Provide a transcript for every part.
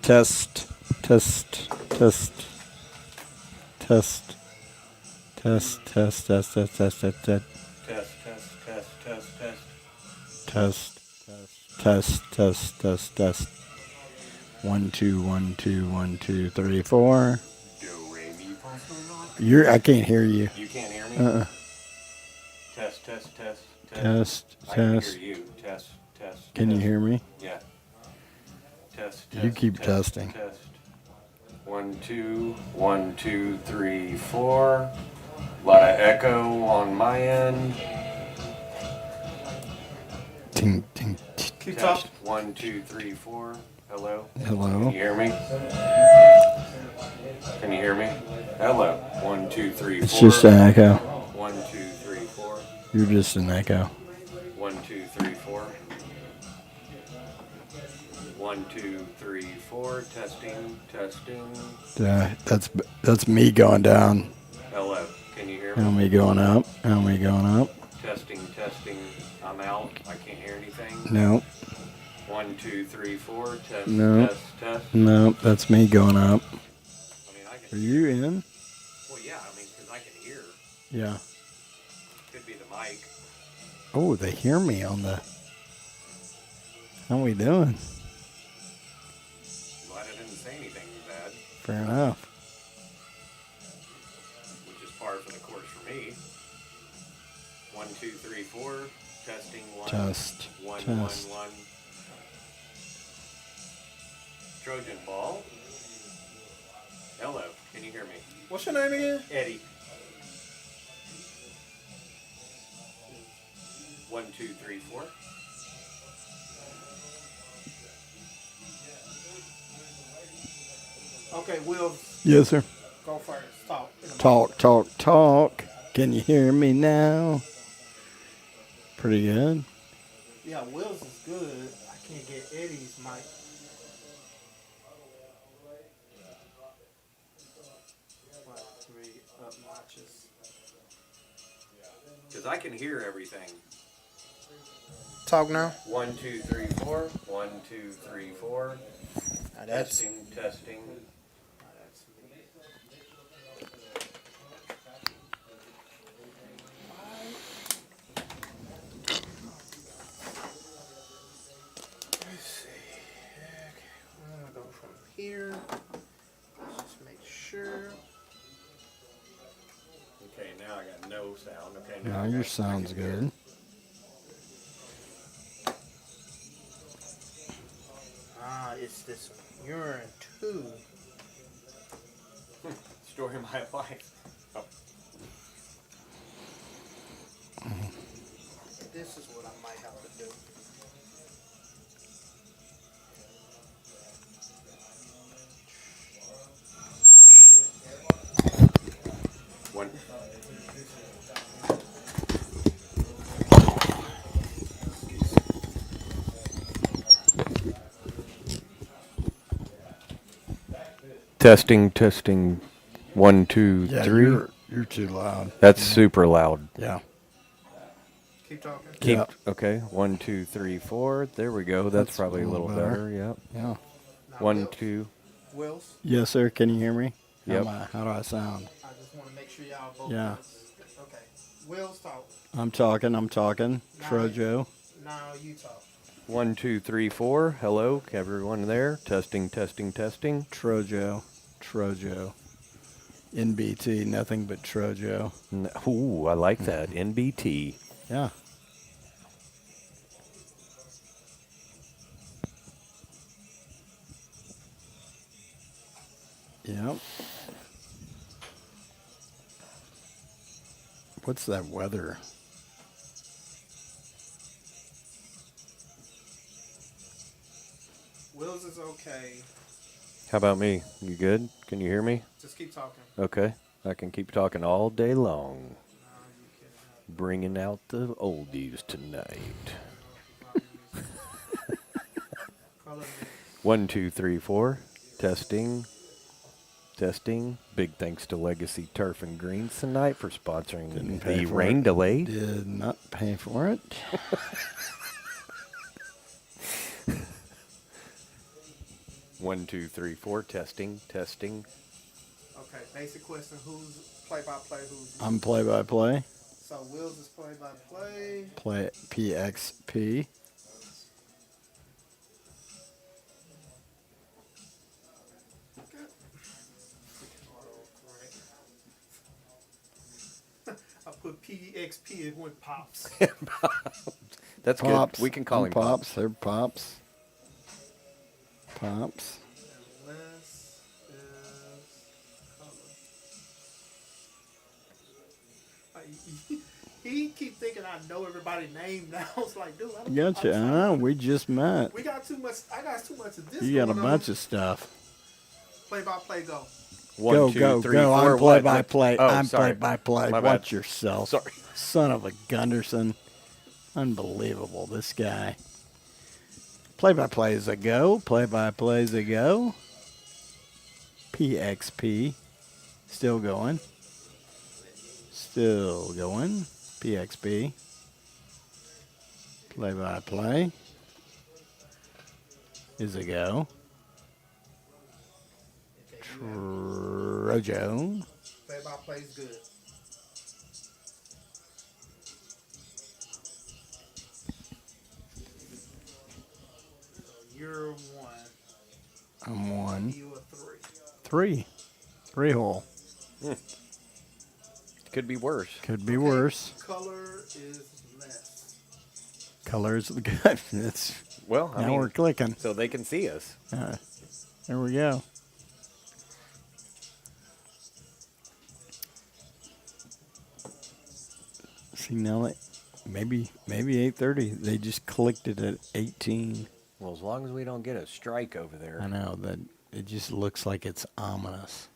Test, test, test, test, test, test, test, test, test, test, test, test, test, test, test, test. 1, 2, 1, 2, 1, 2, 3, 4. I can't hear you. You can't hear me? Test, test, test, test. I can hear you. Test, test. Can you hear me? Yeah. Test, You keep testing. Test. 1, 2, 1, 2, 3, 4. A lot of echo on my end. Ting, ting, ting. Keep talking. 1, 2, 3, 4. Hello. Hello. Can you hear me? Can you hear me? Hello. 1, 2, 3, 4. It's just an echo. 1, 2, 3, 4. You're just an echo. 1, 2, 3, 4. 1, 2, 3, 4. Testing, testing. That's me going down. Hello. Can you hear me? How me going up? How me going up? Testing, testing. I'm out. I can't hear anything. No. 1, 2, 3, 4. Test, No. test, test. No, that's me going up. I mean, I Are can you in? Well, yeah, I mean, because I can hear. Yeah. Could be the mic. Oh, they hear me on the... How we doing? Glad I didn't say anything bad, Fair enough. which is par for the course for me. 1, 2, 3, 4. Testing, 1. Test. 1, Test. 1, 1. Trojan ball. Hello. Can you hear me? What's your name again? Eddie. 1, 2, 3, 4. Okay, Will, Yes, sir. go first. Talk. Talk, talk, talk. Can you hear me now? Pretty good. Yeah, Will's is good. I can't get Eddie's mic. Like 3 up notches. Because I can hear everything. Talk now. 1, 2, 3, 4. 1, 2, 3, 4. Now that's Testing, testing. Let's see. Okay, I'm gonna go from here. Let's just make sure. Okay, now I got no sound. Okay, Now I your got- I sound's can hear. good. It's this one. You're in 2. Story of my life. Oh, This is what I might have to do. one. Testing, testing. 1, 2, Yeah, 3. you're too loud. That's super loud. Yeah. Keep talking. Keep Yeah. okay. 1, 2, 3, 4. There we go. That's That's probably a little better. Yep. Yeah. Now 1, Will- 2. Will's. Yes, sir. Can you hear me? Yep. How do I sound? I just want to make sure y'all both. Yeah. Okay. Will's talk. I'm talking. Trojo. Now you talk. 1, 2, 3, 4. Hello, everyone there. Testing, testing, testing. Trojo. NBT, nothing but Trojo. Ooh, I like that. NBT. Yeah. Yep. What's that weather? Will's is okay. How about me? You good? Can you hear me? Just keep talking. Okay. I can keep talking all day long. Now you can. Bringing out the oldies tonight. Color mix. 1, 2, 3, 4. Testing. Testing. Big thanks to Legacy Turf and Greens tonight for sponsoring Didn't pay the for rain it. delay. Did not pay for it. 1, 2, 3, 4. Testing. Testing. Okay, basic question. Who's play-by-play? Who's I'm play-by-play. So Will's is play-by-play. Play PXP. I put PXP and went Pops. That's Pops. good. We can call him Pops. They're Pops. Pops. Unless is color. He keep thinking I know everybody's name now. It's like, dude, I don't Gotcha. I know. We just met. We got too much. I got too much of this. You got a going bunch on. of stuff. Play-by-play, go. 1, 2, Go. 3, 4. I'm play-by-play. Oh, I'm sorry. play-by-play. My bad. Watch yourself. Sorry. Son of a Gunderson. Unbelievable, this guy. Play-by-play is a go. Play-by-play is a go. PXP. Still going. Still going. PXP. Play-by-play is a go. Trojo. Play-by-play is good. So you're 1. I'm 1. You a 3. 3. 3 hole. Could be worse. Could be worse. Color is less. Colors of the good. That's Well, I now mean, we're clicking. so they can see us. There we go. See now, maybe 8:30. They just clicked it at 18. Well, as long as we don't get a strike over there. I know that it just looks like it's ominous.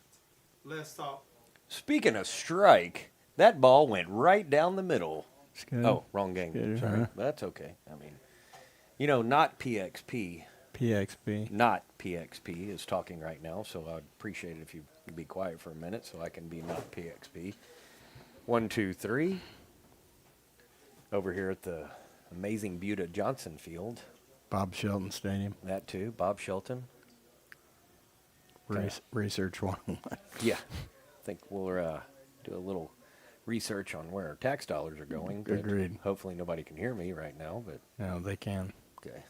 Let's talk. Speaking of strike, that ball went right down the middle. It's good. Oh, wrong game. Good, Sorry. huh? That's okay. I mean, not PXP. PXP. Not PXP is talking right now, so I'd appreciate it if you could be quiet for a minute so I can be not PXP. 1, 2, 3. Over here at the amazing Buda Johnson Field. Bob Shelton Stadium. That too. Bob Shelton. Research 101. Yeah. I think we'll do a little research on where our tax dollars are going. but Agreed. Hopefully nobody can hear me right now, but No, they can. okay.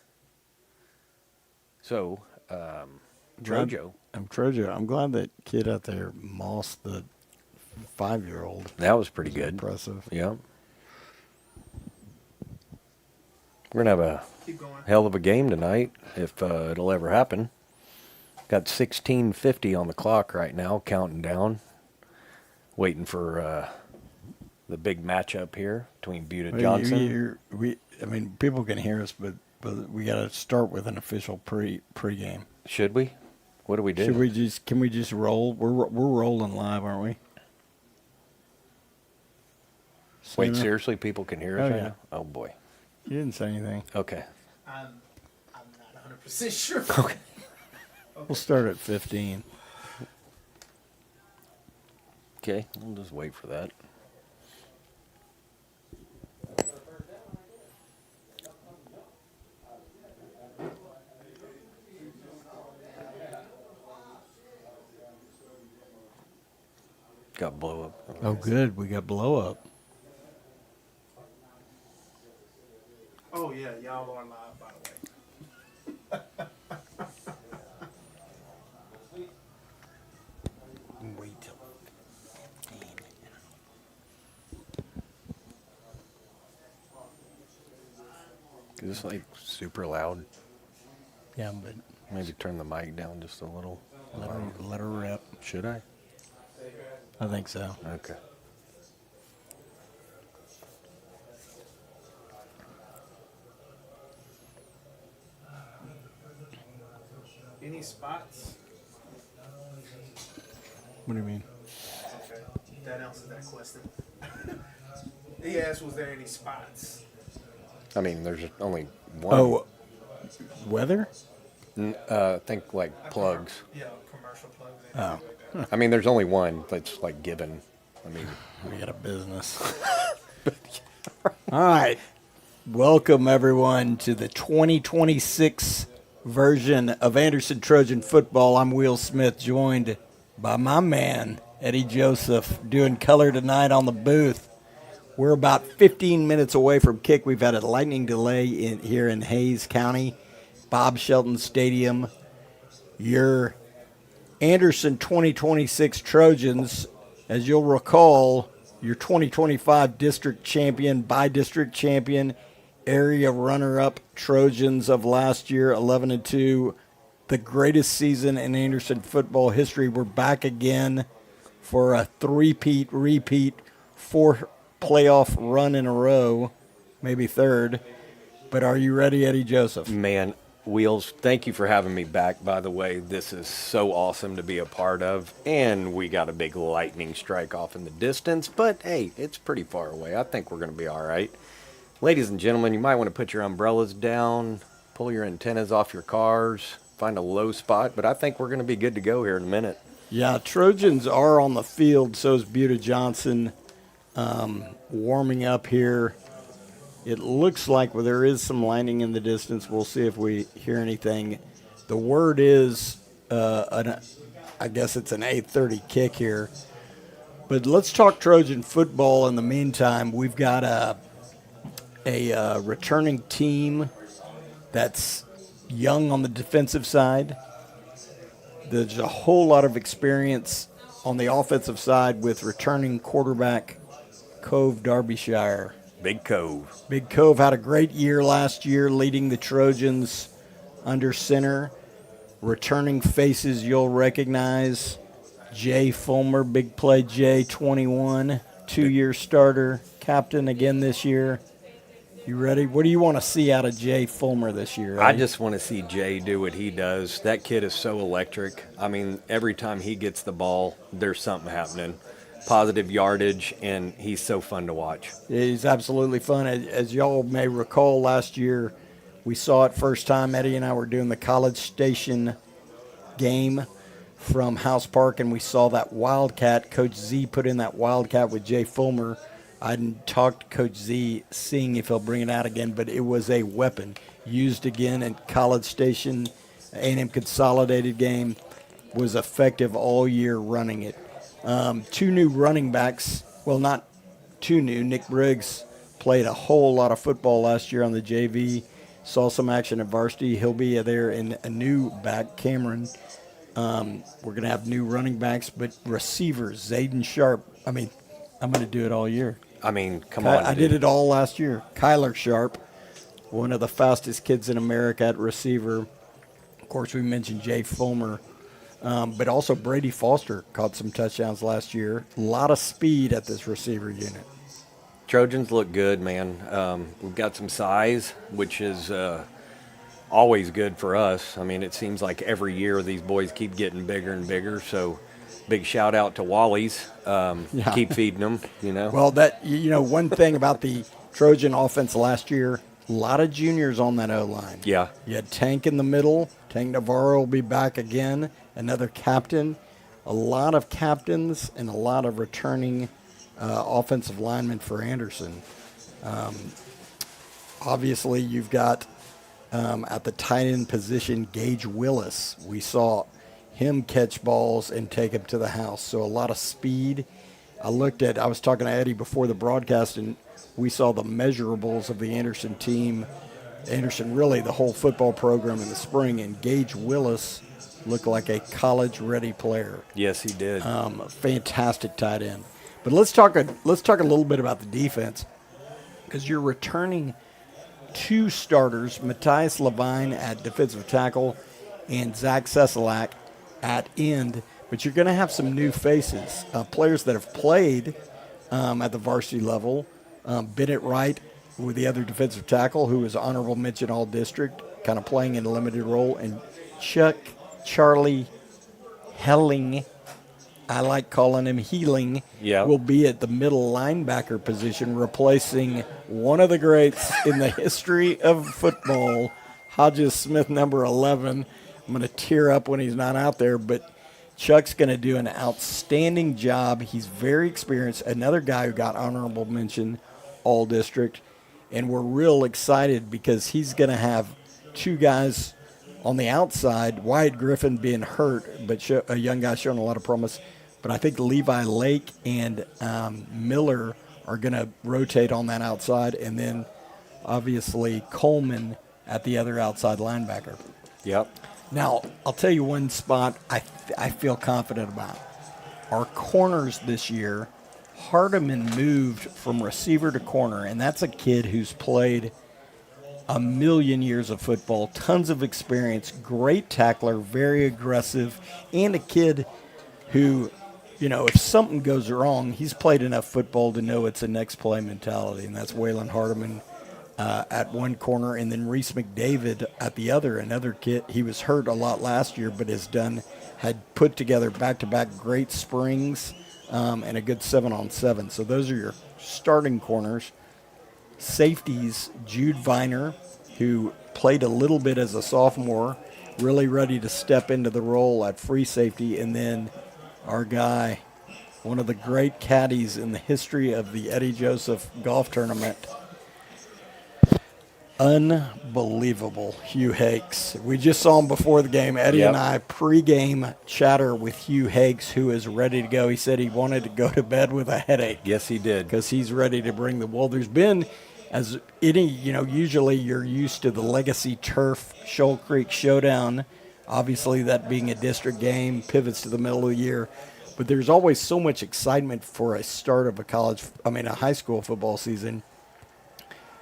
So, Trojo. Trojo. I'm glad that kid out there mossed the 5-year-old. That was pretty good. Impressive. Yeah. We're going to have a Keep going. hell of a game tonight, if it'll ever happen. Got 16:50 on the clock right now, counting down. Waiting for the big matchup here between Buda Johnson. I mean, people can hear us, but we got to start with an official pregame. Should we? What do we do? Can we just roll? We're rolling live, aren't we? Wait, Santa? seriously? People can hear us Oh, right yeah. now? Oh, boy. You didn't say anything. Okay. I'm not 100% sure. Okay. We'll start at 15. Okay, we'll just wait for that. Got blow up. Oh, good. We got blow up. Oh yeah, y'all are live, by the way. Wait till. Is this like super loud? Yeah, but Maybe turn the mic down just a little. let her rip. Should I? I think so. Okay. Any spots? What do you mean? Okay, that answers that question. He asked, was there any spots? I mean, there's only one. Oh, weather? I think like plugs. Yeah, commercial plugs. Oh. Like that. I mean, there's only one that's like given. I mean, We got a business. All right. Welcome, everyone, to the 2026 version of Anderson Trojan football. I'm Will Smith, joined by my man, Eddie Joseph, doing color tonight on the booth. We're about 15 minutes away from kick. We've had a lightning delay here in Hayes County, Bob Shelton Stadium. Your Anderson 2026 Trojans, as you'll recall, your 2025 district champion, by-district champion, area runner-up Trojans of last year, 11-2, the greatest season in Anderson football history. We're back again for a repeat, 4 playoff run in a row, maybe third. But are you ready, Eddie Joseph? Man, Wheels, thank you for having me back, by the way. This is so awesome to be a part of. And we got a big lightning strike off in the distance. But, hey, it's pretty far away. I think we're going to be all right. Ladies and gentlemen, you might want to put your umbrellas down, pull your antennas off your cars, find a low spot. But I think we're going to be good to go here in a minute. Yeah, Trojans are on the field. So is Buda Johnson warming up here. It looks like there is some lightning in the distance. We'll see if we hear anything. The word is, I guess it's an 8:30 kick here. But let's talk Trojan football in the meantime. We've got a returning team that's young on the defensive side. There's a whole lot of experience on the offensive side with returning quarterback Cove Derbyshire. Big Cove. Big Cove had a great year last year, leading the Trojans under center. Returning faces you'll recognize. Jay Fulmer, big play Jay, 21, 2-year starter, captain again this year. You ready? What do you want to see out of Jay Fulmer this year? I just want to see Jay do what he does. That kid is so electric. I mean, every time he gets the ball, there's something happening. Positive yardage, and he's so fun to watch. He's absolutely fun. As y'all may recall, last year we saw it first time. Eddie and I were doing the College Station game from House Park, and we saw that Wildcat. Coach Z put in that Wildcat with Jay Fulmer. I hadn't talked to Coach Z, seeing if he'll bring it out again, but it was a weapon used again in College Station. A&M Consolidated game, was effective all year running it. 2 new running backs. Well, not 2 new. Nick Briggs played a whole lot of football last year on the JV. Saw some action at varsity. He'll be there in a new back, Cameron. We're going to have new running backs, but receivers, Zayden Sharp. I mean, I'm going to do it all year. I mean, come on. I did it all last year. Kyler Sharp, one of the fastest kids in America at receiver. Of course, we mentioned Jay Fulmer. But also Brady Foster caught some touchdowns last year. A lot of speed at this receiver unit. Trojans look good, man. We've got some size, which is always good for us. I mean, it seems like every year these boys keep getting bigger and bigger. So big shout out to Wally's. Yeah. Keep feeding them, you know. Well, one thing about the Trojan offense last year, a lot of juniors on that O-line. Yeah. You had Tank in the middle. Tank Navarro will be back again. Another captain. A lot of captains and a lot of returning offensive linemen for Anderson. Obviously, you've got at the tight end position, Gage Willis. We saw him catch balls and take them to the house. So a lot of speed. I was talking to Eddie before the broadcast, and we saw the measurables of the Anderson team. Anderson, really the whole football program in the spring, and Gage Willis looked like a college-ready player. Yes, he did. Fantastic tight end. But let's talk a little bit about the defense, because you're returning 2 starters, Matthias Levine at defensive tackle and Zach Seselak at end. But you're going to have some new faces, players that have played at the varsity level. Bennett Wright with the other defensive tackle, who is honorable mention all-district, kind of playing in a limited role, and Charlie Helling, I like calling him Healing, will be at the middle linebacker position, replacing one of the greats in the history of football, Hodges Smith, number 11. I'm going to tear up when he's not out there, but Chuck's going to do an outstanding job. He's very experienced, another guy who got honorable mention all-district, and we're real excited because he's going to have 2 guys On the outside, Wyatt Griffin being hurt, but a young guy showing a lot of promise. But I think Levi Lake and Miller are going to rotate on that outside, and then obviously Coleman at the other outside linebacker. Yep. Now, I'll tell you one spot I feel confident about. Our corners this year, Hardiman moved from receiver to corner, and that's a kid who's played a million years of football, tons of experience, great tackler, very aggressive, and a kid who, if something goes wrong, he's played enough football to know it's a next play mentality, and that's Waylon Hardiman at one corner, and then Reese McDavid at the other, another kid. He was hurt a lot last year, but had put together back-to-back great springs and a good 7-on-7. So those are your starting corners. Safeties, Jude Viner, who played a little bit as a sophomore, really ready to step into the role at free safety, and then our guy, one of the great caddies in the history of the Eddie Joseph golf tournament, unbelievable, Hugh Hakes. We just saw him before the game. Eddie and I pre-game chatter with Hugh Hakes, who is ready to go. He said he wanted to go to bed with a headache. Yes, he did. Because he's ready to bring the well. There's been, as any, usually you're used to the Legacy Turf Shoal Creek Showdown. Obviously, that being a district game, pivots to the middle of the year. But there's always so much excitement for a start of a high school football season.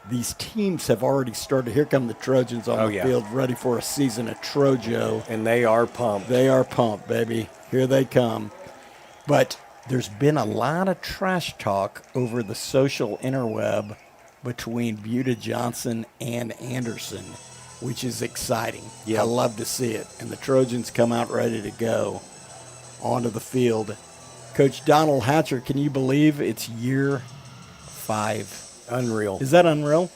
These teams have already started. Here come the Trojans on the field, ready for a season of Trojo. And they are pumped. They are pumped, baby. Here they come. But there's been a lot of trash talk over the social interweb between Buda Johnson and Anderson, which is exciting. Yep. I love to see it. And the Trojans come out ready to go onto the field. Coach Donald Hatcher, can you believe it's year 5? Unreal. Is that unreal?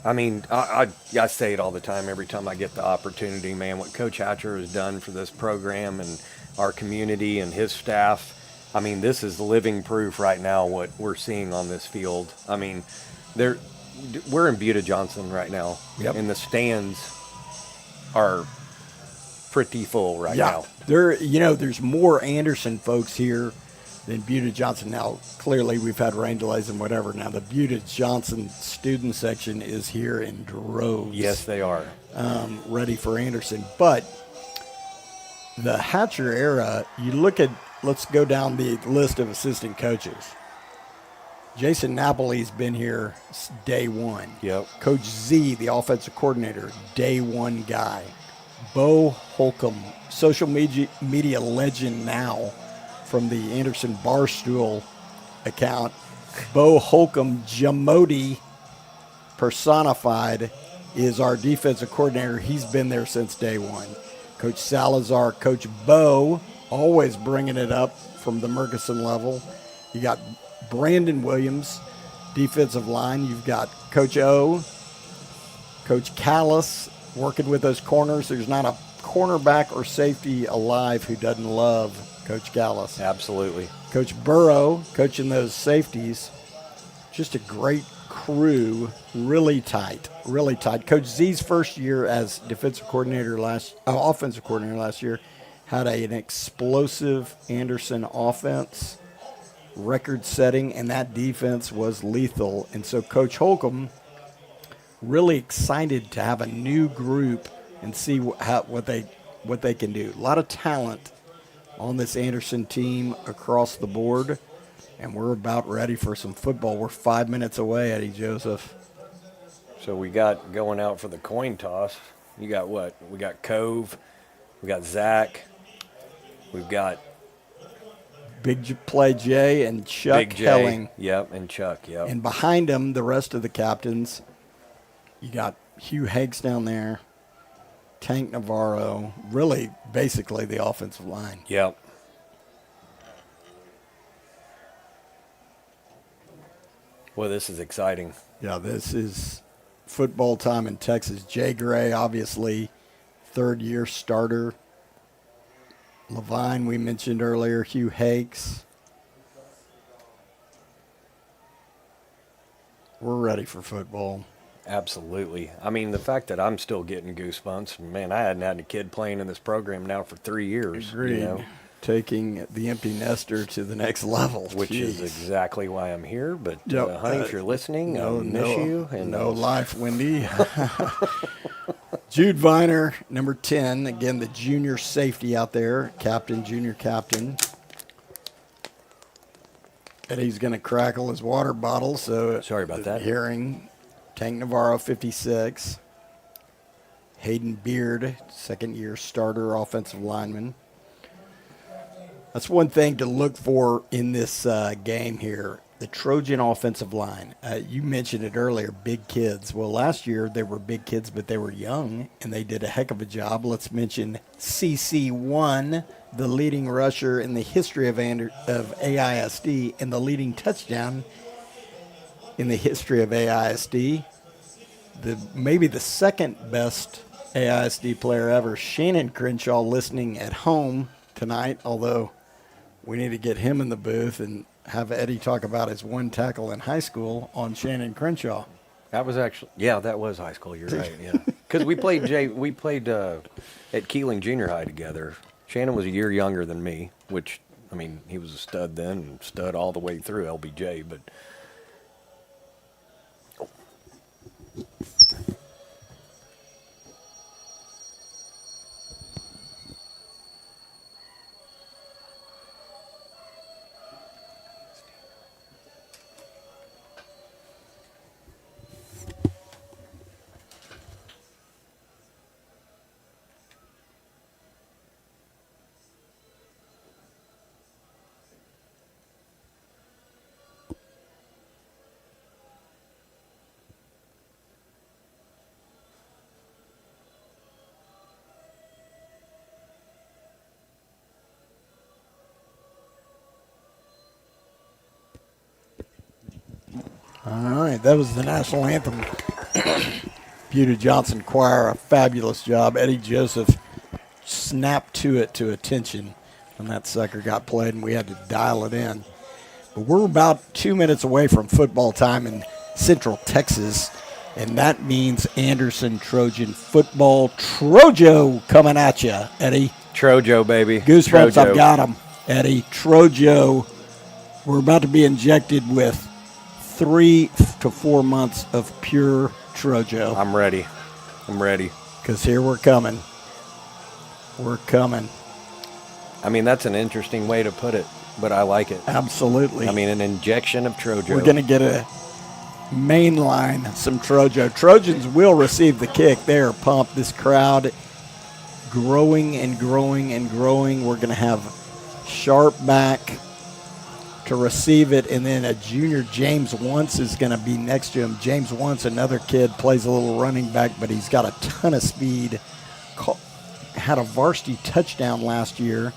I mean, I say it all the time, every time I get the opportunity, man, what Coach Hatcher has done for this program and our community and his staff. I mean, this is living proof right now what we're seeing on this field. I mean, we're in Buda Johnson right now, and the stands are pretty full right now. There's more Anderson folks here than Buda Johnson. Now, clearly we've had rain delays and whatever. Now, the Buda Johnson student section is here in droves. Yes, they are. Ready for Anderson. But the Hatcher era, let's go down the list of assistant coaches. Jason Napoli's been here day one. Yep. Coach Z, the offensive coordinator, day one guy. Bo Holcomb, social media legend now, from the Anderson Barstool account. Bo Holcomb, Jamodi personified, is our defensive coordinator. He's been there since day one. Coach Salazar, Coach Bo, always bringing it up from the Murchison level. You got Brandon Williams, defensive line. You've got Coach O, Coach Callis, working with those corners. There's not a cornerback or safety alive who doesn't love Coach Callis. Absolutely. Coach Burrow coaching those safeties. Just a great crew, really tight. Coach Z's first year as offensive coordinator last year had an explosive Anderson offense, record-setting, and that defense was lethal. And so Coach Holcomb really excited to have a new group and see what they can do. A lot of talent on this Anderson team across the board, and we're about ready for some football. We're 5 minutes away, Eddie Joseph. So we got going out for the coin toss. You got what? We got Cove. We got Zach. We've got Big Play Jay and Chuck Big J. Helling. Yep, and Chuck, yep. And behind them, the rest of the captains. You got Hugh Hakes down there, Tank Navarro, really basically the offensive line. Yep. Well, this is exciting. Yeah, this is football time in Texas. Jay Gray, obviously, third-year starter. Levine, we mentioned earlier. Hugh Hakes. We're ready for football. Absolutely. I mean, the fact that I'm still getting goosebumps, man, I hadn't had a kid playing in this program now for 3 years. Agreed. You know, Taking the empty nester to the next level. which is Jeez. exactly why I'm here. But, Yep. honey, if you're listening, I miss you. And no life, Wendy. Jude Viner, number 10. Again, the junior safety out there. Captain, junior captain. Eddie's going to crackle his water bottle. So Sorry about that. Hearing Tank Navarro, 56. Hayden Beard, second-year starter offensive lineman. That's one thing to look for in this game here. The Trojan offensive line. You mentioned it earlier, big kids. Well, last year they were big kids, but they were young, and they did a heck of a job. Let's mention CC1, the leading rusher in the history of AISD, and the leading touchdown in the history of AISD. Maybe the second best AISD player ever, Shannon Crenshaw, listening at home tonight, although we need to get him in the booth and have Eddie talk about his one tackle in high school on Shannon Crenshaw. That was actually, that was high school. You're right, yeah. Because we played at Keeling Junior High together. Shannon was a year younger than me, which, I mean, he was a stud then and stud all the way through LBJ, but... All right, that was the national anthem. Buda Johnson Choir, a fabulous job. Eddie Joseph snapped to it to attention when that sucker got played, and we had to dial it in. But we're about 2 minutes away from football time in Central Texas, and that means Anderson Trojan football. Trojo coming at you, Eddie. Trojo, baby. Goosebumps, Trojo. I've got them, Eddie. Trojo, we're about to be injected with 3 to 4 months of pure Trojo. I'm ready. Because here we're coming. We're coming. I mean, that's an interesting way to put it, but I like it. Absolutely. I mean, an injection of Trojo. We're going to get a mainline, some Trojo. Trojans will receive the kick. They are pumped. This crowd growing and growing and growing. We're going to have Sharp back to receive it, and then a junior, James Once, is going to be next to him. James Once, another kid, plays a little running back, but he's got a ton of speed. Had a varsity touchdown last year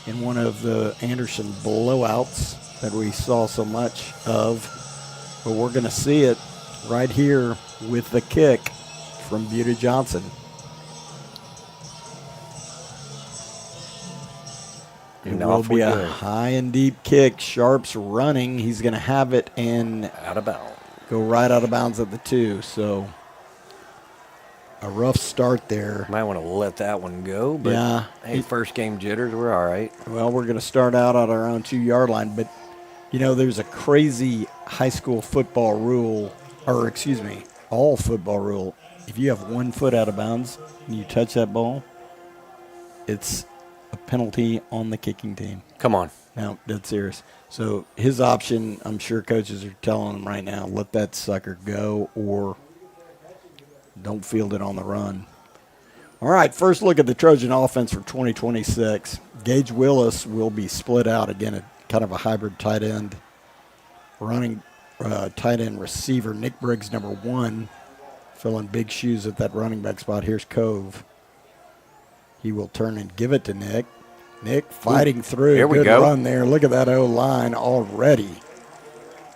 in one of the Anderson blowouts that we saw so much of. But we're going to see it right here with the kick from Buda Johnson. It And will off we be a go. high and deep kick. Sharp's running. He's going to have it and Out of bounds. go right out of bounds at the 2. So a rough start there. Might want to let that one go, but Yeah. hey, first game jitters, we're all right. Well, we're going to start out at our own 2-yard line. But, you know, there's a crazy high school football rule, or excuse me, all football rule. If you have 1 foot out of bounds and you touch that ball, it's a penalty on the kicking team. Come on. No, dead serious. So his option, I'm sure coaches are telling him right now, let that sucker go or don't field it on the run. All right, first look at the Trojan offense for 2026. Gage Willis will be split out. Again, a kind of a hybrid tight end. Running tight end receiver. Nick Briggs, number 1, filling big shoes at that running back spot. Here's Cove. He will turn and give it to Nick. Nick fighting through. Here we Good go. run there. Look at that O-line already.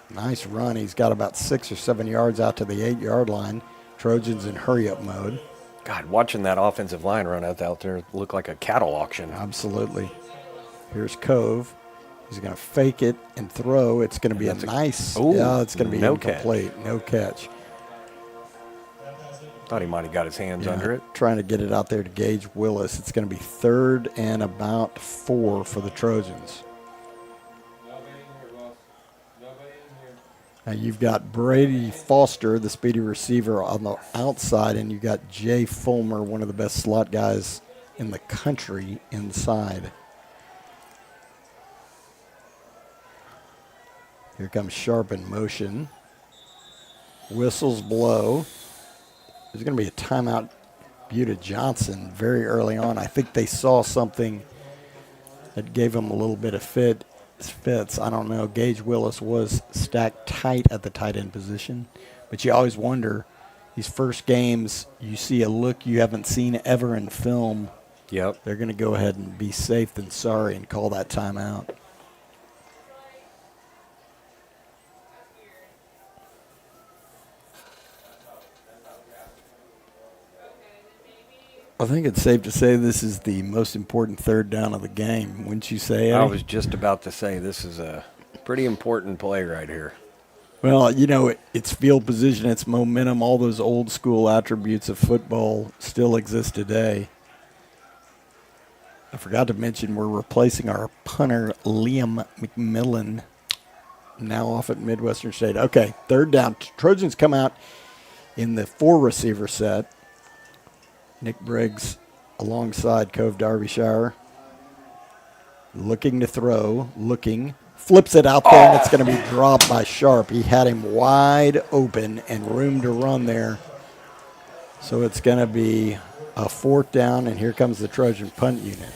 Nice run. He's got about 6 or 7 yards out to the 8-yard line. Trojans in hurry-up mode. God, watching that offensive line run out there looked like a cattle auction. Absolutely. Here's Cove. He's going to fake it and throw. It's going to be a nice. Ooh, Yeah, it's going to be no incomplete. No catch. Thought he might have got his hands under it. Trying to get it out there to Gage Willis. It's going to be 3rd and about 4 for the Trojans. Now you've got Brady Foster, the speedy receiver, on the outside, and you've got Jay Fulmer, one of the best slot guys in the country, inside. Here comes Sharp in motion. Whistles blow. There's going to be a timeout. Buda Johnson very early on. I think they saw something that gave them a little bit of fits. I don't know. Gage Willis was stacked tight at the tight end position. But you always wonder, these first games, you see a look you haven't seen ever in film. Yep. They're going to go ahead and be safe than sorry and call that timeout. I think it's safe to say this is the most important 3rd down of the game. Wouldn't you say, Eddie? I was just about to say this is a pretty important play right here. Well, you know, it's field position, it's momentum, all those old school attributes of football still exist today. I forgot to mention we're replacing our punter, Liam McMillan, now off at Midwestern State. Okay, 3rd down. Trojans come out in the 4-receiver set. Nick Briggs alongside Cove Derbyshire. Looking to throw, flips it out there, and it's going to be dropped by Sharp. He had him wide open and room to run there. So it's going to be a 4th down, and here comes the Trojan punt unit.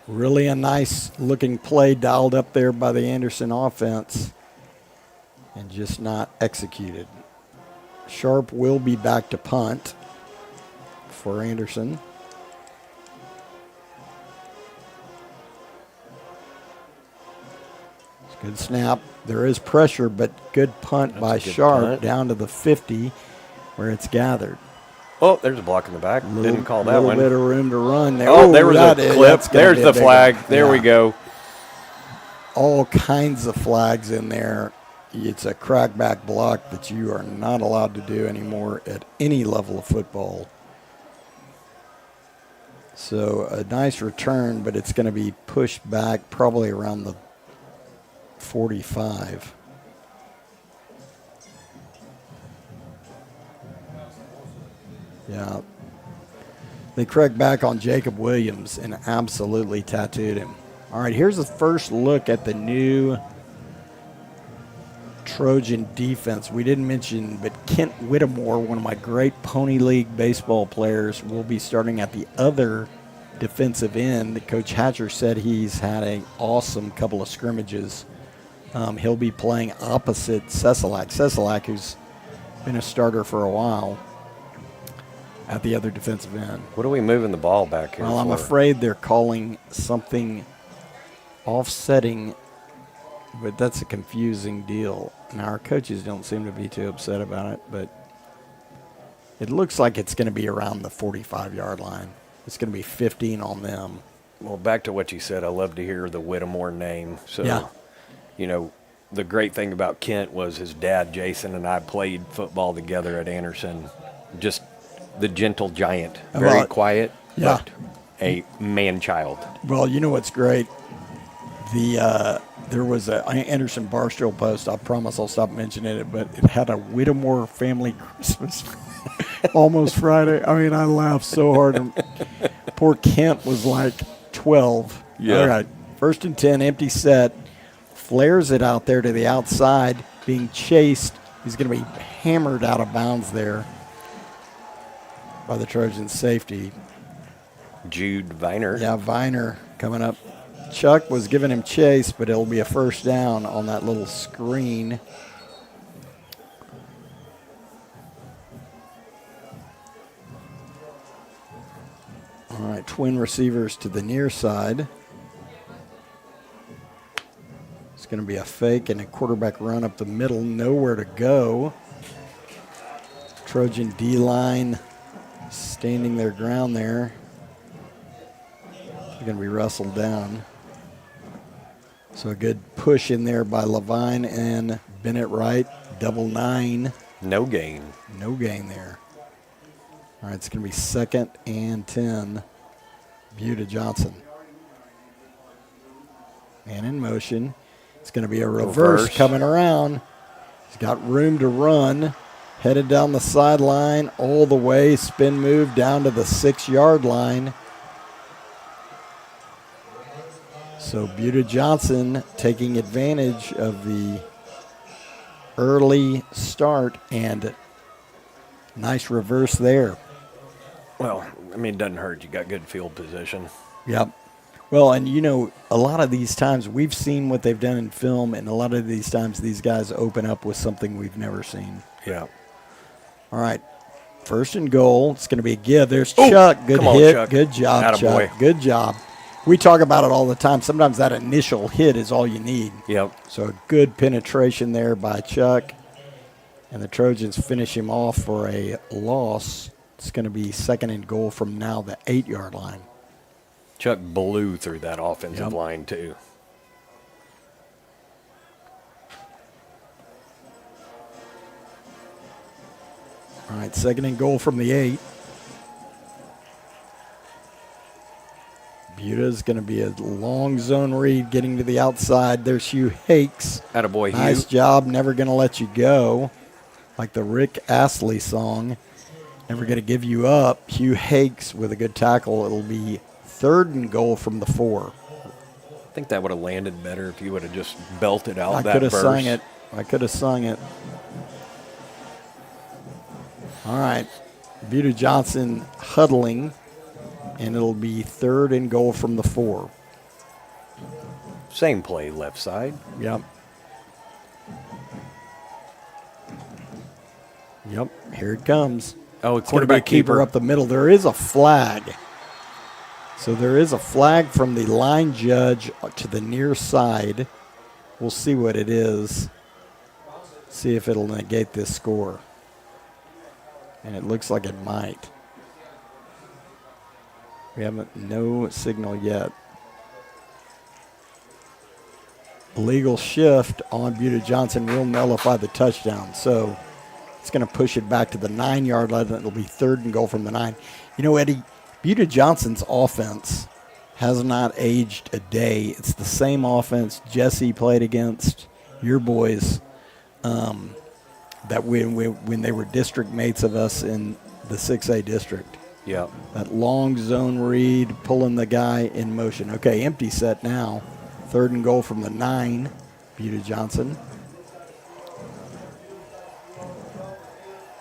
Really a nice looking play dialed up there by the Anderson offense and just not executed. Sharp will be back to punt for Anderson. It's a good snap. There is pressure, but good punt by Sharp down to the 50 where it's gathered. Oh, there's a block in the back. Didn't call that one. A little bit of room to run there. Oh, there was a clip. There's the flag. There we go. All kinds of flags in there. It's a crackback block that you are not allowed to do anymore at any level of football. So a nice return, but it's going to be pushed back probably around the 45. Yeah. They cracked back on Jacob Williams and absolutely tattooed him. All right, here's the first look at the new Trojan defense. We didn't mention, but Kent Whittemore, one of my great Pony League baseball players, will be starting at the other defensive end. Coach Hatcher said he's had an awesome couple of scrimmages. He'll be playing opposite Cesilak. Cesilak, who's been a starter for a while, at the other defensive end. What are we moving the ball back here Well, I'm afraid they're calling something offsetting, but that's a confusing deal. Now, our coaches don't seem to be too upset about it, but it looks like it's going to be around the 45-yard line. It's going to be 15 on them. Well, back to what you said, I love to hear the Whittemore name. So, yeah. You know, the great thing about Kent was his dad, Jason, and I played football together at Anderson. Just the gentle giant, very quiet, but a man-child. Well, you know what's great? There was a Anderson Barstool post. I promise I'll stop mentioning it, but it had a Whittemore family Christmas, almost Friday. I mean, I laughed so hard. And poor Kent was like 12. Yeah. All right, 1st and 10, empty set. Flares it out there to the outside, being chased. He's going to be hammered out of bounds there by the Trojan safety. Jude Viner. Yeah, Viner coming up. Chuck was giving him chase, but it'll be a 1st down on that little screen. All right, twin receivers to the near side. It's going to be a fake and a quarterback run up the middle, nowhere to go. Trojan D-line standing their ground there. They're going to be wrestled down. So a good push in there by Levine and Bennett Wright. double 9. No gain. No gain there. All right, it's going to be 2nd and 10. Buda Johnson. And in motion. It's going to be a reverse coming around. He's got room to run. Headed down the sideline all the way. Spin move down to the 6-yard line. So Buda Johnson taking advantage of the early start and nice reverse there. Well, I mean, it doesn't hurt. You got good field position. Yep. Well, and a lot of these times we've seen what they've done in film, and a lot of these times these guys open up with something we've never seen. Yeah. All right. 1st and goal. It's going to be a give. There's Chuck. Good hit. Chuck. Good job, Attaboy. Chuck. Good job. We talk about it all the time. Sometimes that initial hit is all you need. Yep. So good penetration there by Chuck. And the Trojans finish him off for a loss. It's going to be 2nd and goal from now the 8-yard line. Chuck blew through that offensive line, too. All right, 2nd and goal from the 8. Buta's going to be a long zone read getting to the outside. There's Hugh Hakes. Attaboy, Hugh. Nice job. Never going to let you go. Like the Rick Astley song. Never going to give you up. Hugh Hakes with a good tackle. It'll be 3rd and goal from the 4. I think that would have landed better if you would have just belted out I that could have burst. sung it. I could have sung it. All right. Buda Johnson huddling. And it'll be 3rd and goal from the 4. Same play, left side. Yep. Yep. Here it comes. Oh, It's going to be a keeper up the middle. There is a flag. So there is a flag from the line judge to the near side. We'll see what it is. See if it'll negate this score. And it looks like it might. We haven't, no signal yet. Illegal shift on Buda Johnson will nullify the touchdown. So it's going to push it back to the 9-yard line. It'll be 3rd and goal from the 9. You know, Eddie, Buda Johnson's offense has not aged a day. It's the same offense Jesse played against, your boys, that when they were district mates of us in the 6A district. Yeah. That long zone read, pulling the guy in motion. Okay, empty set now. 3rd and goal from the 9, Buda Johnson.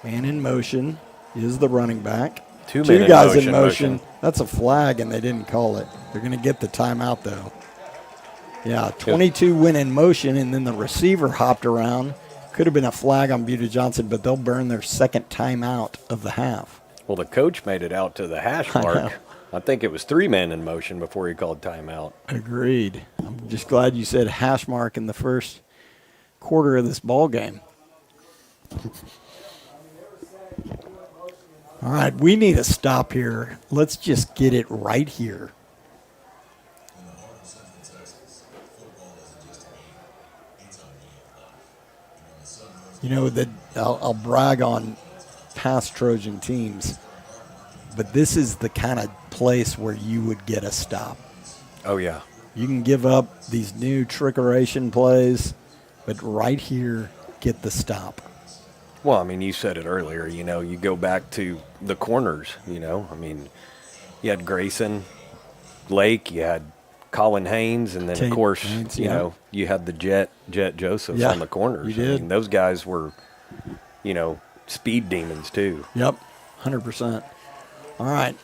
Man in motion is the running back. Two guys in motion. That's a flag, and they didn't call it. They're going to get the timeout, though. Yeah, 22 went in motion, and then the receiver hopped around. Could have been a flag on Buda Johnson, but they'll burn their 2nd timeout of the half. Well, the coach made it out to the hash mark. I think it was 3 men in motion before he called timeout. Agreed. I'm just glad you said hash mark in the first quarter of this ball game. All right, we need a stop here. Let's just get it right here. You know, that I'll brag on past Trojan teams, but this is the kind of place where you would get a stop. Oh, yeah. You can give up these new trickeration plays, but right here, get the stop. Well, I mean, you said it earlier, you go back to the corners, I mean, you had Grayson, Lake, you had Colin Haynes, and then, of course, Haynes, you had the Jet Josephs on the corners. You did. I mean, those guys were, speed demons, too. Yep, 100%. All right.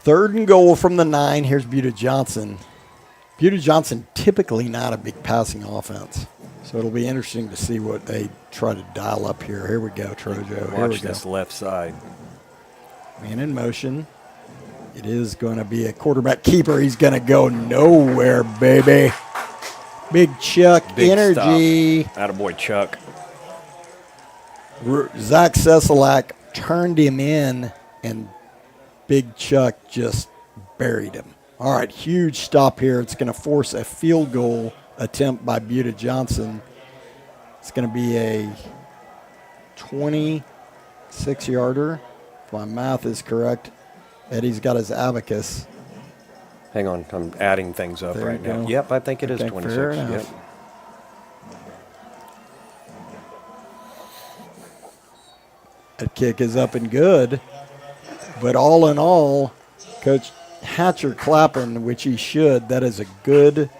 3rd and goal from the 9. Here's Buda Johnson. Buda Johnson typically not a big passing offense. So it'll be interesting to see what they try to dial up here. Here we go, Trojo. Here we Watch go. this left side. Man in motion. It is going to be a quarterback keeper. He's going to go nowhere, baby. Big Chuck Big energy. Stop. Attaboy, Chuck. Zach Seselak turned him in, and Big Chuck just buried him. All right, huge stop here. It's going to force a field goal attempt by Buda Johnson. It's going to be a 26-yarder. If my math is correct. Eddie's got his abacus. Hang on, I'm adding things up There right you now. go. Yep, I think it is Okay, 26. fair enough. Yep. That kick is up and good. But all in all, Coach Hatcher clapping, which he should. That is a good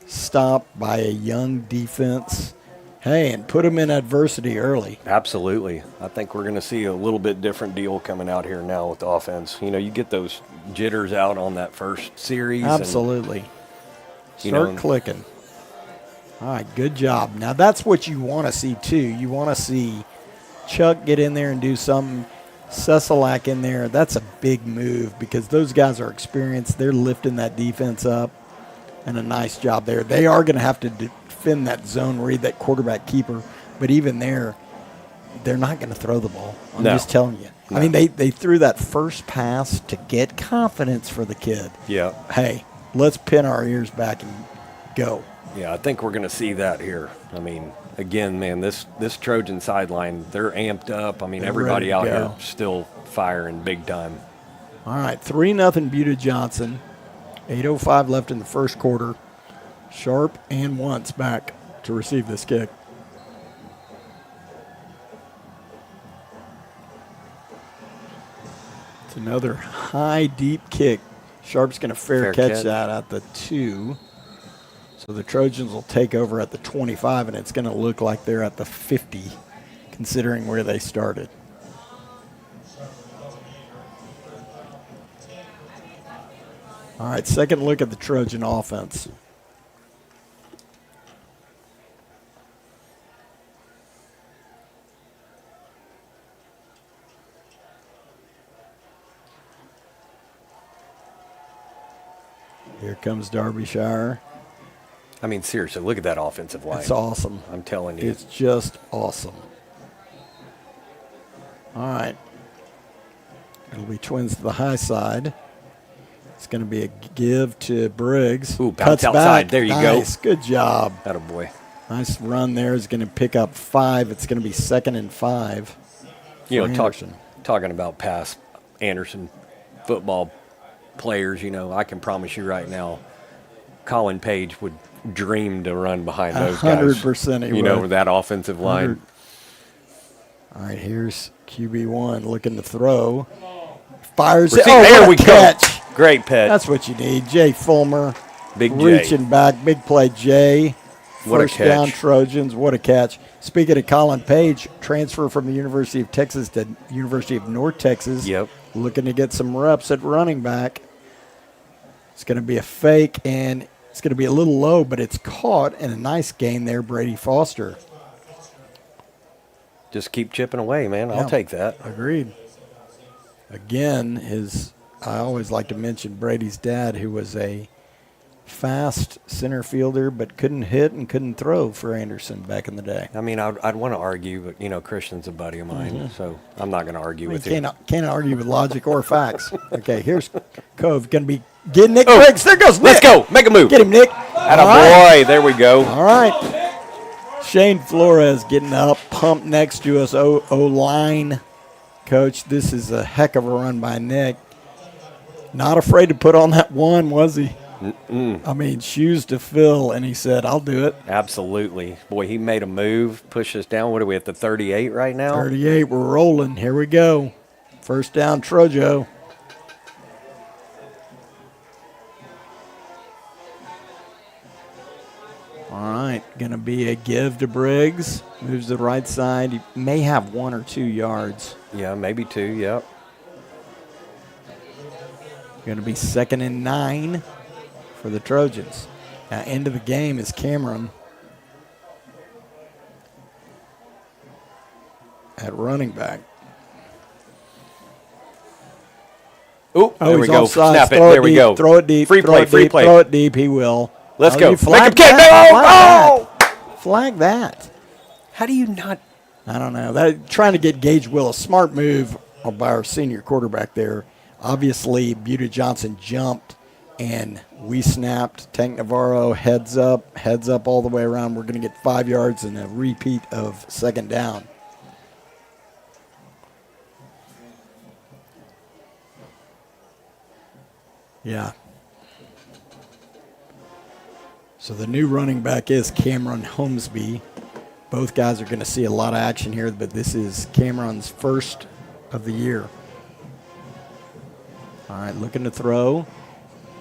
stop by a young defense. Hey, and put them in adversity early. Absolutely. I think we're going to see a little bit different deal coming out here now with the offense. You know, you get those jitters out on that first series. Absolutely. You Start know, clicking. All right, good job. Now, that's what you want to see, too. You want to see Chuck get in there and do something. Cesalak in there. That's a big move because those guys are experienced. They're lifting that defense up, and a nice job there. They are going to have to defend that zone read, that quarterback keeper, but even there, they're not going to throw the ball. I'm just telling you. No. I mean, they threw that first pass to get confidence for the kid. Yeah. Hey, let's pin our ears back and go. Yeah, I think we're going to see that here. I mean, again, man, this Trojan sideline, they're amped up. I mean, They're everybody out ready to here go. still firing big time. All right, 3-0 Buda Johnson. 8:05 left in the first quarter. Sharp and Once back to receive this kick. It's another high, deep kick. Sharp's going to fair catch that at the 2. So the Trojans will take over at the 25, and it's going to look like they're at the 50, considering where they started. All right, second look at the Trojan offense. Here comes Derbyshire. I mean, seriously, look at that offensive line. It's awesome. I'm telling you. It's just awesome. All right. It'll be twins to the high side. It's going to be a give to Briggs. Ooh, bounce outside. Back. There you go. Nice. Good job. Attaboy. Nice run there. Is going to pick up 5. It's going to be 2nd and 5. You know, Anderson. talking about past Anderson football players, you know, I can promise you right now, Colin Page would dream to run behind those guys. 100% he You know, would. that offensive line. 100. All right, here's QB1 looking to throw. Fires it. Oh, There what a we catch. go. Great pet. That's what you need. Jay Fulmer. Big J. Reaching back. Big play, Jay. What a First down, catch. Trojans. What a catch. Speaking of Colin Page, transfer from the University of Texas to University of North Texas. Yep. Looking to get some reps at running back. It's going to be a fake, and it's going to be a little low, but it's caught, and a nice gain there, Brady Foster. Just keep chipping away, man. Yeah. I'll take that. Agreed. Again, I always like to mention Brady's dad, who was a fast center fielder, but couldn't hit and couldn't throw for Anderson back in the day. I mean, I'd want to argue, but, you know, Christian's a buddy of mine, so I'm not going to argue with you. Can't argue with logic or facts. Okay, here's Cove going to be getting Nick Briggs. There goes Nick. Let's go. Make a move. Get him, Nick. Attaboy. There we go. All right. Shane Flores getting up, pumped next to us. O-line. Coach, this is a heck of a run by Nick. Not afraid to put on that 1, was he? I mean, shoes to fill, and he said, I'll do it. Absolutely. Boy, he made a move, pushed us down. What are we at, the 38 right now? 38, we're rolling. Here we go. First down, Trojo. All right, going to be a give to Briggs. Moves to the right side. He may have 1 or 2 yards. Yeah, maybe 2, yep. Going to be 2nd and 9 for the Trojans. Now, end of the game is Cameron at running back. Ooh, there we he's go. offside. Snap it. Throw There we deep, go. Throw it deep. Free throw play, it free deep, play. Throw it deep. He will. Let's go. You Make flag him kick. that. Oh! Flag that. How do you not? I don't know. Trying to get Gage Will, a smart move by our senior quarterback there. Obviously, Buda Johnson jumped and we snapped. Tank Navarro heads up all the way around. We're going to get 5 yards and a repeat of second down. Yeah. So the new running back is Cameron Holmesby. Both guys are going to see a lot of action here, but this is Cameron's first of the year. All right, looking to throw.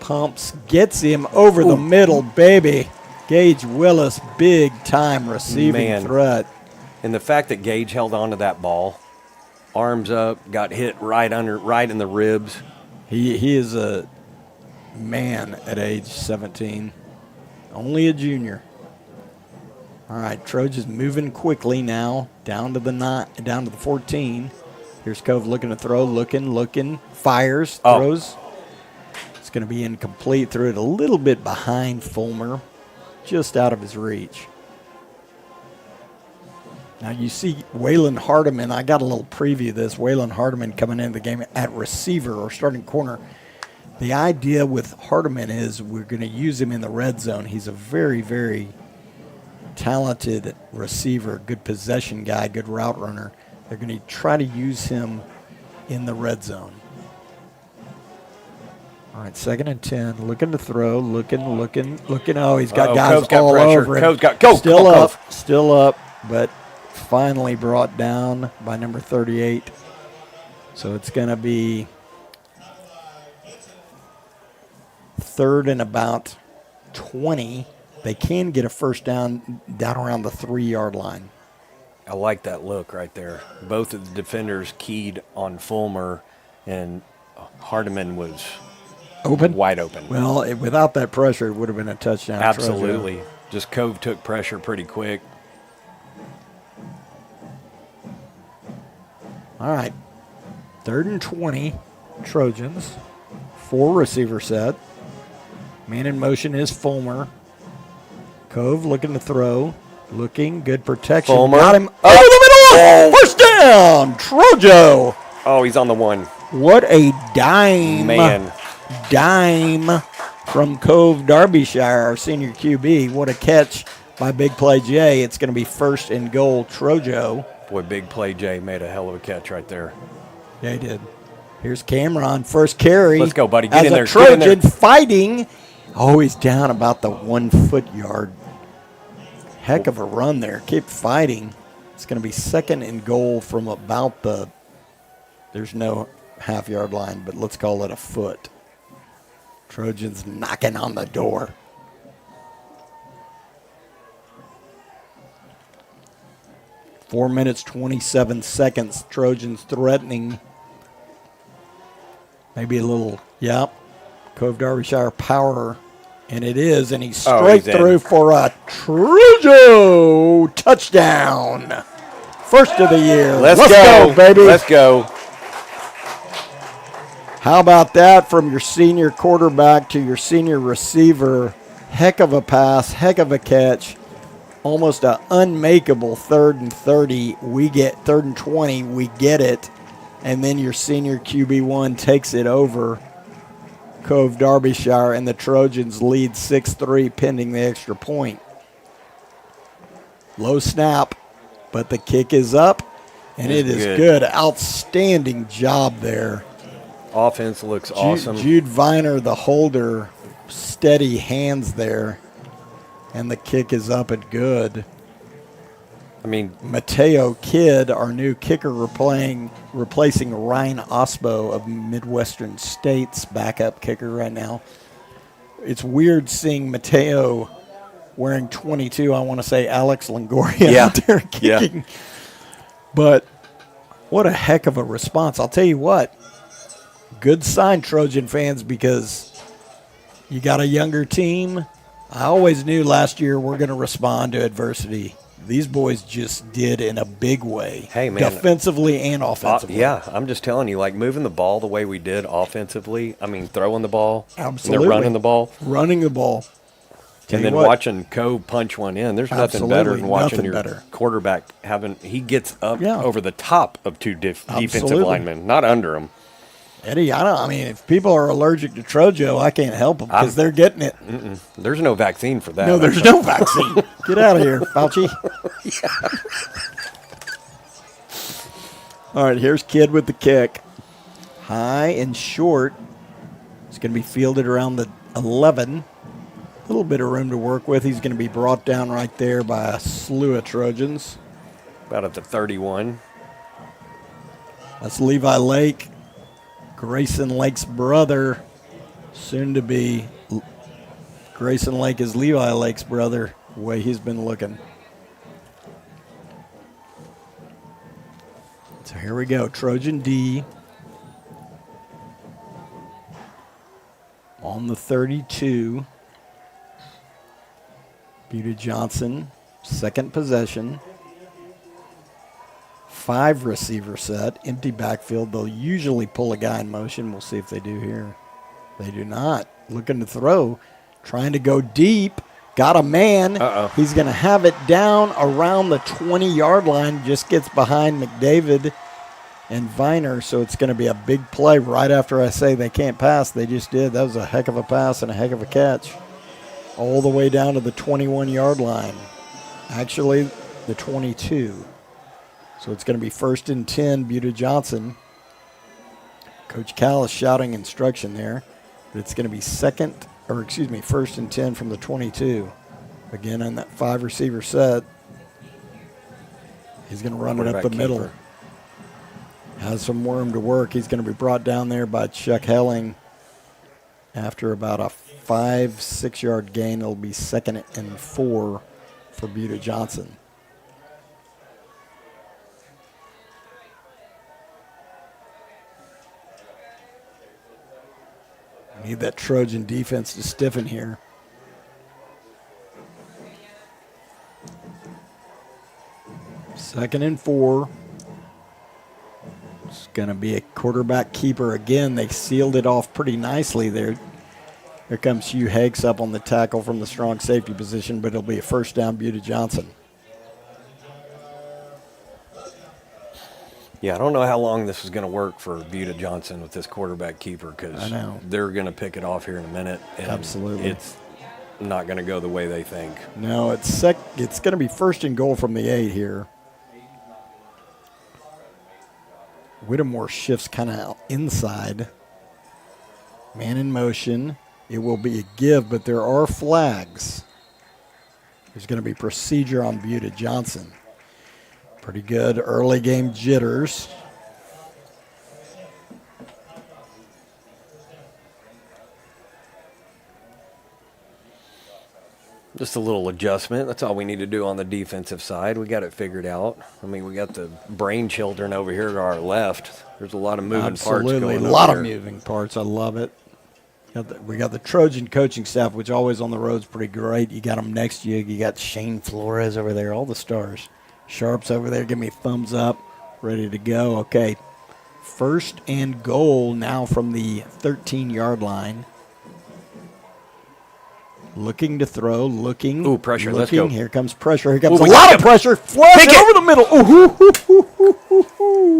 Pumps, gets him over the middle, baby. Gage Willis, big time receiving threat. And the fact that Gage held on to that ball, arms up, got hit right in the ribs. He is a man at age 17. Only a junior. All right, Trojans moving quickly now down to the 14. Here's Cove looking to throw, looking, fires, throws. It's going to be incomplete. Threw it a little bit behind Fulmer, just out of his reach. Now you see Waylon Hardiman. I got a little preview of this. Waylon Hardiman coming into the game at receiver or starting corner. The idea with Hardiman is we're going to use him in the red zone. He's a very, very talented receiver, good possession guy, good route runner. They're going to try to use him in the red zone. All right, 2nd and 10. Looking to throw, looking. Oh, he's got guys all over him. Cove's got, go, Still up, but finally brought down by number 38. So it's going to be 3rd and about 20. They can get a first down around the 3-yard line. I like that look right there. Both of the defenders keyed on Fulmer, and Hardiman was wide open. Well, without that pressure, it would have been a touchdown. Absolutely. Trojo. Just Cove took pressure pretty quick. All right. 3rd and 20, Trojans. 4 receiver set. Man in motion is Fulmer. Cove looking to throw. Looking, good protection. Fulmer. Got him. Oh, the middle! First down! Trojo! Oh, he's on the one. What a dime. Man. Dime from Cove Derbyshire, our senior QB. What a catch by Big Play Jay. It's going to be 1st and goal, Trojo. Boy, Big Play Jay made a hell of a catch right there. Yeah, he did. Here's Cameron, first carry. Let's go, buddy. Get in there. Trojan Get in there. fighting. Oh, he's down about the 1 foot yard. Heck of a run there. Keep fighting. It's going to be 2nd and goal from about there's no half-yard line, but let's call it a foot. Trojans knocking on the door. Four minutes, 27 seconds. Trojans threatening. Maybe a little, Cove Derbyshire power. And it is, and he's straight through for a Trojo touchdown. First of the year. Let's go, baby. Let's go. How about that from your senior quarterback to your senior receiver? Heck of a pass, heck of a catch. Almost an unmakeable 3rd and 30. We get 3rd and 20. We get it. And then your senior QB1 takes it over Cove Derbyshire, and the Trojans lead 6-3 pending the extra point. Low snap, but the kick is up, and it is good. Outstanding job there. Offense looks awesome. Jude Viner, the holder, steady hands there, and the kick is up and good. I mean, Mateo Kidd, our new kicker, replacing Ryan Osbo of Midwestern State's backup kicker right now. It's weird seeing Mateo wearing 22. I want to say Alex Longoria out there kicking. Yeah. But what a heck of a response. I'll tell you what, good sign, Trojan fans, because you got a younger team. I always knew last year we're going to respond to adversity. These boys just did in a big way. Hey, man. Defensively and offensively. I'm just telling you, like moving the ball the way we did offensively, I mean, throwing the ball. Absolutely. And then running the ball. Running the ball. And then watching Cove punch one in. There's nothing better than watching your quarterback he gets up over the top of two defensive linemen, not under them. Eddie, I mean, if people are allergic to Trojo, I can't help them because they're getting it. There's no vaccine for that. No, there's no vaccine. Get out of here, Fauci. All right, here's Kid with the kick. High and short. It's going to be fielded around the 11. A little bit of room to work with. He's going to be brought down right there by a slew of Trojans. About at the 31. That's Levi Lake, Grayson Lake's brother, soon to be. Grayson Lake is Levi Lake's brother, the way he's been looking. So here we go, Trojan D on the 32. Buda Johnson, second possession. 5 receiver set, empty backfield. They'll usually pull a guy in motion. We'll see if they do here. They do not. Looking to throw, trying to go deep. Got a man. Uh-oh. He's going to have it down around the 20-yard line. Just gets behind McDavid and Viner, so it's going to be a big play right after I say they can't pass. They just did. That was a heck of a pass and a heck of a catch. All the way down to the 21-yard line. Actually, the 22. So it's going to be 1st and 10, Buda Johnson. Coach Cal is shouting instruction there. But it's going to be 1st and 10 from the 22. Again, on that 5 receiver set. He's going to run it up the middle. Has some room to work. He's going to be brought down there by Chuck Helling. After about a 5-6 yard gain, it'll be 2nd and 4 for Buda Johnson. Need that Trojan defense to stiffen here. Second and 4. It's going to be a quarterback keeper again. They sealed it off pretty nicely there. Here comes Hugh Hakes up on the tackle from the strong safety position, but it'll be a first down, Buda Johnson. Yeah, I don't know how long this is going to work for Buda Johnson with this quarterback keeper because they're going to pick it off here in a minute. And absolutely. It's not going to go the way they think. No, it's going to be 1st and goal from the 8 here. Whittemore shifts kind of inside. Man in motion. It will be a give, but there are flags. There's going to be procedure on Buda Johnson. Pretty good early game jitters. Just a little adjustment. That's all we need to do on the defensive side. We got it figured out. I mean, we got the brain children over here to our left. There's a lot of moving parts going on. Absolutely, a lot of moving parts. I love it. We got the Trojan coaching staff, which always on the road's pretty great. You got them next to you. You got Shane Flores over there, all the stars. Sharp's over there. Give me a thumbs up. Ready to go. Okay. 1st and goal now from the 13-yard line. Looking to throw, looking. Ooh, pressure. Looking. Let's go. Here comes pressure. Here comes a we lot got of pressure. Flash it over the middle. Ooh,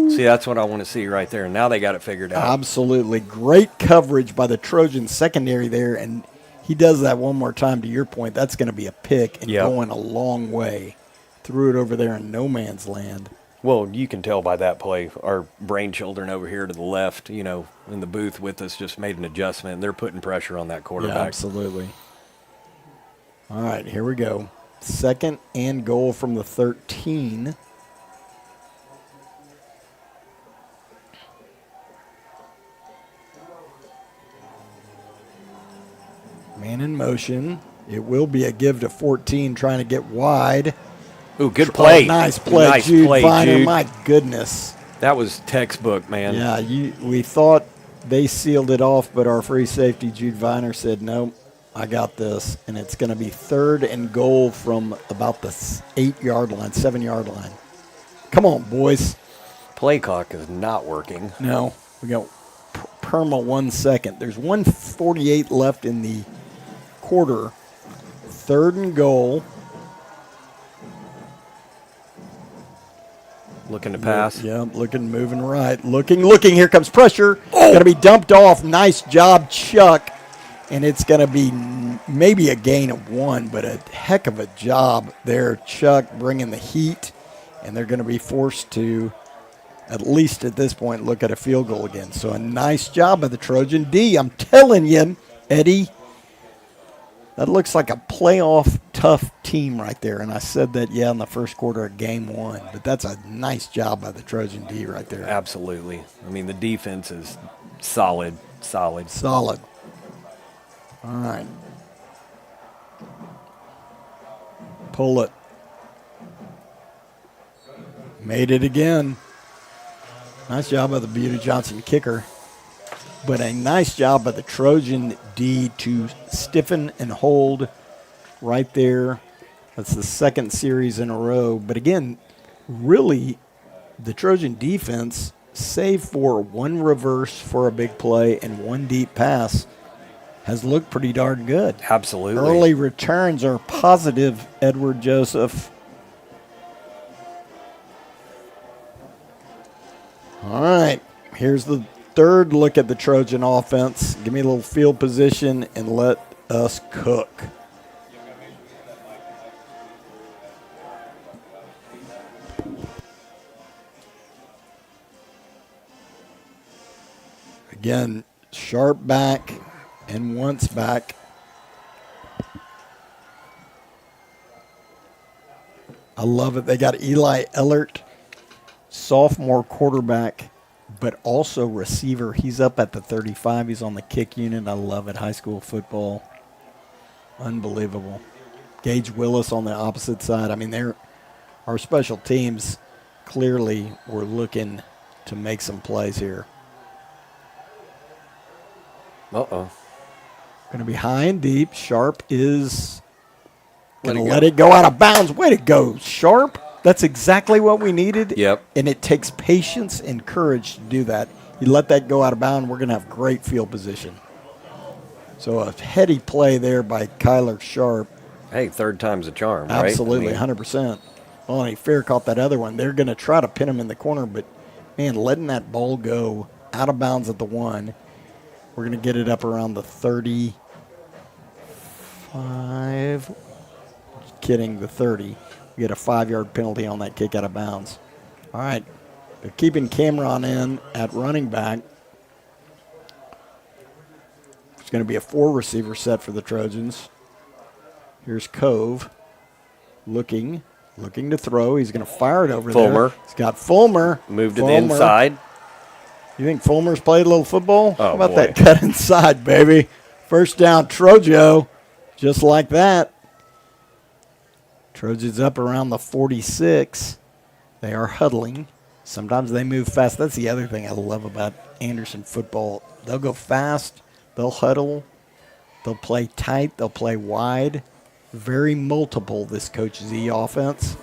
See, that's what I want to see right there. Now they got it figured out. Absolutely. Great coverage by the Trojan secondary there, and he does that one more time to your point. That's going to be a pick and going a long way. Threw it over there in no man's land. Well, you can tell by that play. Our brain children over here to the left, in the booth with us just made an adjustment. And they're putting pressure on that quarterback. Yeah, absolutely. All right, here we go. 2nd and goal from the 13. Man in motion. It will be a give to 14, trying to get wide. Ooh, good play. Oh, nice play, Jude Viner. My goodness. That was textbook, man. Yeah, we thought they sealed it off, but our free safety, Jude Viner, said, nope, I got this. And it's going to be 3rd and goal from about the 8-yard line, 7-yard line. Come on, boys. Play clock is not working. No, we got perma 1 second. There's 1:48 left in the quarter. 3rd and goal. Looking to pass. Yeah, looking, moving right. Looking. Here comes pressure. Going to be dumped off. Nice job, Chuck. And it's going to be maybe a gain of 1, but a heck of a job there, Chuck, bringing the heat. And they're going to be forced to, at least at this point, look at a field goal again. So a nice job by the Trojan D. I'm telling you, Eddie, that looks like a playoff tough team right there. And I said that, in the first quarter of game 1. But that's a nice job by the Trojan D right there. Absolutely. I mean, the defense is solid. All right. Pull it. Made it again. Nice job by the Buda Johnson kicker. But a nice job by the Trojan D to stiffen and hold right there. That's the second series in a row. But again, really, the Trojan defense, save for 1 reverse for a big play and 1 deep pass, has looked pretty darn good. Absolutely. Early returns are positive, Edward Joseph. All right, here's the third look at the Trojan offense. Give me a little field position and let us cook. Again, Sharp back and once back. I love it. They got Eli Ellert, sophomore quarterback, but also receiver. He's up at the 35. He's on the kick unit. I love it. High school football. Unbelievable. Gage Willis on the opposite side. I mean, our special teams clearly were looking to make some plays here. Uh-oh. Going to be high and deep. Sharp is going to let it go out of bounds. Way to go, Sharp. That's exactly what we needed. Yep. And it takes patience and courage to do that. You let that go out of bounds, we're going to have great field position. So a heady play there by Kyler Sharp. Hey, third time's a charm, right? Absolutely, 100%. Well, and he fair caught that other one. They're going to try to pin him in the corner, but, man, letting that ball go out of bounds at the 1. We're going to get it up around the 35. Kidding, the 30. We get a 5-yard penalty on that kick out of bounds. All right. They're keeping Cameron in at running back. It's going to be a 4-receiver set for the Trojans. Here's Cove. Looking to throw. He's going to fire it over Fulmer. there. He's got Fulmer. Moved to the inside. You think Fulmer's played a little football? Oh, How about boy. that cut inside, baby? First down, Trojo. Just like that. Trojans up around the 46. They are huddling. Sometimes they move fast. That's the other thing I love about Anderson football. They'll go fast. They'll huddle. They'll play tight. They'll play wide. Very multiple, this Coach Z offense.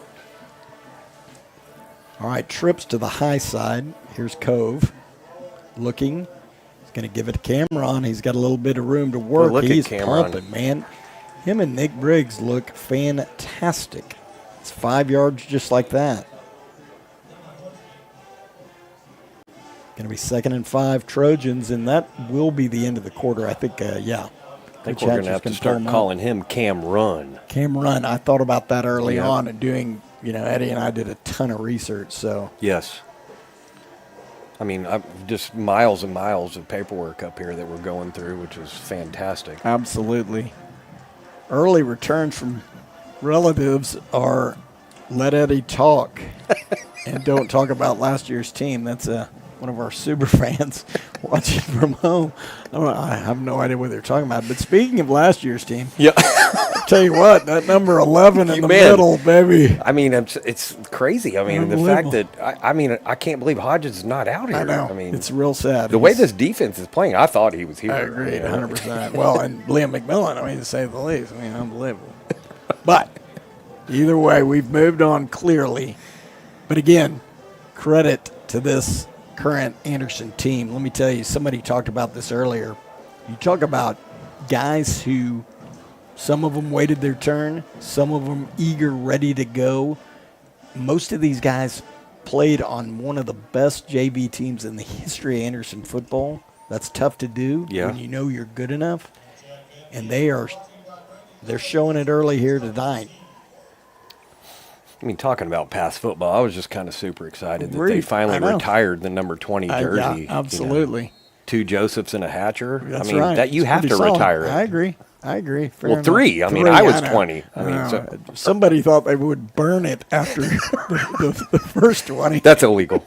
All right, trips to the high side. Here's Cove. Looking. He's going to give it to Cameron. He's got a little bit of room to work. Look at He's Cameron. pumping, man. Him and Nick Briggs look fantastic. It's 5 yards just like that. Going to be 2nd and 5 Trojans, and that will be the end of the quarter. I think, I think Coach we're going Hatcher's to have to gonna start pull him out. calling him Cam Run. Cam Run. I thought about that early Yeah. on and doing, Eddie and I did a ton of research. So Yes. I mean, just miles and miles of paperwork up here that we're going through, which is fantastic. absolutely. Early returns from relatives are let Eddie talk and don't talk about last year's team. That's one of our super fans watching from home. I have no idea what they're talking about. But speaking of last year's team, Yeah. I'll tell you what, that number 11 in the Man. middle, baby. I mean, it's crazy. I mean, the fact that, I can't believe Hodges is not out here. I know. mean, It's real sad. the way He's- this defense is playing, I thought he was here. I agree, you know? 100%. Well, and Liam McMillan, to say the least. Unbelievable. But either way, we've moved on clearly. But again, credit to this current Anderson team. Let me tell you, somebody talked about this earlier. You talk about guys who, some of them waited their turn, some of them eager, ready to go. Most of these guys played on one of the best JV teams in the history of Anderson football. That's tough to do when you know you're good enough. And they're showing it early here tonight. I mean, talking about past football, I was just kind of super excited that they Agreed. finally retired the number 20 jersey. Yeah, absolutely. You know, 2 Josephs and a Hatcher. That's I mean, right. that you It's have to pretty solid. retire it. I agree. Fair Well, enough. 3. I mean, 3, I was know. 20. I mean, so Somebody thought they would burn it after the first 20. that's illegal.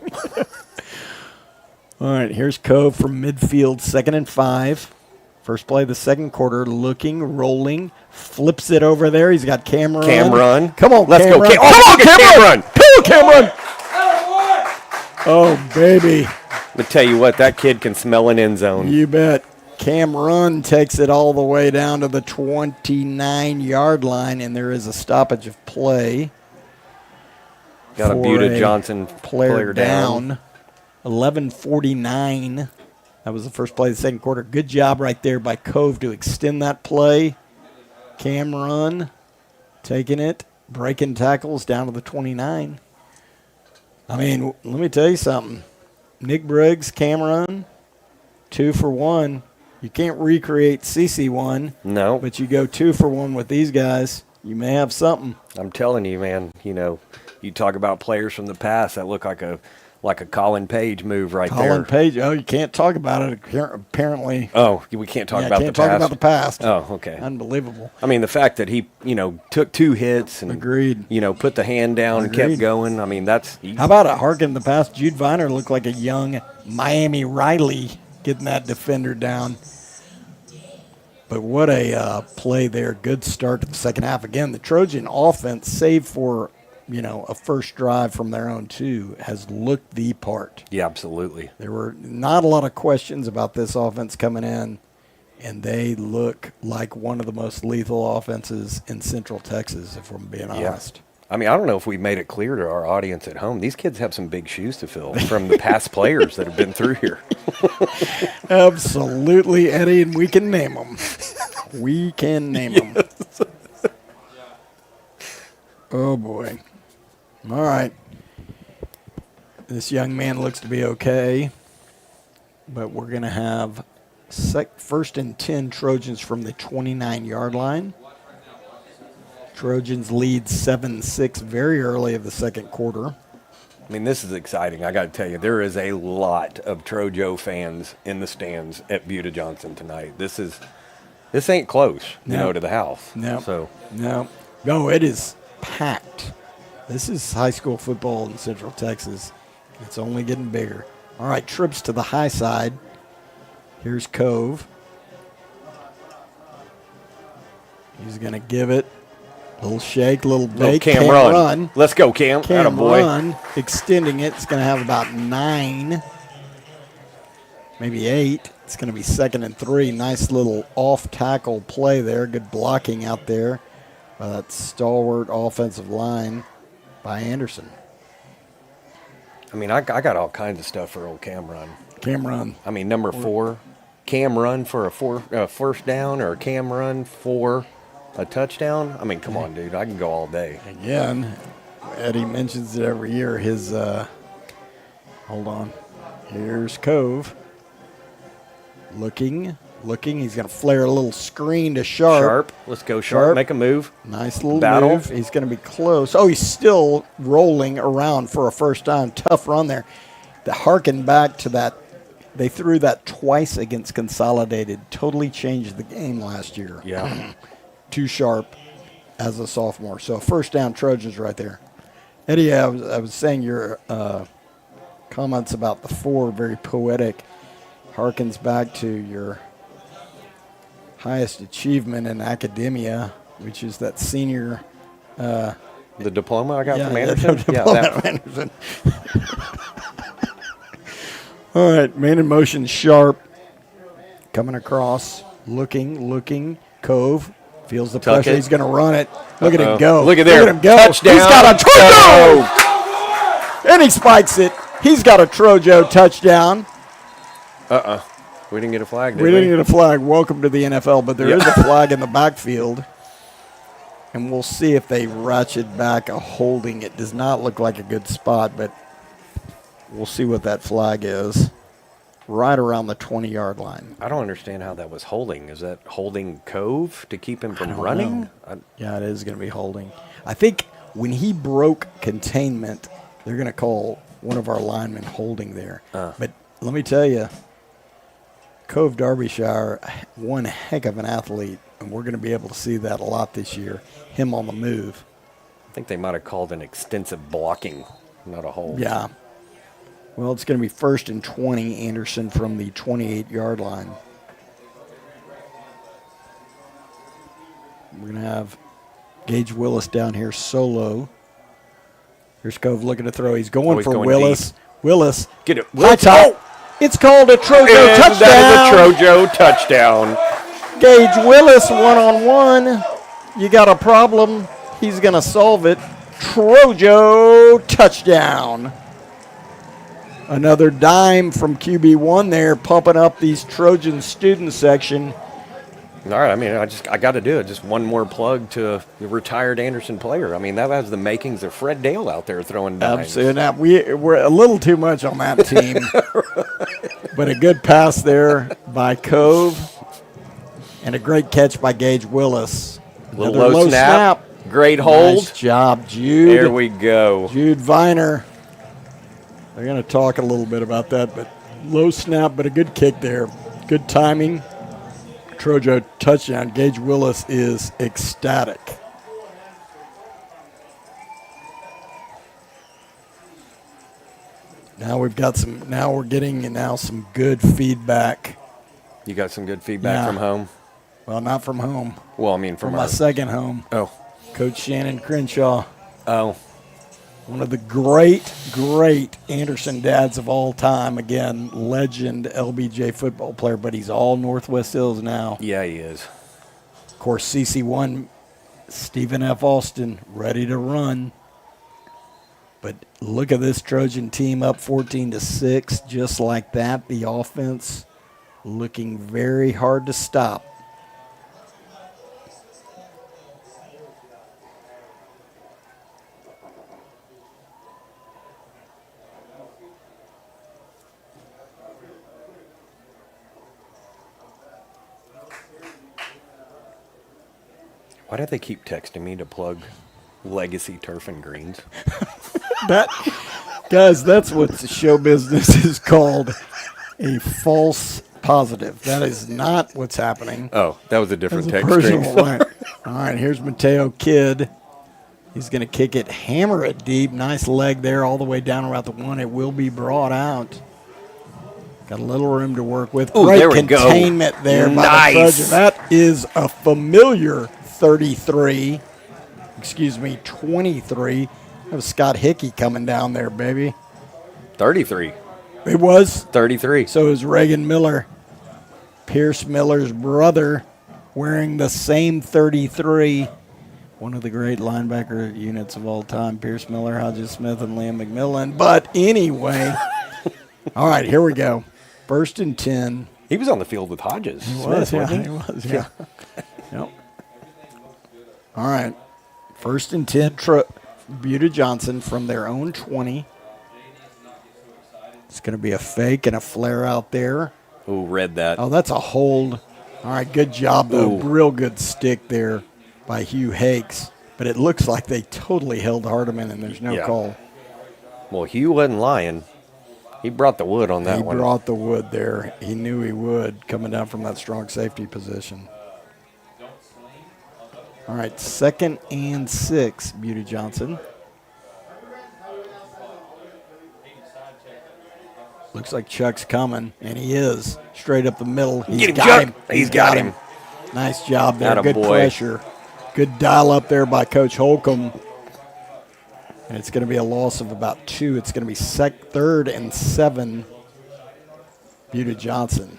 All right, here's Cove from midfield, 2nd and 5. First play of the second quarter, looking, rolling, flips it over there. He's got Cameron. Cameron. Come on, Let's Cameron. go. Come on, Cameron. Come on, Cameron. Oh, baby. But tell you what, that kid can smell an end zone. You bet. Cameron takes it all the way down to the 29-yard line, and there is a stoppage of play. Got a for Buda Johnson player down. 11:49. That was the first play of the second quarter. Good job right there by Cove to extend that play. Cameron taking it, breaking tackles down to the 29. I mean, let me tell you something. Nick Briggs, Cameron, 2 for 1. You can't recreate CC1. No. But you go 2 for 1 with these guys, you may have something. I'm telling you, man, you know, you talk about players from the past that look like a Colin Page move right there. Colin Page, oh, you can't talk about it apparently. Oh, we can't talk about the can't past. talk about the past. Oh, okay. Unbelievable. I mean, the fact that he, you know, took 2 hits and Agreed. You know, put the hand down and kept going. I mean, that's easy. How about it? Harken in the past, Jude Viner looked like a young Miami Riley getting that defender down. But what a play there. Good start to the second half. Again, the Trojan offense, save for, you know, a first drive from their own 2, has looked the part. Yeah, absolutely. There were not a lot of questions about this offense coming in, and they look like one of the most lethal offenses in Central Texas, if I'm being honest. I mean, I don't know if we made it clear to our audience at home. These kids have some big shoes to fill from the past players that have been through here. Absolutely, Eddie, and we can name them. We can name them. Oh, boy. All right. This young man looks to be okay, but we're going to have first and 10 Trojans from the 29-yard line. Trojans lead 7-6 very early of the second quarter. I mean, this is exciting. I got to tell you, there is a lot of Trojo fans in the stands at Buda Johnson tonight. This ain't close, you know, to the house. No, it is packed. This is high school football in Central Texas. It's only getting bigger. All right, trips to the high side. Here's Cove. He's going to give it. Little shake, little bake. Cam run. Let's go, Cam. Cam Attaboy. run, extending it. It's going to have about 9, maybe 8. It's going to be 2nd and 3. Nice little off-tackle play there. Good blocking out there by that stalwart offensive line by Anderson. I mean, I got all kinds of stuff for old Cam run. Cam run. I mean, number 4, Cam run for a first down or Cam run for a touchdown. I mean, come on, dude. I can go all day. Again, Eddie mentions it every year. His, hold on. Here's Cove. Looking. He's going to flare a little screen to Sharp. Let's go, Sharp. Make a move. Nice little Battle. move. He's going to be close. Oh, he's still rolling around for a first down. Tough run there. To harken back to that, they threw that twice against Consolidated. Totally changed the game last year. Yeah. Too Sharp as a sophomore. So first down Trojans right there. Eddie, I was saying your comments about the 4 very poetic. Harkens back to your highest achievement in academia, which is that senior. The diploma I got from the Anderson? diploma from Anderson. All right, man in motion, Sharp. Coming across, looking. Cove feels the pressure. He's going to run it. Look at him go. Look at there. Look at him go. Touchdown. He's got a Trojo! And he spikes it. He's got a Trojo touchdown. We didn't get a flag, did We didn't get a flag. Welcome to the NFL, but there is a flag in the backfield. And we'll see if they ratchet back a holding. It does not look like a good spot, but We'll see what that flag is. Right around the 20-yard line. I don't understand how that was holding. Is that holding Cove to keep him I from don't running? know. Yeah, it is going to be holding. I think when he broke containment, they're going to call one of our linemen holding there. But let me tell you, Cove Derbyshire, one heck of an athlete, and we're going to be able to see that a lot this year, him on the move. I think they might have called an extensive blocking, not a hold. Yeah. Well, it's going to be 1st and 20, Anderson from the 28-yard line. We're going to have Gage Willis down here solo. Here's Cove looking to throw. He's going for going Willis. deep. Willis. Get it. High top. Oh! It's called a Trojo touchdown. That is a Trojo touchdown. Gage Willis one-on-one. You got a problem. He's going to solve it. Trojo touchdown. Another dime from QB1 there, pumping up these Trojan student section. All right, I mean, I got to do it. Just one more plug to the retired Anderson player. I mean, that has the makings of Fred Dale out there throwing dimes. Absolutely. Now, we're a little too much on that team. But a good pass there by Cove. And a great catch by Gage Willis. Little Another low snap. Great hold. Nice job, Jude. There we go. Jude Viner. They're going to talk a little bit about that, but low snap, but a good kick there. Good timing. Trojo touchdown. Gage Willis is ecstatic. Now we've got some. Now we're getting some good feedback. You got some good feedback from home? Well, not from home. Well, I mean, from my second home. Oh. Coach Shannon Crenshaw. Oh. One of the great Anderson dads of all time. Again, legend LBJ football player, but he's all Northwest Hills now. Yeah, he is. Of course, CC1, Stephen F. Austin, ready to run. But look at this Trojan team up 14-6, just like that. The offense looking very hard to stop. Why do they keep texting me to plug Legacy Turf and Greens? Guys, that's what the show business is called, a false positive. That is not what's happening. Oh, that was a different That's a text string. personal line. All right, here's Mateo Kidd. He's going to kick it, hammer it deep. Nice leg there all the way down around the one. It will be brought out. Got a little room to work with. Ooh, great there we go. containment there by the Trojan. That is a familiar 33. Excuse me, 23. That was Scott Hickey coming down there, baby. 33. It was. 33. So is Reagan Miller. Pierce Miller's brother wearing the same 33. One of the great linebacker units of all time, Pierce Miller, Hodges Smith, and Liam McMillan. But anyway, all right, here we go. 1st and 10. He was on the field with Hodges. He Smith, was, yeah. wasn't He was, yeah. Yep. All right. 1st and 10, Buda Johnson from their own 20. It's going to be a fake and a flare out there. Ooh, read that. Oh, that's a hold. All right, good job, though. Ooh. Real good stick there by Hugh Hakes. But it looks like they totally held Hardiman, and there's no call. Well, Hugh wasn't lying. He brought the wood on that one. He brought the wood there. He knew he would, coming down from that strong safety position. All right, 2nd and 6, Buda Johnson. Looks like Chuck's coming, and he is. Straight up the middle. Get him, Chuck. He's got him. Nice job there. Atta Good boy. pressure. Good dial up there by Coach Holcomb. And it's going to be a loss of about 2. It's going to be 3rd and 7, Buda Johnson.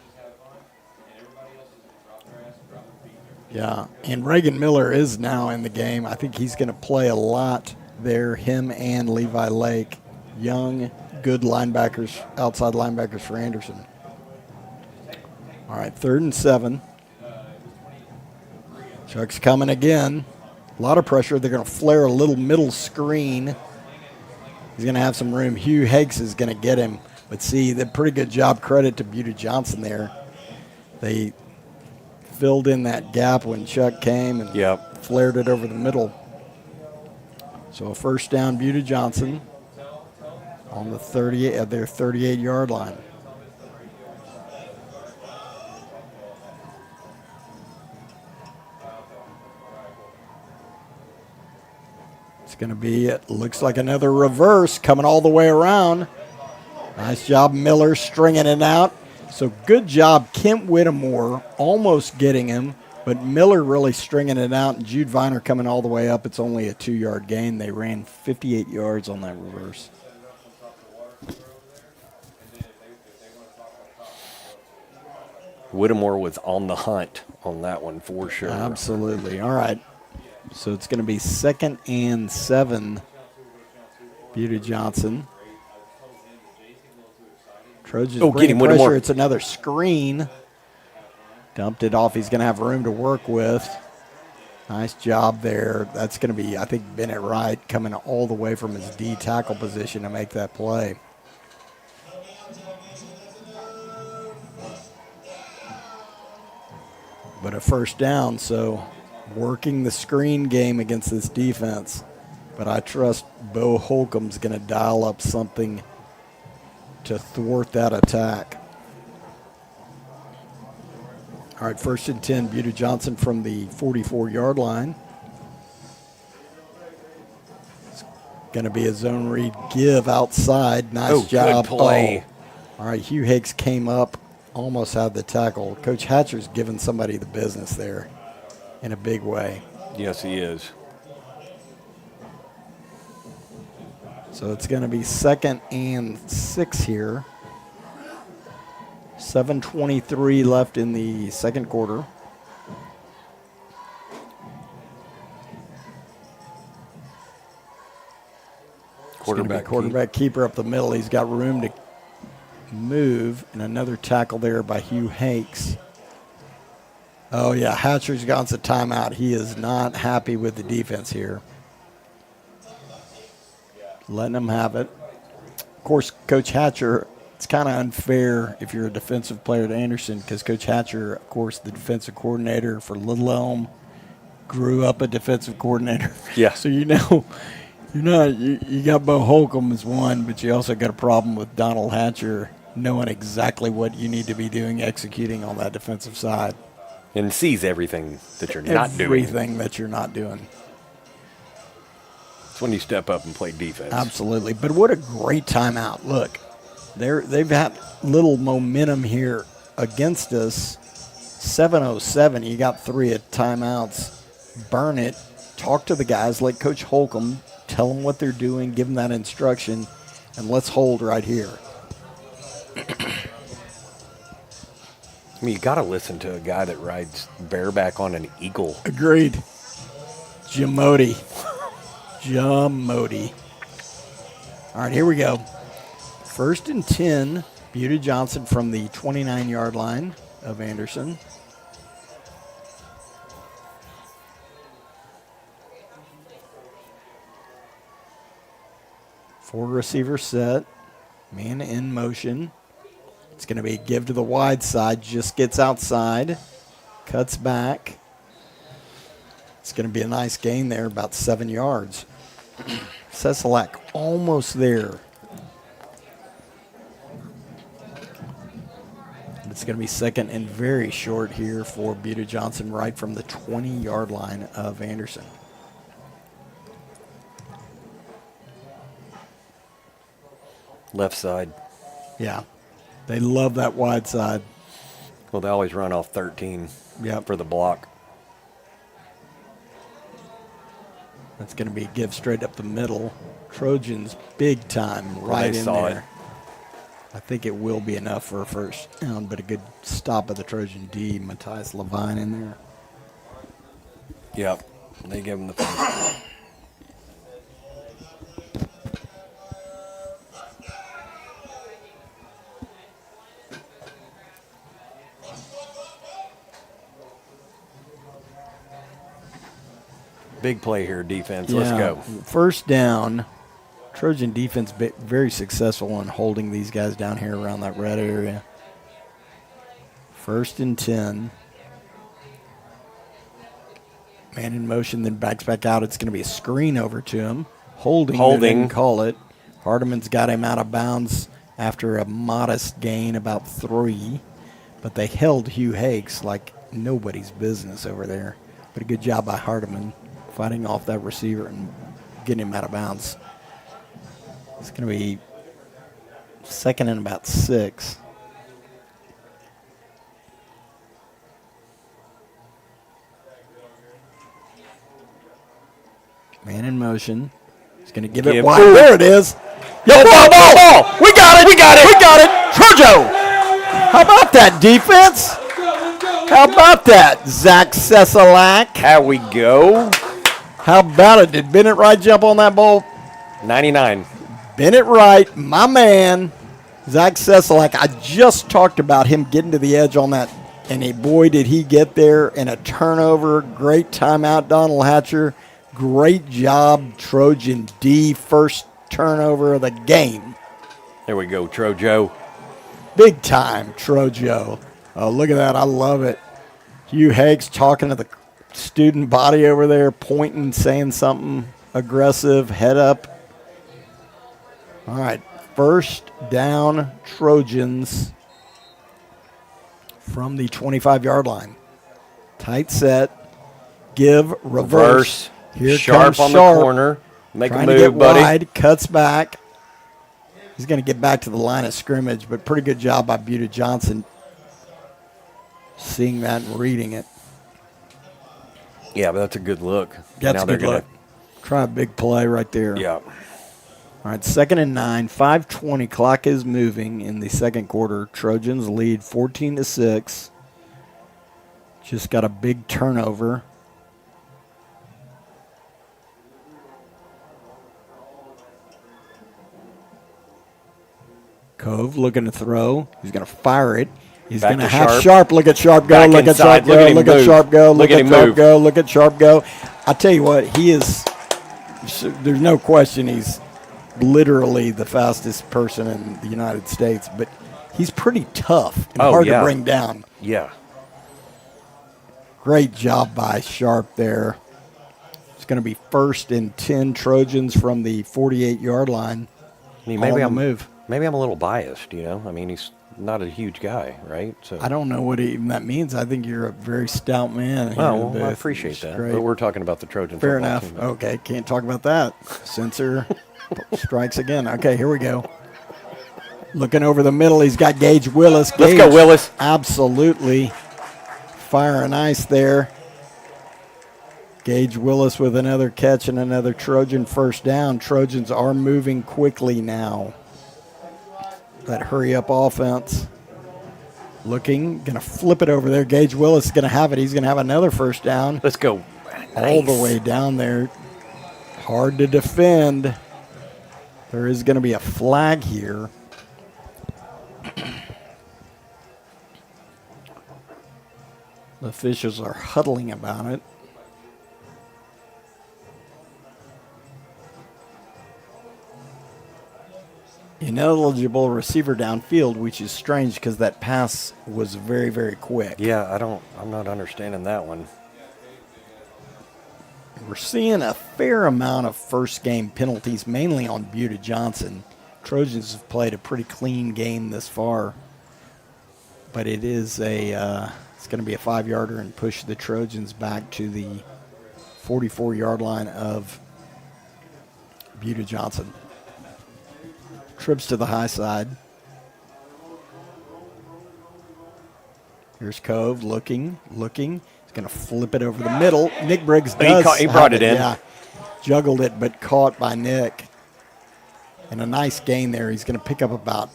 Yeah, and Reagan Miller is now in the game. I think he's going to play a lot there, him and Levi Lake. Young, good linebackers, outside linebackers for Anderson. All right, 3rd and 7. Chuck's coming again. A lot of pressure. They're going to flare a little middle screen. He's going to have some room. Hugh Hakes is going to get him. But see, the pretty good job. Credit to Buda Johnson there. They filled in that gap when Chuck came and flared it over the middle. So a first down, Buda Johnson on the 38 at their 38-yard line. It's going to be, it looks like another reverse coming all the way around. Nice job, Miller stringing it out. So good job, Kent Whittemore almost getting him, but Miller really stringing it out, and Jude Viner coming all the way up. It's only a 2-yard gain. They ran 58 yards on that reverse. Whittemore was on the hunt on that one for sure. Absolutely. All right. So it's going to be 2nd and 7. Buda Johnson. Trojans bringing pressure. Whittemore. It's another screen. Dumped it off. He's going to have room to work with. Nice job there. That's going to be, I think, Bennett Wright coming all the way from his D tackle position to make that play. But a first down, so working the screen game against this defense. But I trust Bo Holcomb's going to dial up something to thwart that attack. All right, 1st and 10, Buda Johnson from the 44-yard line. It's going to be a zone read give outside. Nice job. Good play. All right, Hugh Hakes came up, almost had the tackle. Coach Hatcher's giving somebody the business there in a big way. Yes, he is. So it's going to be 2nd and 6 here. 7:23 left in the second quarter. Quarterback keeper up the middle. He's got room to move, and another tackle there by Hugh Hakes. Oh, yeah, Hatcher's got a timeout. He is not happy with the defense here. Letting them have it. Of course, Coach Hatcher, it's kind of unfair if you're a defensive player at Anderson because Coach Hatcher, of course, the defensive coordinator for Little Elm, grew up a defensive coordinator. Yeah. So you know, you got Bo Holcomb as one, but you also got a problem with Donald Hatcher knowing exactly what you need to be doing, executing on that defensive side. And sees everything that you're not doing. Everything that you're not doing. It's when you step up and play defense. Absolutely. But what a great timeout. Look, they've had little momentum here against us. 7:07. You got 3 at timeouts. Burn it. Talk to the guys. Let Coach Holcomb tell them what they're doing. Give them that instruction. And let's hold right here. I mean, you got to listen to a guy that rides bareback on an eagle. Agreed. Jim Modi. All right, here we go. 1st and 10, Buda Johnson from the 29-yard line of Anderson. Four receiver set, man in motion. It's going to be a give to the wide side, just gets outside, cuts back. It's going to be a nice gain there, about 7 yards. Seselak almost there. It's going to be 2nd and very short here for Buda Johnson right from the 20-yard line of Anderson. Left side. Yeah. They love that wide side. Well, they always run off 13 for the block. That's going to be a give straight up the middle. Trojans big time right in there. I think it will be enough for a first down, but a good stop of the Trojan D. Matthias Levine in there. Yep. They give him the first. Big play here, defense. Let's go. First down, Trojan defense very successful in holding these guys down here around that red area. 1st and 10. Man in motion, then backs back out. It's going to be a screen over to him. Holding. They didn't call it. Hardiman's got him out of bounds after a modest gain, about 3. But they held Hugh Hakes like nobody's business over there. But a good job by Hardiman fighting off that receiver and getting him out of bounds. It's going to be 2nd and about 6. Man in motion. He's going to give it wide. There it is. Yo, ball! We got it! Trojo! How about that defense? How about that, Zach Cesalak? How we go? How about it? Did Bennett Wright jump on that ball? 99. Bennett Wright, my man, Zach Cesalak. I just talked about him getting to the edge on that, and boy, did he get there in a turnover. Great timeout, Donald Hatcher. Great job, Trojan D. First turnover of the game. There we go, Trojo. Big time, Trojo. Oh, look at that. I love it. Hugh Hakes talking to the student body over there, pointing, saying something aggressive, head up. All right, 1st down, Trojans from the 25-yard line. Tight set, give, reverse. Here Sharp comes on Sharp. the corner. Make Trying a move, to get buddy. wide, cuts back. He's going to get back to the line of scrimmage, but pretty good job by Buda Johnson seeing that and reading it. Yeah, but that's a good look. That's now a good look. Try a big play right there. Yeah. All right, 2nd and 9, 5:20. Clock is moving in the second quarter. Trojans lead 14-6. Just got a big turnover. Cove looking to throw. He's going to fire it. He's going to have Sharp. Look at Sharp go. Look at Sharp go. Look at Sharp go. Look at Sharp go. Look at Sharp go. I tell you what, he is. There's no question he's literally the fastest person in the United States, but he's pretty tough and hard to bring down. Yeah. Great job by Sharp there. It's going to be 1st and 10 Trojans from the 48-yard line. I mean, maybe I'm a little biased, you know. I mean, he's not a huge guy, right? So I don't know what even that means. I think you're a very stout man. Well, I appreciate that. Great. But we're talking about the Trojan Fair football enough. team. Okay, can't talk about that. Censor strikes again. Okay, here we go. Looking over the middle, he's got Gage Willis. Let's go, Willis. Absolutely firing ice there. Gage Willis with another catch and another Trojan first down. Trojans are moving quickly now. That hurry-up offense. Looking, going to flip it over there. Gage Willis is going to have it. He's going to have another first down. Let's go. All the way down there. Hard to defend. There is going to be a flag here. The officials are huddling about it. Ineligible receiver downfield, which is strange because that pass was very, very quick. Yeah, I'm not understanding that one. We're seeing a fair amount of first game penalties, mainly on Buda Johnson. Trojans have played a pretty clean game this far, but it is it's going to be a 5-yarder and push the Trojans back to the 44-yard line of Buda Johnson. Trips to the high side. Here's Cove looking. He's going to flip it over the middle. Nick Briggs does. He brought it in. Yeah, juggled it, but caught by Nick. And a nice gain there. He's going to pick up about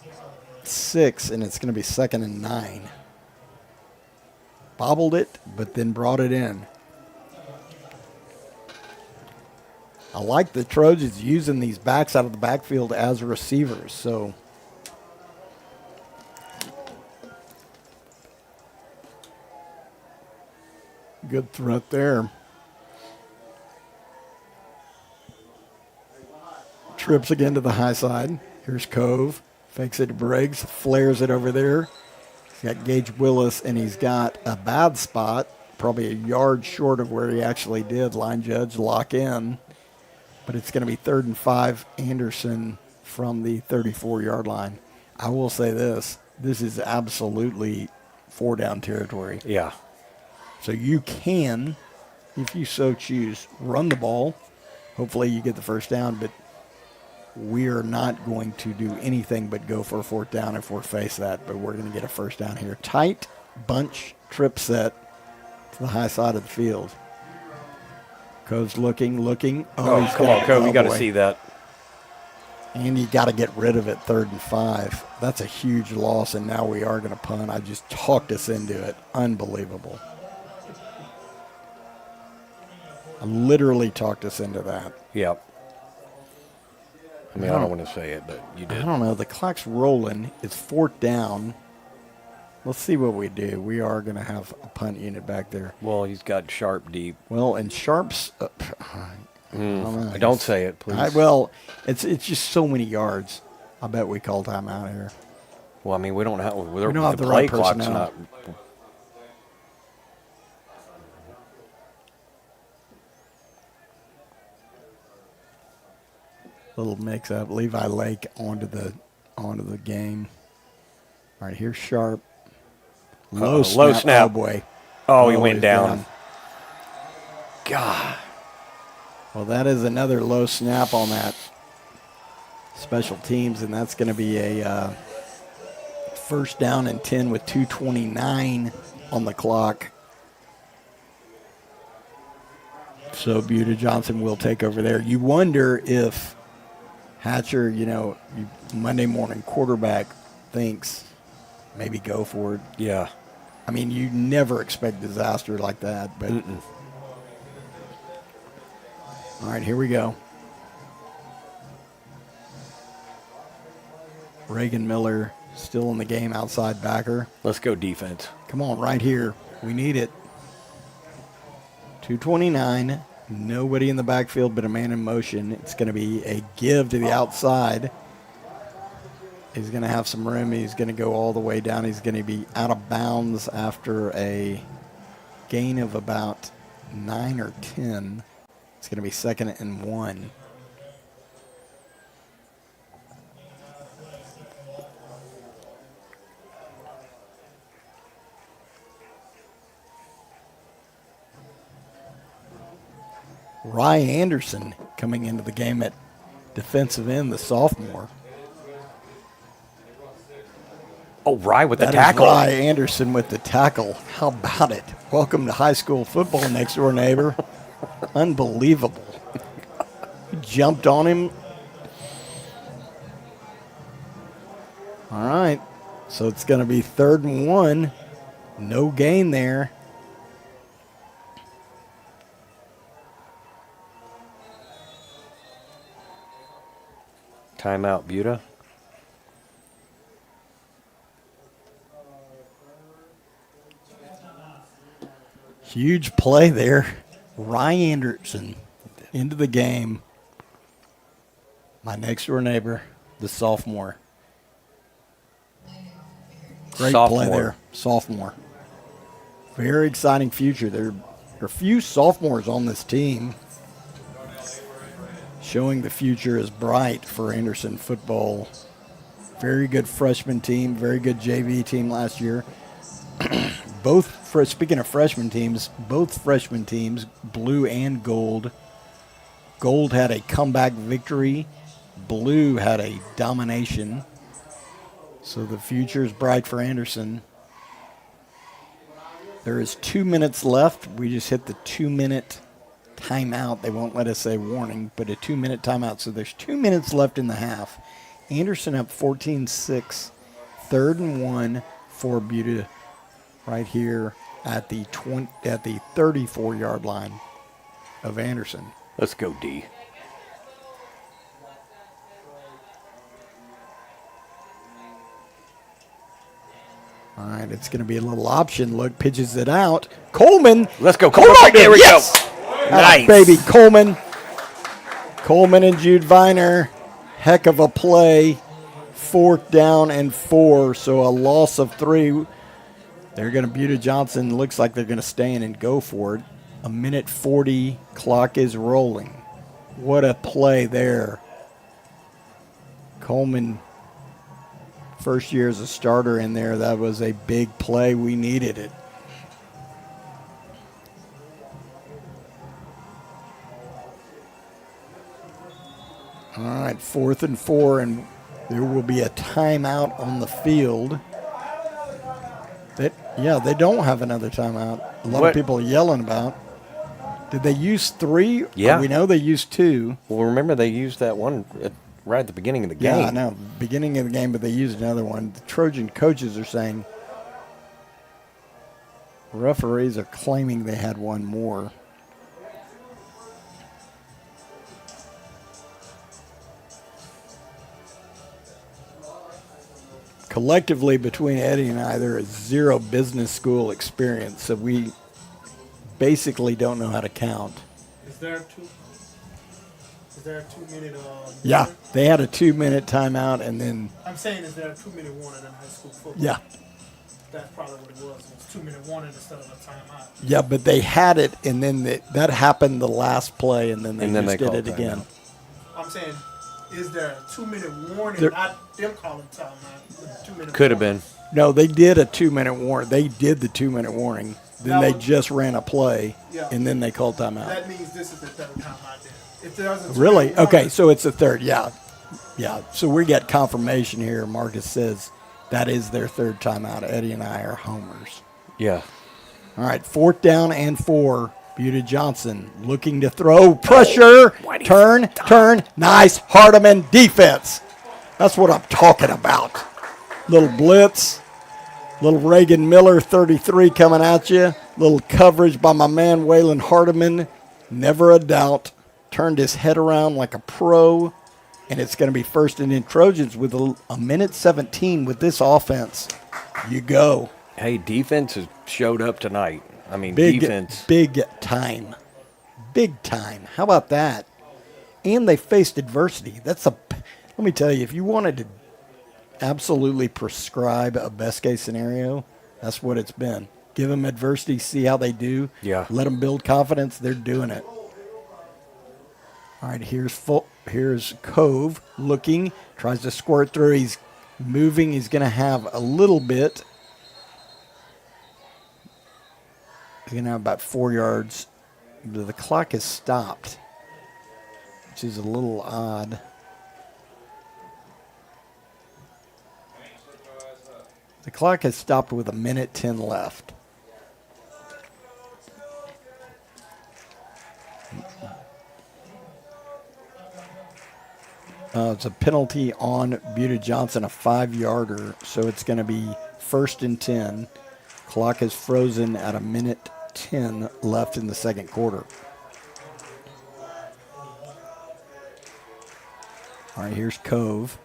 6, and it's going to be 2nd and 9. Bobbled it, but then brought it in. I like the Trojans using these backs out of the backfield as receivers. So good threat there. Trips again to the high side. Here's Cove. Fakes it to Briggs. Flares it over there. He's got Gage Willis, and he's got a bad spot, probably a yard short of where he actually did. Line judge lock in. But it's going to be 3rd and 5, Anderson from the 34-yard line. I will say this. This is absolutely 4-down territory. Yeah. So you can, if you so choose, run the ball. Hopefully you get the first down, but we are not going to do anything but go for a 4th down if we're faced that, but we're going to get a first down here. Tight bunch trip set to the high side of the field. Cove's looking. Oh, he's come got on, Cove. You got to boy. see that. And you got to get rid of it 3rd and 5. That's a huge loss, and now we are going to punt. I just talked us into it. Unbelievable. I literally talked us into that. Yep. I mean, I don't want to say it, but you did. I don't know. The clock's rolling. It's 4th down. Let's see what we do. We are going to have a punt unit back there. Well, he's got Sharp deep. Well, and Sharp's... I don't know. Don't say it, please. It's just so many yards. I bet we call timeout here. Well, I mean, we don't have the play right clock's personnel. not. Little mix up. Levi Lake onto the game. All right, here's Sharp. Low snap. Oh boy. Oh, he went he's down. God. Well, that is another low snap on that special teams, and that's going to be a 1st down and 10 with 2:29 on the clock. So Buda Johnson will take over there. You wonder if Hatcher, Monday morning quarterback thinks maybe go for it. Yeah. I mean, you never expect disaster like that, but all right, here we go. Reagan Miller still in the game, outside backer. Let's go defense. Come on, right here. We need it. 2:29. Nobody in the backfield but a man in motion. It's going to be a give to the outside. He's going to have some room. He's going to go all the way down. He's going to be out of bounds after a gain of about 9 or 10. It's going to be 2nd and 1. Rye Anderson coming into the game at defensive end, the sophomore. Oh, Rye with the That is tackle. Rye Anderson with the tackle. How about it? Welcome to high school football, next door neighbor. Unbelievable. He jumped on him. All right. So it's going to be 3rd and 1. No gain there. Timeout, Buda. Huge play there. Rye Anderson into the game. My next door neighbor, the sophomore. Great play there. Sophomore. Very exciting future. There are few sophomores on this team, showing the future is bright for Anderson football. Very good freshman team, very good JV team last year. Speaking of freshman teams, both freshman teams, blue and gold. Gold had a comeback victory. Blue had a domination. So the future is bright for Anderson. There is 2 minutes left. We just hit the 2-minute timeout. They won't let us say warning, but a 2-minute timeout. So there's 2 minutes left in the half. Anderson up 14-6. 3rd and 1 for Buda right here at the 34-yard line of Anderson. Let's go D. All right, it's going to be a little option look. Pitches it out. Coleman. Let's go, Coleman. Coleman. There we Yes! go. Nice. Baby Coleman. Coleman and Jude Viner heck of a play. 4th down and 4, so a loss of 3. They're going to, Buda Johnson looks like they're going to stay in and go for it. 1:40, clock is rolling. What a play there. Coleman, first year as a starter in there, that was a big play. We needed it. All right, 4th and 4, and there will be a timeout on the field. They don't have another timeout. A lot of people are yelling about. Did they use 3? Yeah. We know they used 2. Well, remember they used that one right at the beginning of the game. Yeah, I know. Beginning of the game, but they used another one. The Trojan coaches are saying referees are claiming they had one more. Collectively, between Eddie and I, there is 0 business school experience, so we basically don't know how to count. Is there a 2-minute? Yeah, they had a 2-minute timeout, and then I'm saying, is there a 2-minute warning in high school football? yeah, That's probably what it was. It was 2-minute warning instead of a timeout. yeah, but they had it, and then that happened the last play, and then they just did called it again. I'm saying, is there a 2-minute warning? There- Not them calling timeout. 2-minute. Could have been. No, they did a 2-minute warning. They did the 2-minute warning. Then That they was- just ran a play, Yeah. and then they called timeout. That means this is the third timeout. Then, if there's a 2-minute Really? warning, Okay, so it's the 3rd. Yeah, yeah. So we got confirmation here. Marcus says that is their 3rd timeout. Eddie and I are homers. Yeah. All right, 4th down and 4. Buda Johnson looking to throw. Pressure. Turn. Nice Hardeman defense. That's what I'm talking about. Little blitz. Little Reagan Miller, 33, coming at you. Little coverage by my man Waylon Hardeman. Never a doubt. Turned his head around like a pro. And it's going to be 1st and 10 Trojans with a 1:17 with this offense. You go. Hey, defense has showed up tonight. I mean, Big defense. Big time. Big time. How about that? And they faced adversity. Let me tell you, if you wanted to absolutely prescribe a best case scenario, that's what it's been. Give them adversity, see how they do. Yeah. Let them build confidence. They're doing it. All right, here's Cove looking, tries to squirt through. He's moving. He's going to have a little bit. He's going to have about 4 yards. The clock has stopped, which is a little odd. The clock has stopped with 1:10 left. It's a penalty on Buda Johnson, a 5-yarder, so it's going to be 1st and 10. Clock is frozen at 1:10 left in the 2nd quarter. All right, here's Cove.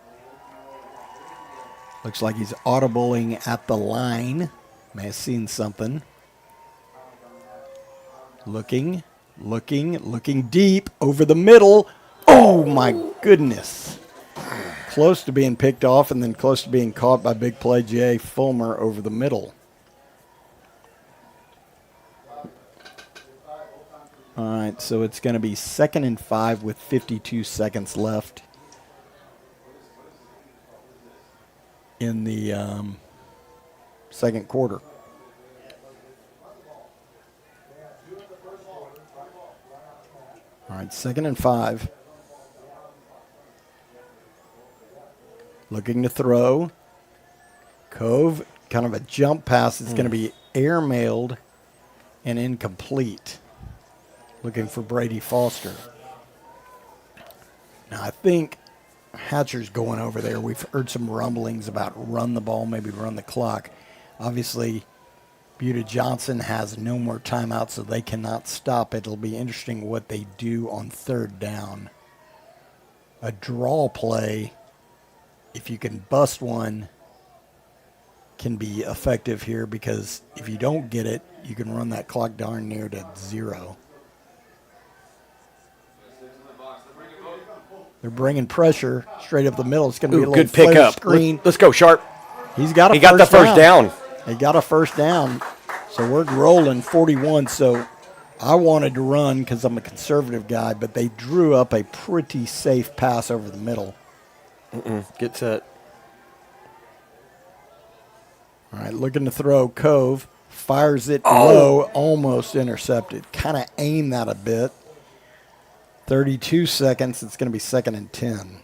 Looks like he's audibling at the line. May have seen something. Looking deep over the middle. Oh, my goodness. Close to being picked off and then close to being caught by big play Jay Fulmer over the middle. All right, so it's going to be 2nd and 5 with 52 seconds left in the 2nd quarter. All right, 2nd and 5. Looking to throw. Cove, kind of a jump pass. It's going to be airmailed and incomplete. Looking for Brady Foster. Now, I think Hatcher's going over there. We've heard some rumblings about run the ball, maybe run the clock. Obviously, Buda Johnson has no more timeouts, so they cannot stop it. It'll be interesting what they do on 3rd down. A draw play, if you can bust one, can be effective here, because if you don't get it, you can run that clock darn near to 0. They're bringing pressure straight up the middle. It's going to be a Ooh, little good pick flare up. screen. Let's go, Sharp. He got the first down. He got a first down. So we're rolling 41. So I wanted to run because I'm a conservative guy, but they drew up a pretty safe pass over the middle. Get set. All right, looking to throw. Cove fires it low, almost intercepted. Kind of aim that a bit. 32 seconds. It's going to be 2nd and 10.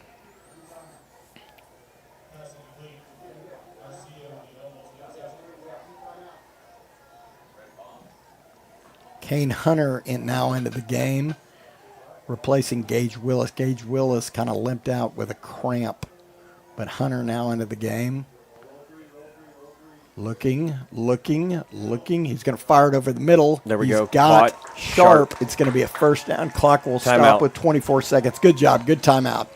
Kane Hunter now into the game, replacing Gage Willis. Gage Willis kind of limped out with a cramp, but Hunter now into the game. Looking. He's going to fire it over the middle. There we go. He's got Caught. Sharp. It's going to be a first down. Clock will stop with 24 seconds. Good job. Good timeout.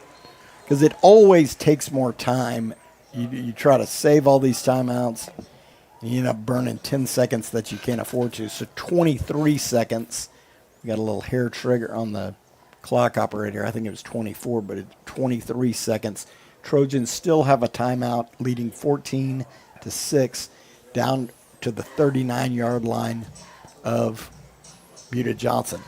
Because it always takes more time. You try to save all these timeouts. You end up burning 10 seconds that you can't afford to. So 23 seconds. We got a little hair trigger on the clock operator. I think it was 24, but it's 23 seconds. Trojans still have a timeout, leading 14-6, down to the 39-yard line of Buda Johnson.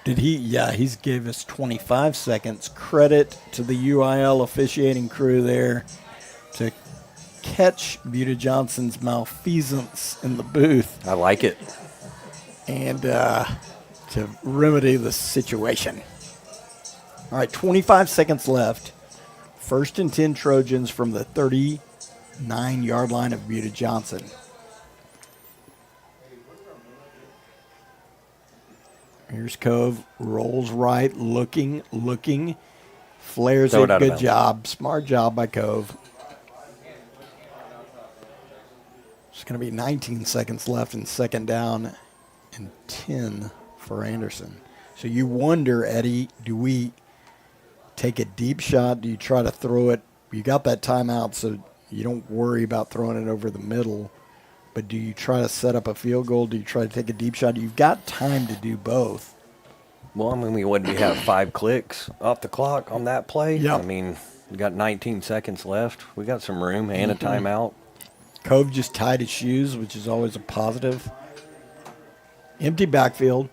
Did he? Yeah, he's gave us 25 seconds. Credit to the UIL officiating crew there to catch Buda Johnson's malfeasance in the booth I like it. and to remedy the situation. All right, 25 seconds left. 1st and 10 Trojans from the 39-yard line of Buda Johnson. Here's Cove, rolls right, looking, flares Throw it. it out of Good bounds. job, smart job by Cove. It's going to be 19 seconds left and 2nd down and 10 for Anderson. So you wonder, Eddie, do we take a deep shot? Do you try to throw it? You got that timeout, so you don't worry about throwing it over the middle. But do you try to set up a field goal? Do you try to take a deep shot? You've got time to do both. Well, I mean, we have 5 clicks off the clock on that play. Yep. I mean, we got 19 seconds left. We got some room and a timeout. Cove just tied his shoes, which is always a positive. Empty backfield.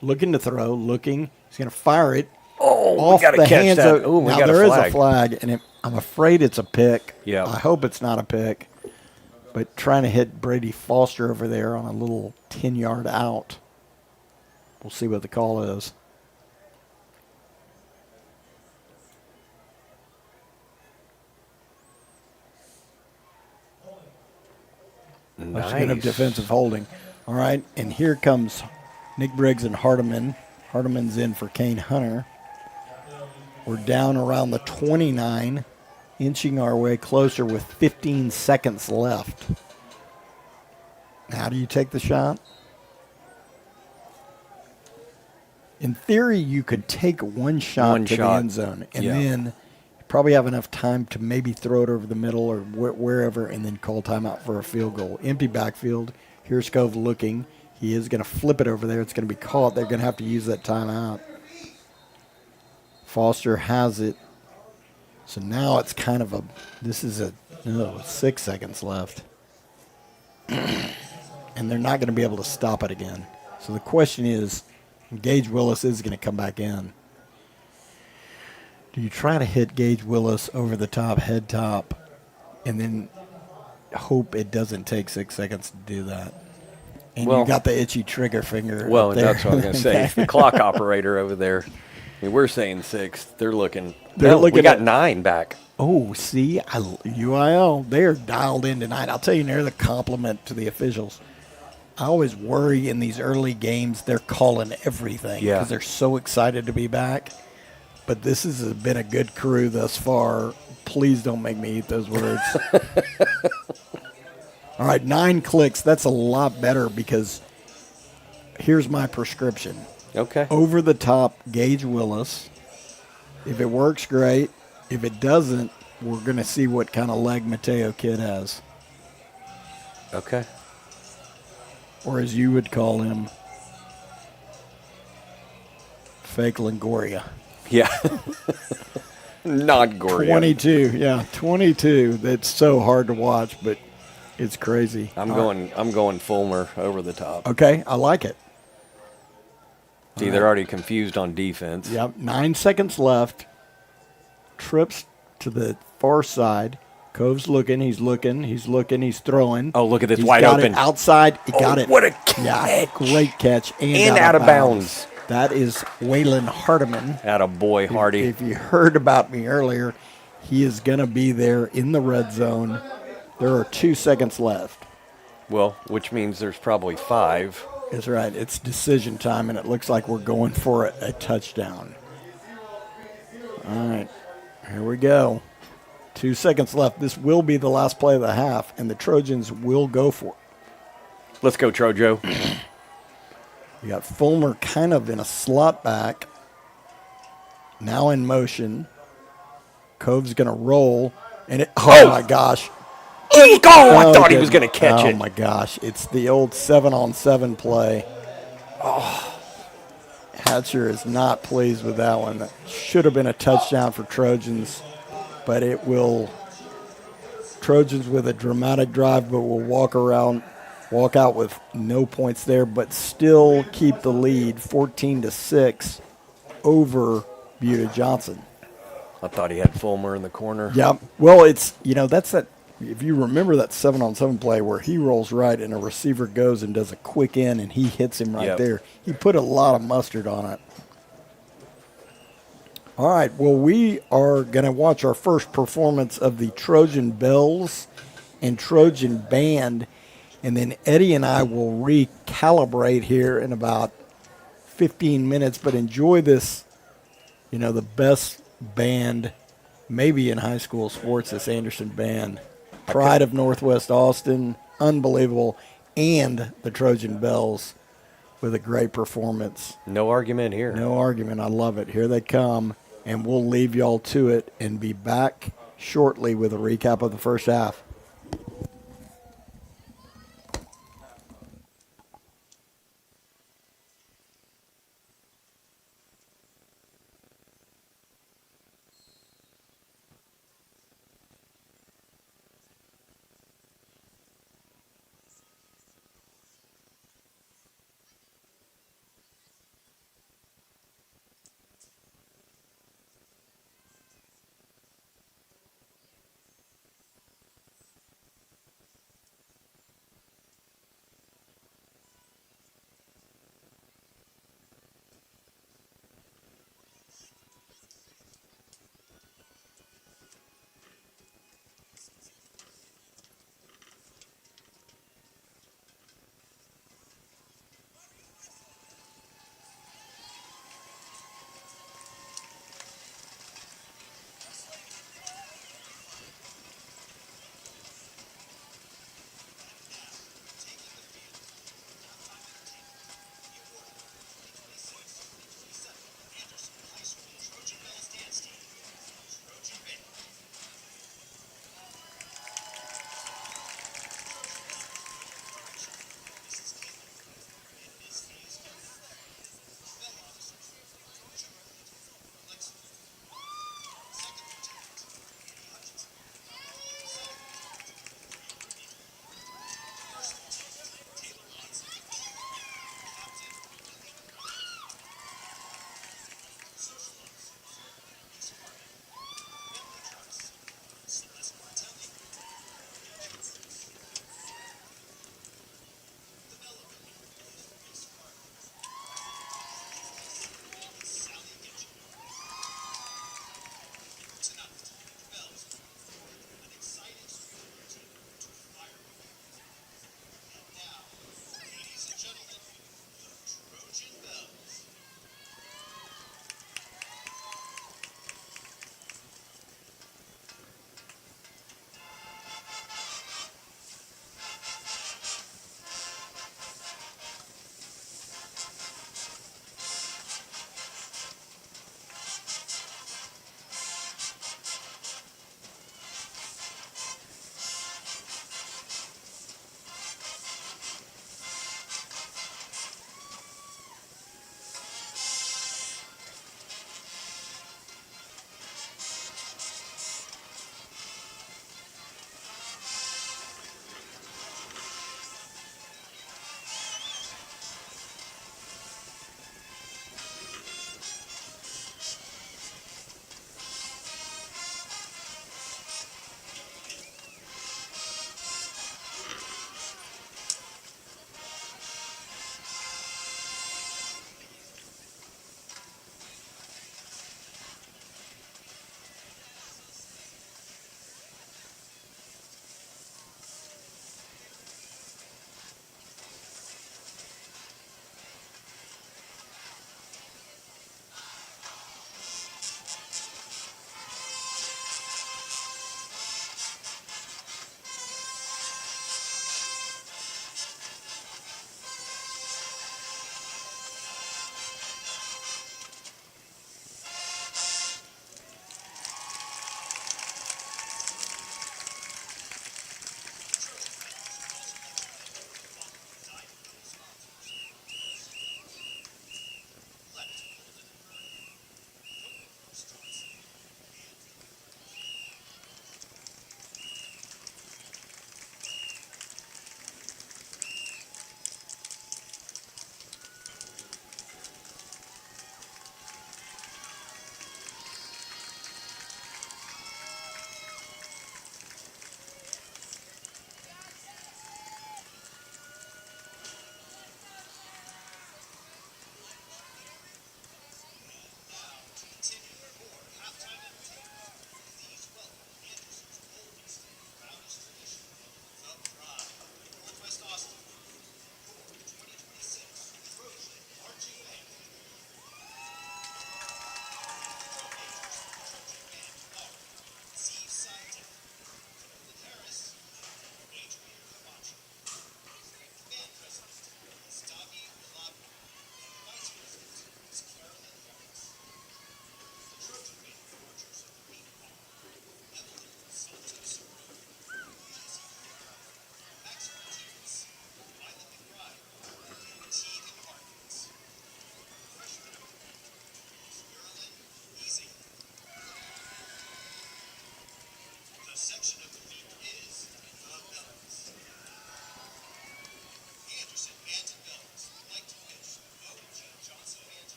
Looking to throw. Looking. He's going to fire it. Oh, Off we got to the catch hands that. of. Oh, we now got there a is flag. a flag, and I'm afraid it's a pick. Yeah. I hope it's not a pick. But trying to hit Brady Foster over there on a little 10-yard out. We'll see what the call is. Nice. Good of defensive holding. All right, and here comes Nick Briggs and Hardiman. Hardiman's in for Kane Hunter. We're down around the 29, inching our way closer with 15 seconds left. How do you take the shot? In theory, you could take one shot to the end zone, and then probably have enough time to maybe throw it over the middle or wherever and then call timeout for a field goal. Empty backfield. Here's Cove looking. He is going to flip it over there. It's going to be caught. They're going to have to use that timeout. Foster has it. So now it's kind of this is 6 seconds left. And they're not going to be able to stop it again. So the question is, Gage Willis is going to come back in. Do you try to hit Gage Willis over the top, head top, and then hope it doesn't take 6 seconds to do that? And you got the itchy trigger finger. Well, up there. that's what I was going to say. It's the clock operator over there. I mean, we're saying 6. They're looking. Looking we got at 9 back. Oh, see, UIL, they're dialed in tonight. I'll tell you, they're the compliment to the officials. I always worry in these early games they're calling everything because they're so excited to be back. But this has been a good crew thus far. Please don't make me eat those words. All right, 9 clicks. That's a lot better because here's my prescription. Okay. Over the top, Gage Willis. If it works, great. If it doesn't, we're going to see what kind of leg Mateo Kid has. Okay. Or as you would call him, fake Longoria. Yeah. Not Goria. 22, yeah, 22. That's so hard to watch, but it's crazy. I'm going Fulmer over the top. Okay, I like it. See, they're already confused on defense. Yep, 9 seconds left. Trips to the far side. Cove's looking, he's throwing. Oh, look at this He's wide got open. It outside, he got it. What a catch. Yeah, great catch. And out of bounds. That is Waylon Hardiman. Atta boy, Hardy. If you heard about me earlier, he is going to be there in the red zone. There are 2 seconds left. Well, which means there's probably 5. That's right. It's decision time, and it looks like we're going for a touchdown. All right, here we go. 2 seconds left. This will be the last play of the half, and the Trojans will go for it. Let's go, Trojo. You got Fulmer kind of in a slot back. Now in motion. Cove's going to roll. And it, oh my gosh. I thought he was good. going to catch it. Oh my gosh. It's the old 7-on-7 play. Hatcher is not pleased with that one. That should have been a touchdown for Trojans. But it will. Trojans with a dramatic drive, but will walk out with no points there, but still keep the lead 14-6 over Buda Johnson. I thought he had Fulmer in the corner. Yep. Well, it's, that's that, if you remember that 7-on-7 play where he rolls right and a receiver goes and does a quick in and he hits him right there. He put a lot of mustard on it. All right. Well, we are going to watch our first performance of the Trojan Bells and Trojan Band. And then Eddie and I will recalibrate here in about 15 minutes. But enjoy this, the best band maybe in high school sports, this Anderson Band. Pride of Northwest Austin, unbelievable. And the Trojan Bells with a great performance. No argument here. No argument. I love it. Here they come. And we'll leave y'all to it and be back shortly with a recap of the first half.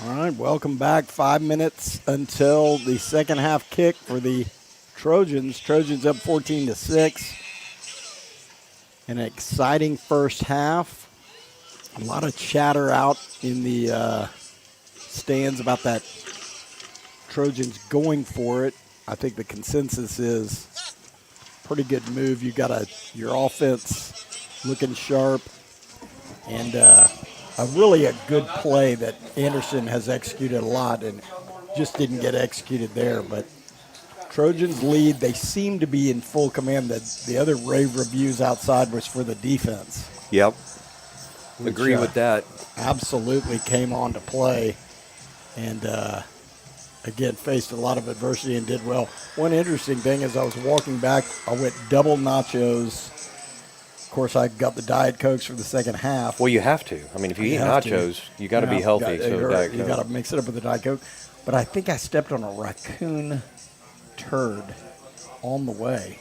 All right, welcome back. 5 minutes until the second half kick for the Trojans. Trojans up 14-6. An exciting first half. A lot of chatter out in the stands about that Trojans going for it. I think the consensus is pretty good move. You got your offense looking sharp, and a good play that Anderson has executed a lot and just didn't get executed there. But Trojans lead. They seem to be in full command. The other rave reviews outside was for the defense. Yep. Which, Agree with that. Absolutely came on to play, and again faced a lot of adversity and did well. One interesting thing is I was walking back, I went double nachos. Of course, I got the Diet Cokes for the second half. Well, you have to. I mean, if you eat nachos, you got to be healthy. So Diet Coke. You got to mix it up with the Diet Coke. But I think I stepped on a raccoon turd on the way.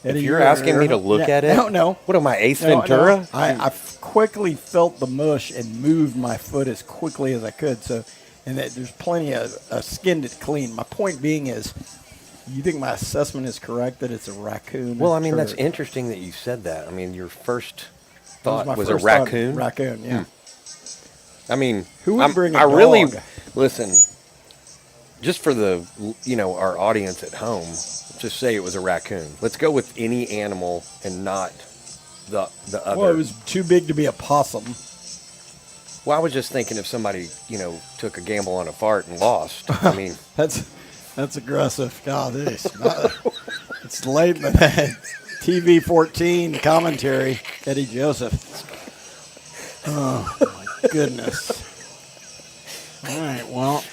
If you're asking me to look at it, no. What am I, Ace Ventura? No. I quickly felt the mush and moved my foot as quickly as I could. So, and there's plenty of skinned it clean. My point being is, you think my assessment is correct that it's a raccoon? Well, I mean, turd? that's interesting that you said that. I mean, your first thought my was first a raccoon. Raccoon, yeah. I mean, Who would bring a I dog? really listen. Just for the our audience at home, just say it was a raccoon. Let's go with any animal and not the other. Well, it was too big to be a possum. Well, I was just thinking if somebody took a gamble on a fart and lost. I mean, that's aggressive. God, it's late in the day. TV 14 commentary. Eddie Joseph. Oh my goodness. All right, well.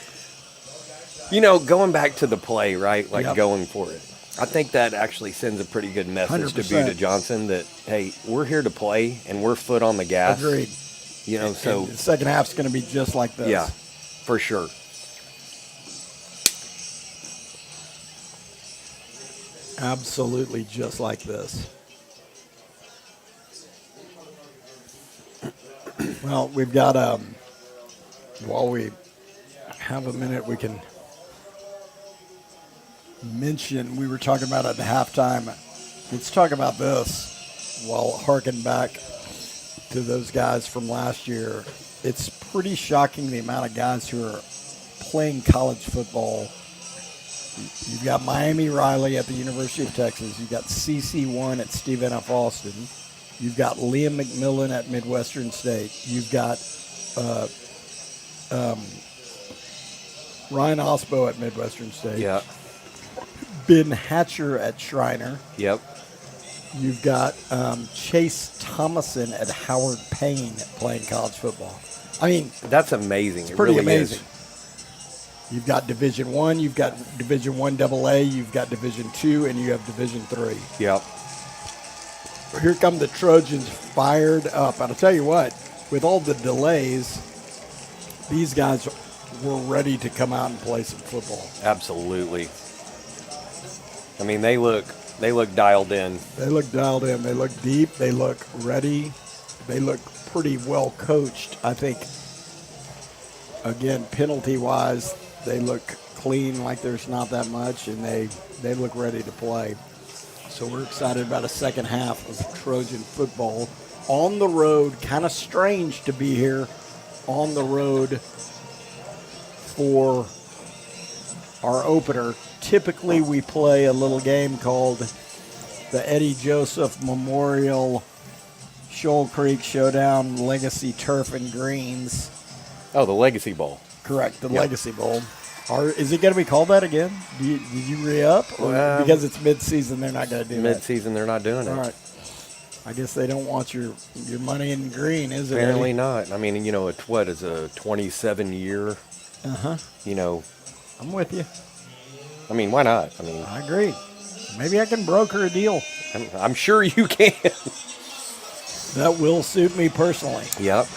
Going back to the play, right? Like going for it. I think that actually sends a pretty good message 100%. to Buda Johnson that, hey, we're here to play and we're foot on the gas. Agreed. So and the second half's going to be just like this. Yeah, for sure. Absolutely just like this. Well, we've got, while we have a minute, we can mention, we were talking about at the halftime. Let's talk about this while harking back to those guys from last year. It's pretty shocking the amount of guys who are playing college football. You've got Miami Riley at the University of Texas. You've got CC1 at Stephen F. Austin. You've got Liam McMillan at Midwestern State. You've got Ryan Osbo at Midwestern State. Yeah. Ben Hatcher at Schreiner. Yep. You've got Chase Thomason at Howard Payne playing college football. I mean, that's amazing. It's pretty really amazing. Is. You've got Division I, you've got Division I AA, you've got Division II, and you have Division III. Yep. Here come the Trojans fired up. And I'll tell you what, with all the delays, these guys were ready to come out and play some football. Absolutely. I mean, they look dialed in. They look dialed in. They look deep. They look ready. They look pretty well coached. I think, again, penalty-wise, they look clean, like there's not that much, and they look ready to play. So we're excited about a second half of Trojan football on the road. Kind of strange to be here on the road for our opener. Typically, we play a little game called the Eddie Joseph Memorial Shoal Creek Showdown Legacy Turf and Greens. Oh, the Legacy Bowl. Correct, the Legacy Bowl. Is it going to be called that again? Did you re-up? Or because it's mid-season, they're not going to do that? Mid-season, they're not doing it. All right. I guess they don't want your money in green, is it? Apparently Eddie? not. I mean, it's a 27-year. I'm with you. I mean, why not? I mean, I agree. Maybe I can broker a deal. I'm sure you can. That will suit me personally. Yep.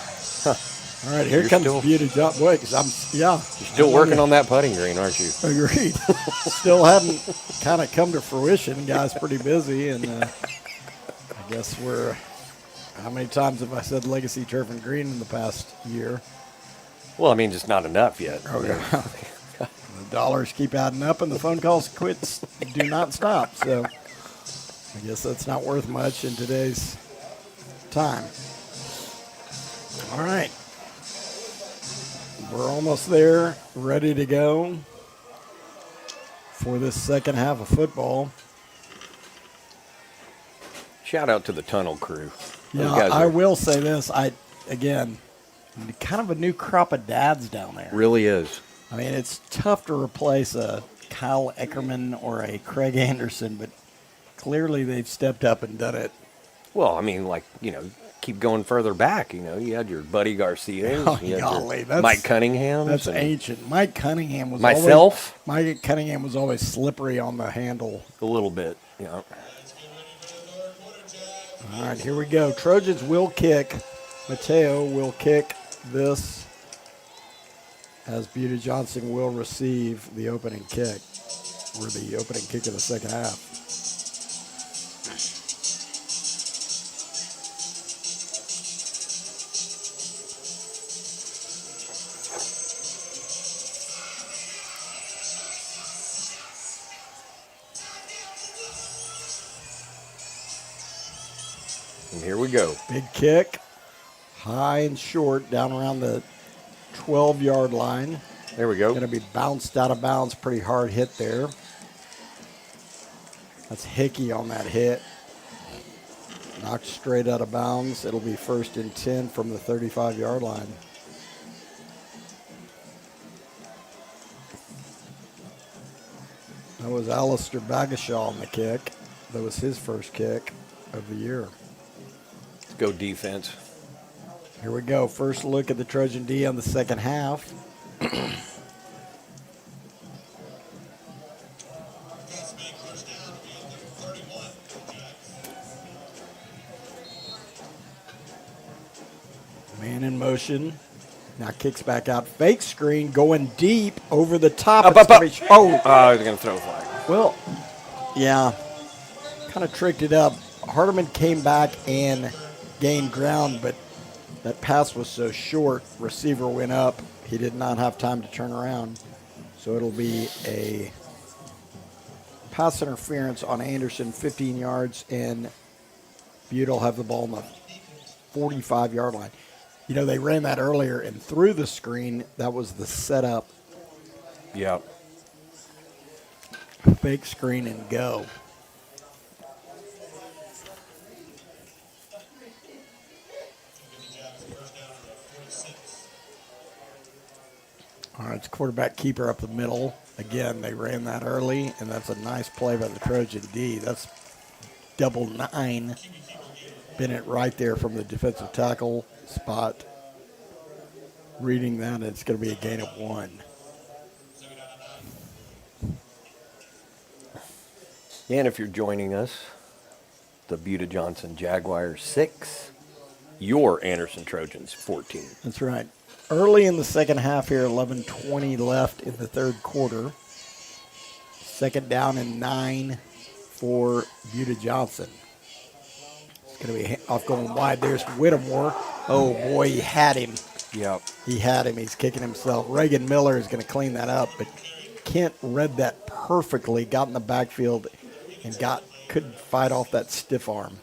All right, here comes Buda Job. Boy, because You're still working on that putting green, aren't you? Agreed. Still haven't kind of come to fruition. Guy's pretty busy, and I guess how many times have I said Legacy Turf and Green in the past year? Well, I mean, just not enough yet. Okay. The dollars keep adding up and the phone calls do not stop. So I guess that's not worth much in today's time. All right. We're almost there, ready to go for this second half of football. Shout out to the tunnel crew. Those Yeah, guys I are- will say this. Again, kind of a new crop of dads down there. Really is. I mean, it's tough to replace a Kyle Eckerman or a Craig Anderson, but clearly they've stepped up and done it. Well, I mean, like, keep going further back. You had your Buddy Garcia, Oh, you had golly, your that's- Mike Cunningham. That's ancient. Mike Cunningham was Myself? Mike Cunningham was always slippery on the handle. A little bit, All right, here we go. Trojans will kick. Mateo will kick this as Buda Johnson will receive the opening kick, or the opening kick of the second half. And here we go. Big kick, high and short, down around the 12-yard line. There we go. Going to be bounced out of bounds. Pretty hard hit there. That's Hickey on that hit. Knocked straight out of bounds. It'll be 1st and 10 from the 35-yard line. That was Alistair Bagashaw on the kick. That was his first kick of the year. Let's go defense. Here we go. First look at the Trojan D on the second half. Man in motion. Now kicks back out. Fake screen going deep over the top. Up, It's up, gonna up. be- oh, I was going to throw a flag. well, yeah. Kind of tricked it up. Hardeman came back and gained ground, but that pass was so short. Receiver went up. He did not have time to turn around. So it'll be a pass interference on Anderson, 15 yards, and Buda will have the ball on the 45-yard line. They ran that earlier and through the screen. That was the setup. Yeah. Fake screen and go. All right, it's quarterback keeper up the middle. Again, they ran that early, and that's a nice play by the Trojan D. That's double 9. Bennett right there from the defensive tackle spot. Reading that, and it's going to be a gain of 1. And if you're joining us, the Buda Johnson Jaguars 6, your Anderson Trojans 14. That's right. Early in the second half here, 11:20 left in the third quarter. Second down and 9 for Buda Johnson. It's going to be off going wide. There's Whittemore. Oh, boy, he had him. Yep. He had him. He's kicking himself. Reagan Miller is going to clean that up, but Kent read that perfectly, got in the backfield, and couldn't fight off that stiff arm.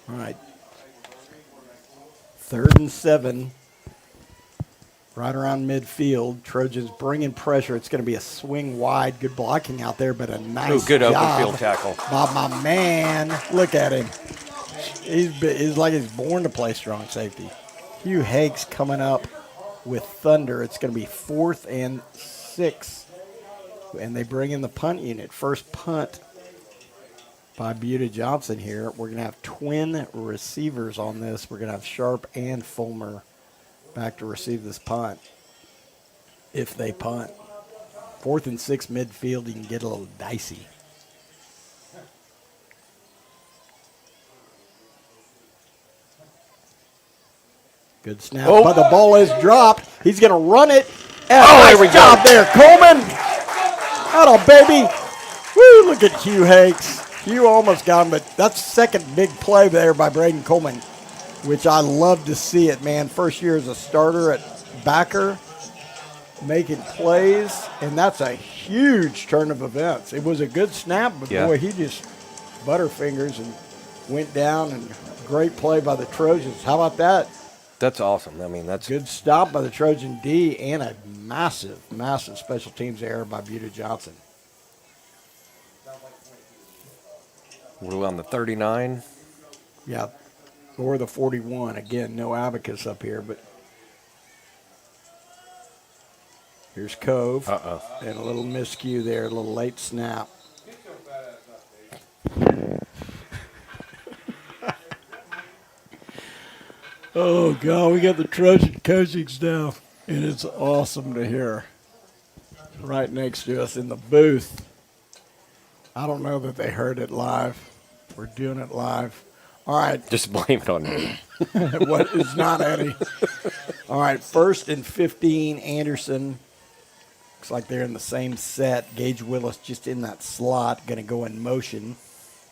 All right. 3rd and 7. Right around midfield. Trojans bringing pressure. It's going to be a swing wide. Good blocking out there, but a nice Good open job field tackle. by my man. Look at him. He's like he's born to play strong safety. Hugh Hakes coming up with thunder. It's going to be 4th and 6. And they bring in the punt unit. First punt by Buda Johnson here. We're going to have twin receivers on this. We're going to have Sharp and Fulmer back to receive this punt if they punt. 4th and 6 midfield, you can get a little dicey. Good snap, but the ball is dropped. He's going to run it. And there we nice job go. there, Coleman. Atta baby. Woo, look at Hugh Hakes. Hugh almost got him, but that's second big play there by Braden Coleman, which I love to see it, man. First year as a starter at backer, making plays, and that's a huge turn of events. It was a good snap, but boy, he just butterfingers and went down, and great play by the Trojans. How about that? That's awesome. I mean, that's Good stop by the Trojan D, and a massive, massive special teams error by Buda Johnson. we're on the 39. Yeah, or the 41. Again, no abacus up here, but here's Cove. And a little miscue there, a little late snap. Oh, God, we got the Trojan coaching staff, and it's awesome to hear. Right next to us in the booth. I don't know that they heard it live. We're doing it live. All right. Just blame it on me. What is not Eddie? All right, 1st and 15, Anderson. Looks like they're in the same set. Gage Willis just in that slot, going to go in motion.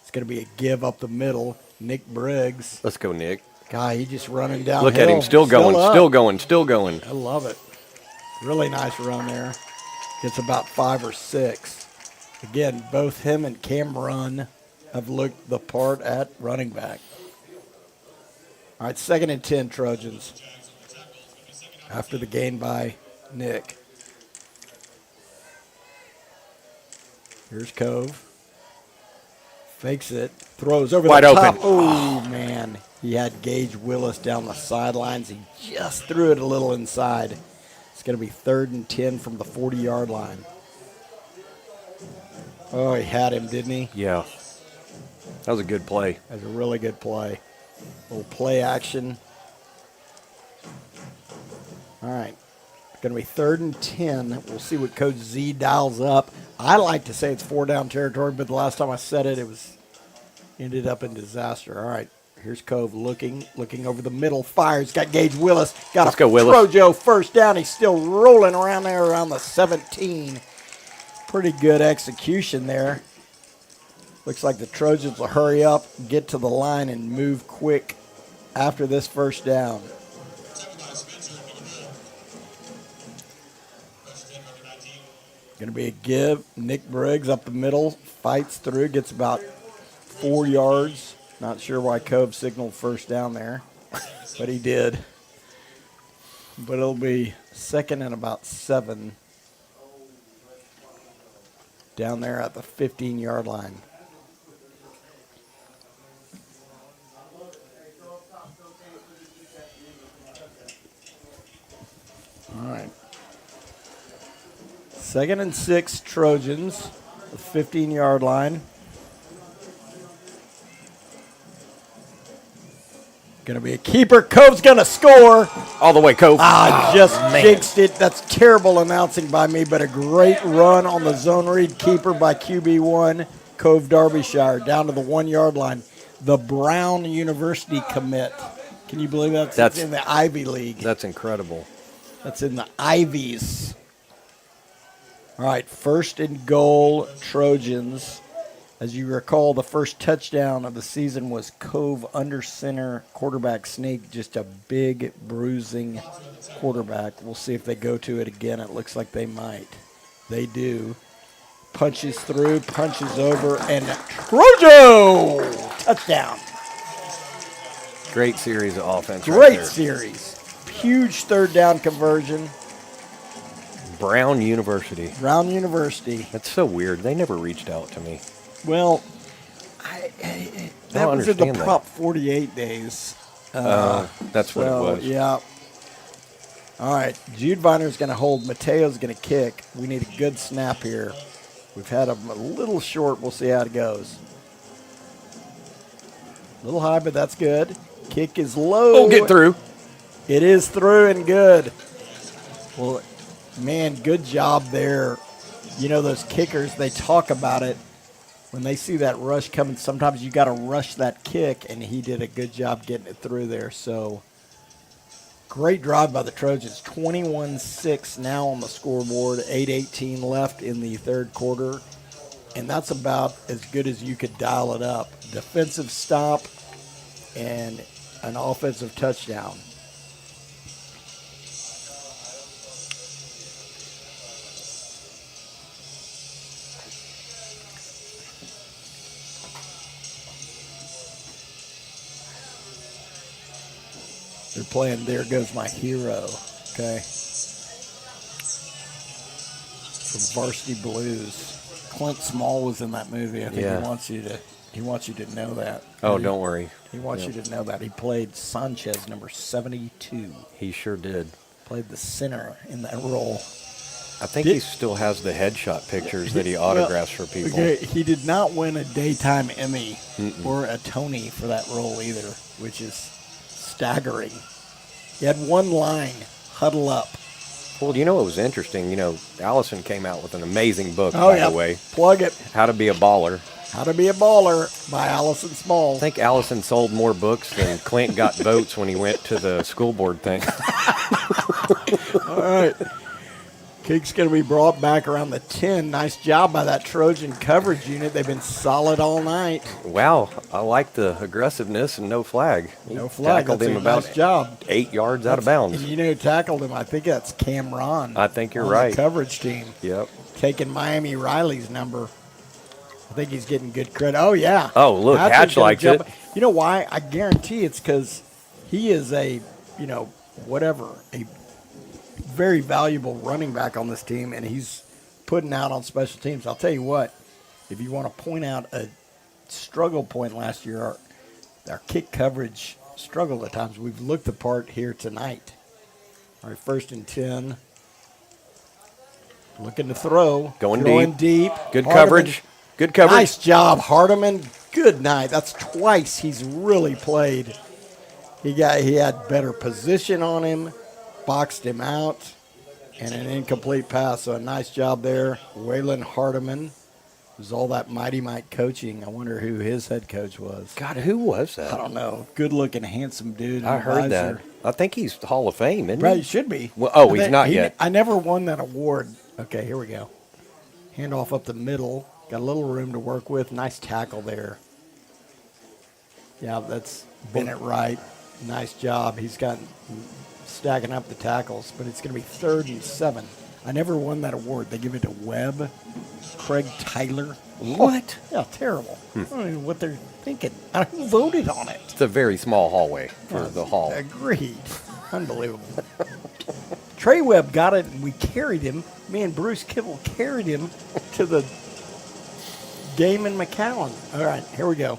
It's going to be a give up the middle. Nick Briggs. Let's go, Nick. God, he just running down. Look at him, still going, still going. I love it. Really nice run there. Gets about 5 or 6. Again, both him and Cameron have looked the part at running back. All right, 2nd and 10, Trojans. After the gain by Nick. Here's Cove. Fakes it. Throws over Wide the top. open. Oh, man. He had Gage Willis down the sidelines. He just threw it a little inside. It's going to be 3rd and 10 from the 40-yard line. Oh, he had him, didn't he? Yeah. That was a good play. That was a really good play. Little play action. All right. Going to be 3rd and 10. We'll see what Coach Z dials up. I like to say it's 4-down territory, but the last time I said it, ended up in disaster. All right. Here's Cove looking over the middle. Fires. Got Gage Willis. Let's go, Willis. Trojo 1st down. He's still rolling around there around the 17. Pretty good execution there. Looks like the Trojans will hurry up, get to the line, and move quick after this 1st down. Going to be a give. Nick Briggs up the middle, fights through, gets about 4 yards. Not sure why Cove signaled 1st down there, but he did. But it'll be 2nd and about 7 down there at the 15-yard line. All right. 2nd and 6, Trojans, the 15-yard line. Going to be a keeper. Cove's going to score. All the way, Cove. Just jinxed it. That's terrible announcing by me, but a great run on the zone read keeper by QB1, Cove Derbyshire, down to the 1-yard line. The Brown University commit. Can you believe that? That's in the Ivy League. That's incredible. That's in the Ivies. All right, 1st and goal, Trojans. As you recall, the first touchdown of the season was Cove under center quarterback sneak, just a big bruising quarterback. We'll see if they go to it again. It looks like they might. They do. Punches through, punches over, and Trojo! Touchdown. Great series of offense. Great series. Huge 3rd down conversion. Brown University. Brown University. That's so weird. They never reached out to me. Well, that was in the understand that. Prop 48 days. That's what it was. Yeah. All right. Jude Viner's going to hold. Mateo's going to kick. We need a good snap here. We've had him a little short. We'll see how it goes. A little high, but that's good. Kick is low. Oh, get through. It is through and good. Well, man, good job there. You know, those kickers, they talk about it. When they see that rush coming, sometimes you got to rush that kick, and he did a good job getting it through there. So, Great drive by the Trojans. 21-6 now on the scoreboard. 8:18 left in the third quarter. And that's about as good as you could dial it up. Defensive stop and an offensive touchdown. They're playing There Goes My Hero, okay? From Varsity Blues. Clint Small was in that movie. I think Yeah. he wants you to know that. Oh, don't worry. He wants you to know that. He played Sanchez, number 72. He sure did. Played the center in that role. I think he still has the headshot pictures that he autographs for people. Okay, he did not win a daytime Emmy or a Tony for that role either, which is staggering. He had one line, huddle up. Well, you know what was interesting? You know, Allison came out with an amazing book, by the way. Plug it. How to Be a Baller. How to Be a Baller by Allison Small. I think Allison sold more books than Clint got votes when he went to the school board thing. All right. Kick's going to be brought back around the 10. Nice job by that Trojan coverage unit. They've been solid all night. Wow, I like the aggressiveness and no flag. No flag. Tackled That's him a about nice job. 8 yards out of bounds. And you know who tackled him? I think that's Cameron. I think you're on right. The coverage team. Yep. Taking Miami Riley's number. I think he's getting good credit. Oh, yeah. Oh, look, Hatch gonna likes jump. it. You know why? I guarantee it's because he is a very valuable running back on this team, and he's putting out on special teams. I'll tell you what, if you want to point out a struggle point last year, our kick coverage struggled at times. We've looked the part here tonight. All right, 1st and 10. Looking to throw. Going deep. Good Hardiman. coverage. Good coverage. Nice job, Hardiman. Good night. That's twice he's really played. He had better position on him, boxed him out, and an incomplete pass. So a nice job there. Waylon Hardiman. It was all that Mighty Mike coaching. I wonder who his head coach was. God, who was that? I don't know. Good-looking, handsome dude. I heard that. I think he's Hall of Fame, isn't Right, he? he should be. Well, he's not yet. I never won that award. Okay, here we go. Handoff up the middle. Got a little room to work with. Nice tackle there. Yeah, that's Bennett Wright. Nice job. He's got stacking up the tackles, but it's going to be 3rd and 7. I never won that award. They give it to Webb, Craig Tyler. What? Yeah, terrible. I don't even know what they're thinking. I voted on it. It's a very small hallway for the hall. Agreed. Unbelievable. Trey Webb got it, and we carried him. Me and Bruce Kibble carried him to the game in McAllen. All right, here we go.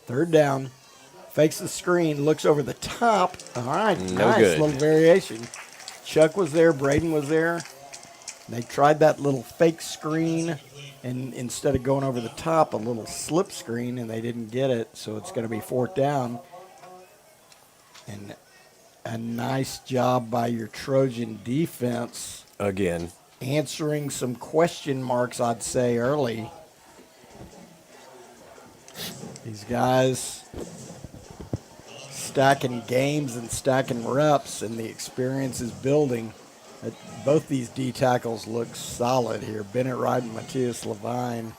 3rd down. Fakes the screen, looks over the top. All right, No nice good. little variation. Chuck was there, Braden was there. They tried that little fake screen, and instead of going over the top, a little slip screen, and they didn't get it, so it's going to be 4th down. And a nice job by your Trojan defense. Again. Answering some question marks, I'd say, early. These guys stacking games and stacking reps, and the experience is building. Both these D tackles look solid here. Bennett Wright and Matthias Levine.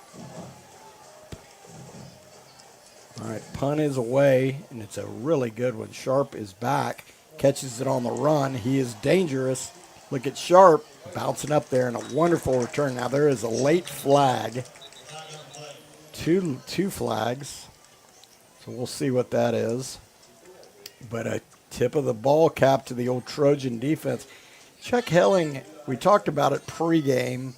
All right, punt is away, and it's a really good one. Sharp is back, catches it on the run. He is dangerous. Look at Sharp bouncing up there, and a wonderful return. Now, there is a late flag. Two flags. So we'll see what that is. But a tip of the ball cap to the old Trojan defense. Chuck Helling, we talked about it pregame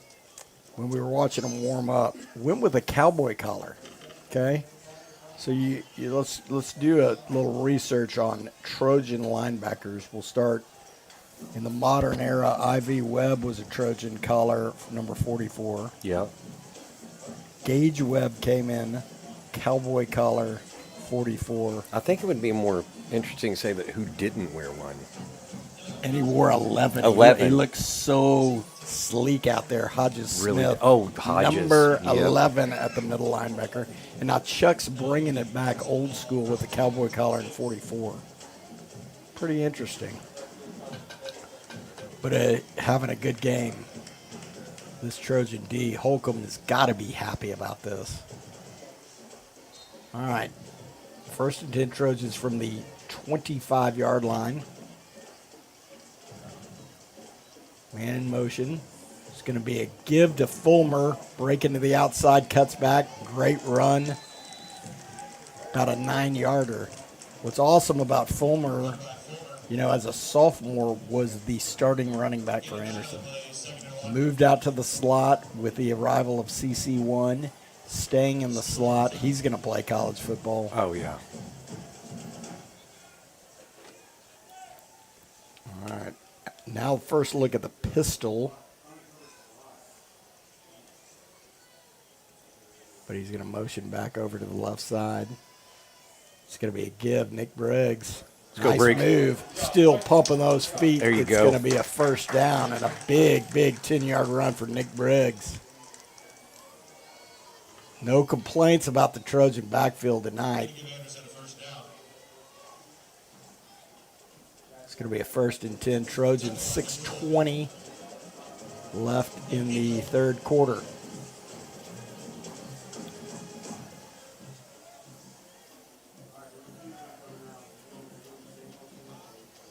when we were watching him warm up. Went with a cowboy collar. Okay? So let's do a little research on Trojan linebackers. We'll start in the modern era. Ivy Webb was a Trojan collar, number 44. Yeah. Gage Webb came in, cowboy collar, 44. I think it would be more interesting to say that who didn't wear one. And he wore 11. 11. He looked so sleek out there. Hodges Really? Smith. Oh, Hodges. Number Yep. 11 at the middle linebacker. And now Chuck's bringing it back old school with the cowboy collar and 44. Pretty interesting. But having a good game. This Trojan D, Holcomb has got to be happy about this. All right. First and 10 Trojans from the 25-yard line. Man in motion. It's going to be a give to Fulmer. Breaking to the outside, cuts back. Great run. About a 9-yarder. What's awesome about Fulmer, you know, as a sophomore, was the starting running back for Anderson. Moved out to the slot with the arrival of CC1. Staying in the slot. He's going to play college football. Oh, yeah. All right. Now first look at the pistol. But he's going to motion back over to the left side. It's going to be a give. Nick Briggs. Let's go, Nice Briggs. move. Still pumping those feet. There you it's go. going to be a first down and a big, big 10-yard run for Nick Briggs. No complaints about the Trojan backfield tonight. It's going to be a first and 10. Trojans 6:20 left in the third quarter.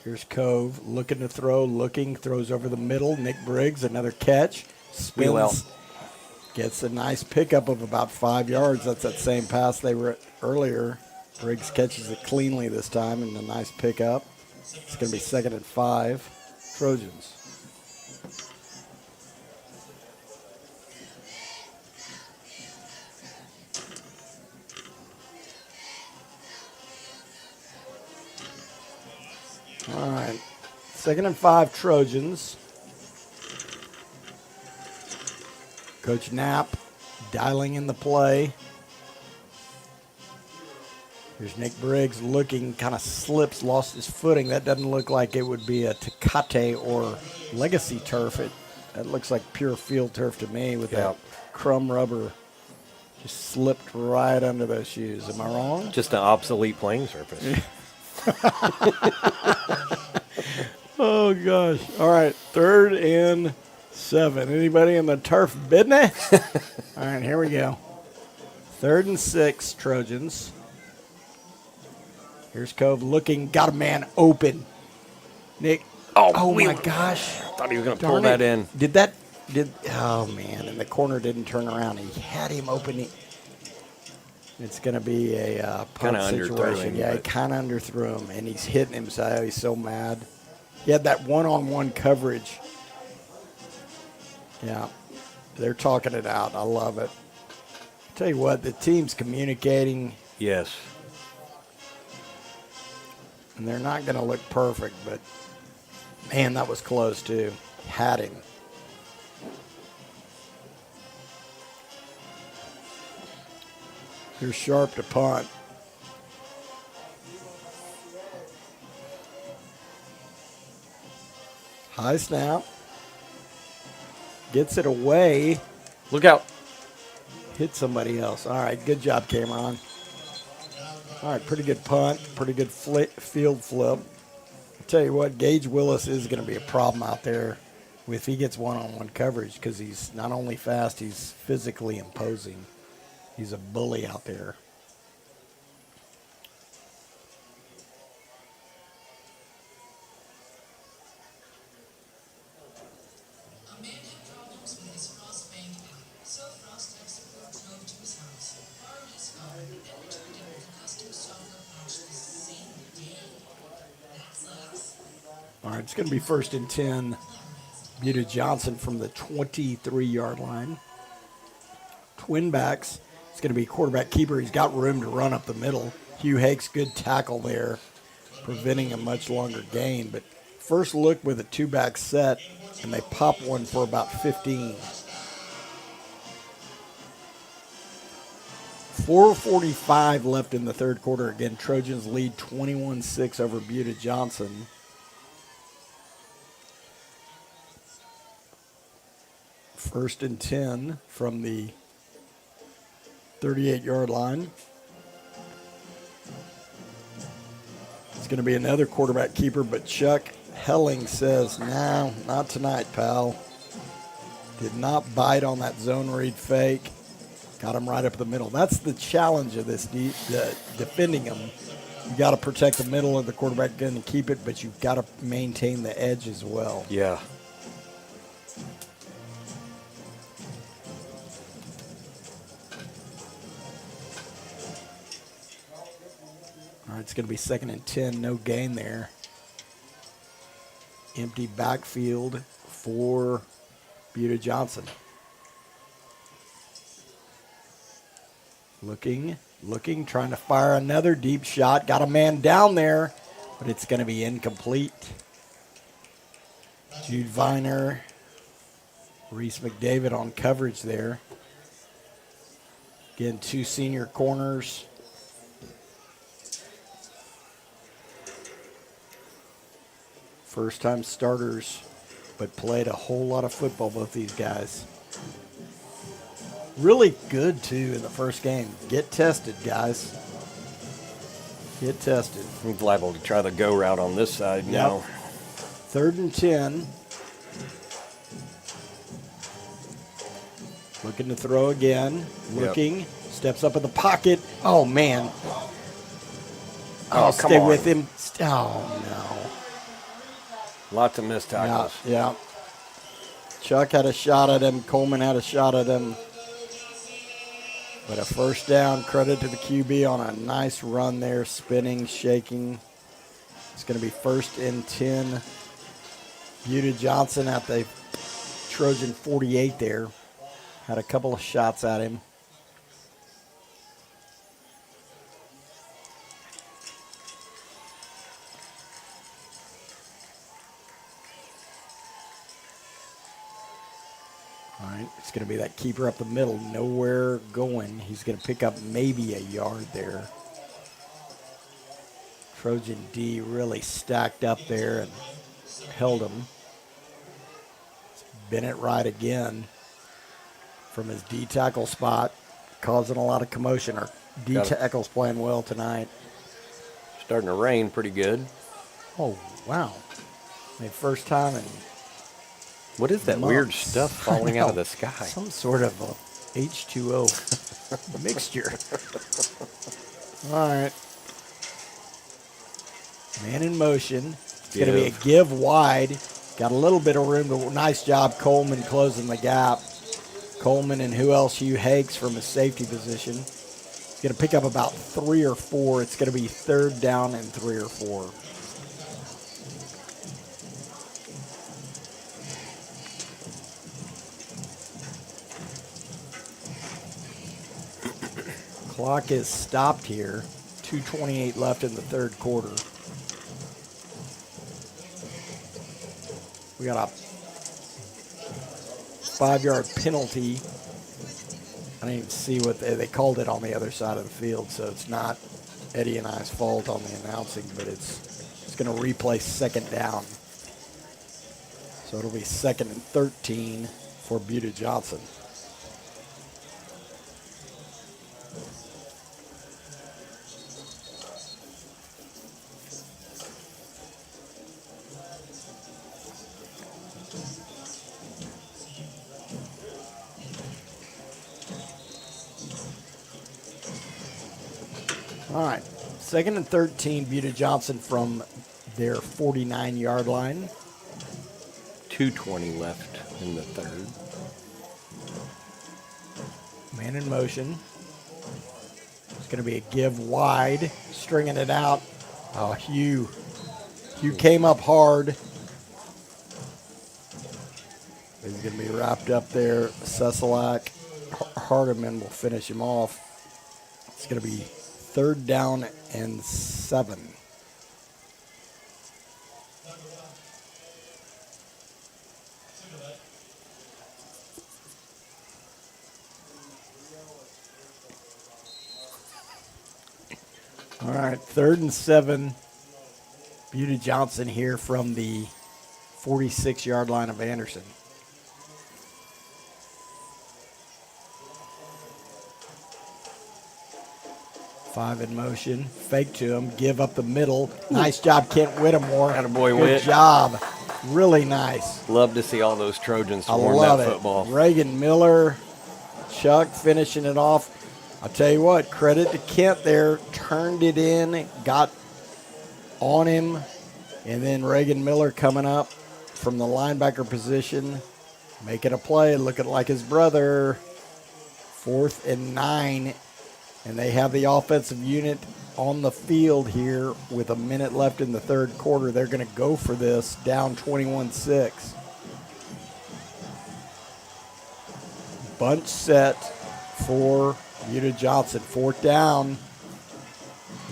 Here's Cove looking to throw, throws over the middle. Nick Briggs, another catch. Wheel out. Spins, gets a nice pickup of about 5 yards. That's that same pass they were at earlier. Briggs catches it cleanly this time and a nice pickup. It's going to be 2nd and 5. Trojans. All right. 2nd and 5 Trojans. Coach Knapp dialing in the play. Here's Nick Briggs looking, kind of slips, lost his footing. That doesn't look like it would be a Tecate or Legacy turf. That looks like pure field turf to me with that crumb rubber. Just slipped right under those shoes. Am I wrong? Just an obsolete playing surface. Oh, gosh. All right, 3rd and 7. Anybody in the turf business? All right, here we go. 3rd and 6, Trojans. Here's Cove looking, got a man open. Nick. Oh my gosh. Thought he was going to Darn pull that it. in. Oh, man, and the corner didn't turn around. He had him open. It's going to be a punt Kinda underthrew situation. him, Yeah, he but- kind of underthrew him, and he's hitting him, so he's so mad. He had that one-on-one coverage. Yeah, they're talking it out. I love it. Tell you what, the team's communicating, Yes. and they're not going to look perfect, but, man, that was close, too. Had him. Here's Sharp to punt. High snap. Gets it away. Look out. Hit somebody else. All right, good job, Cameron. All right, pretty good punt. Pretty good field flip. I'll tell you what, Gage Willis is going to be a problem out there if he gets one-on-one coverage because he's not only fast, he's physically imposing. He's a bully out there. A man had problems with his Frost bank app, so Frost tech support drove to his house, borrowed his phone, and returned him with a custom software patch the same day. That sucks. All right, it's going to be 1st and 10. Buda Johnson from the 23-yard line. Twin backs. It's going to be quarterback keeper. He's got room to run up the middle. Hugh Hakes, good tackle there, preventing a much longer gain. But first look with a two-back set, and they pop one for about 15. 4:45 left in the third quarter. Again, Trojans lead 21-6 over Buda Johnson. First and 10 from the 38-yard line. It's going to be another quarterback keeper, but Chuck Helling says, no, not tonight, pal. Did not bite on that zone read fake. Got him right up the middle. That's the challenge of this, defending him. You got to protect the middle of the quarterback gun and keep it, but you've got to maintain the edge as well. Yeah. All right, it's going to be 2nd and 10. No gain there. Empty backfield for Buda Johnson. Looking, trying to fire another deep shot. Got a man down there, but it's going to be incomplete. Jude Viner, Reese McDavid on coverage there. Again, 2 senior corners. First-time starters, but played a whole lot of football, both these guys. Really good, too, in the first game. Get tested, guys. Get tested. I'm liable to try the go route on this side now. 3rd and 10. Looking to throw again. Looking. Steps up in the pocket. Oh, man. Oh, stay come on. with him. Oh, no. Lots of missed tackles. Yeah. Chuck had a shot at him. Coleman had a shot at him. But a first down, credit to the QB on a nice run there, spinning, shaking. It's going to be 1st and 10. Buda Johnson at the Trojan 48 there. Had a couple of shots at him. All right, it's going to be that keeper up the middle, nowhere going. He's going to pick up maybe a yard there. Trojan D really stacked up there and held him. Bennett right again from his D tackle spot, causing a lot of commotion. Our D tackle's playing well tonight. Starting to rain pretty good. Oh, wow. I mean, first time in What is that months. weird stuff falling out of the sky? Some sort of a H2O mixture. All right. Man in motion. It's going to be a give wide. Got a little bit of room. But nice job, Coleman, closing the gap. Coleman and who else? Hugh Hakes from his safety position. He's going to pick up about 3 or 4. It's going to be 3rd down and 3 or 4. Clock is stopped here. 2:28 left in the 3rd quarter. We got a 5-yard penalty. I didn't even see what they called it on the other side of the field, so it's not Eddie and I's fault on the announcing, but it's going to replay 2nd down. So it'll be 2nd and 13 for Buda Johnson. All right, 2nd and 13, Buda Johnson from their 49-yard line. 2:20 left in the 3rd. Man in motion. It's going to be a give wide, stringing it out. Oh, Hugh came up hard. He's going to be wrapped up there. Seselak, Hardiman will finish him off. It's going to be 3rd down and 7. All right, 3rd and 7. Buda Johnson here from the 46-yard line of Anderson. 5 in motion. Fake to him. Give up the middle. Nice job, Kent Whittemore. Attaboy, Good Whit. job. Really nice. Love to see all those Trojans I swarm love that it. football. Reagan Miller, Chuck finishing it off. I'll tell you what, credit to Kent there. Turned it in, got on him, and then Reagan Miller coming up from the linebacker position, making a play, looking like his brother. 4th and 9, and they have the offensive unit on the field here with a minute left in the third quarter. They're going to go for this, down 21-6. Bunch set for Buda Johnson. 4th down.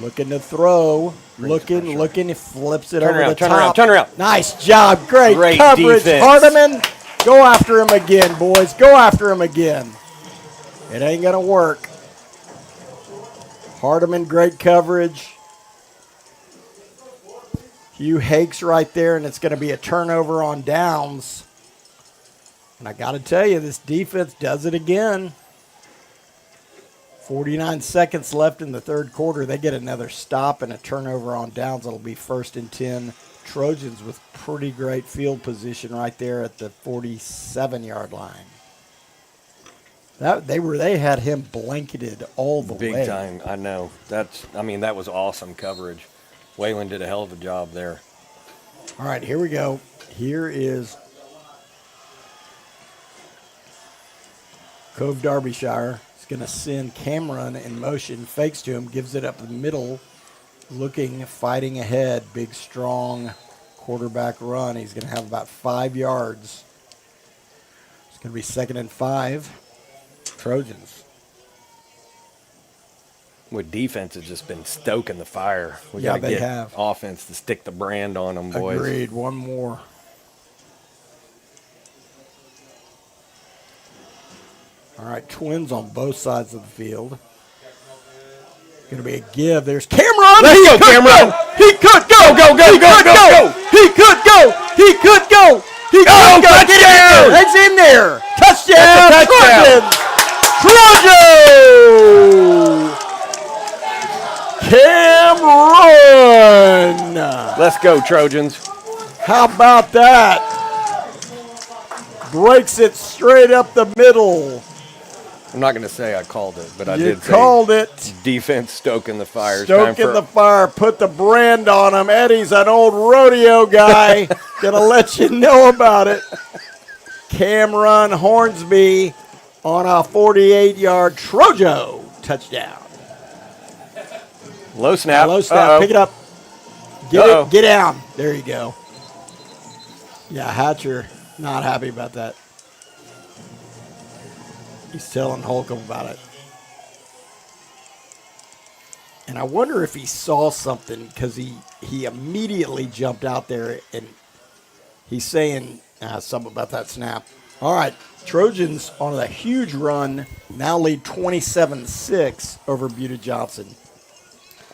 Looking to throw. Looking. He flips it over the top. Turn around. Nice job. Great coverage. Defense. Hardiman, go after him again, boys. Go after him again. It ain't going to work. Hardiman, great coverage. Hugh Hakes right there, and it's going to be a turnover on downs. And I got to tell you, this defense does it again. 49 seconds left in the third quarter. They get another stop and a turnover on downs. It'll be 1st and 10. Trojans with pretty great field position right there at the 47-yard line. They had him blanketed all the way. Big time. I know. That was awesome coverage. Waylon did a hell of a job there. All right, here we go. Here is Cove Derbyshire. He's going to send Cameron in motion. Fakes to him, gives it up the middle. Looking, fighting ahead. Big, strong quarterback run. He's going to have about 5 yards. It's going to be 2nd and 5. Trojans. With defense has just been stoking the fire. We Yeah, got to they get have. offense to stick the brand on them, boys. Agreed. One more. All right, Twins on both sides of the field. Going to be a give. There's Cameron. There you go, Cameron. He could go. Go. He could go. He could go. He could go. Touchdown. It's in there. Touchdown. That's a touchdown. Trojans. Cameron. Let's go, Trojans. How about that? Breaks it straight up the middle. I'm not going to say I called it, but I You did called it. say defense stoking the fire. Stoking the fire. Put the brand on him. Eddie's an old rodeo guy. Gonna let you know about it. Cameron Hornsby on a 48-yard Trojo touchdown. Low snap. Low snap. Uh-oh. Pick it up. Uh-oh. Get down. There you go. Yeah, Hatcher not happy about that. He's telling Holcomb about it. And I wonder if he saw something because he immediately jumped out there and he's saying something about that snap. All right, Trojans on a huge run, now lead 27-6 over Buda Johnson.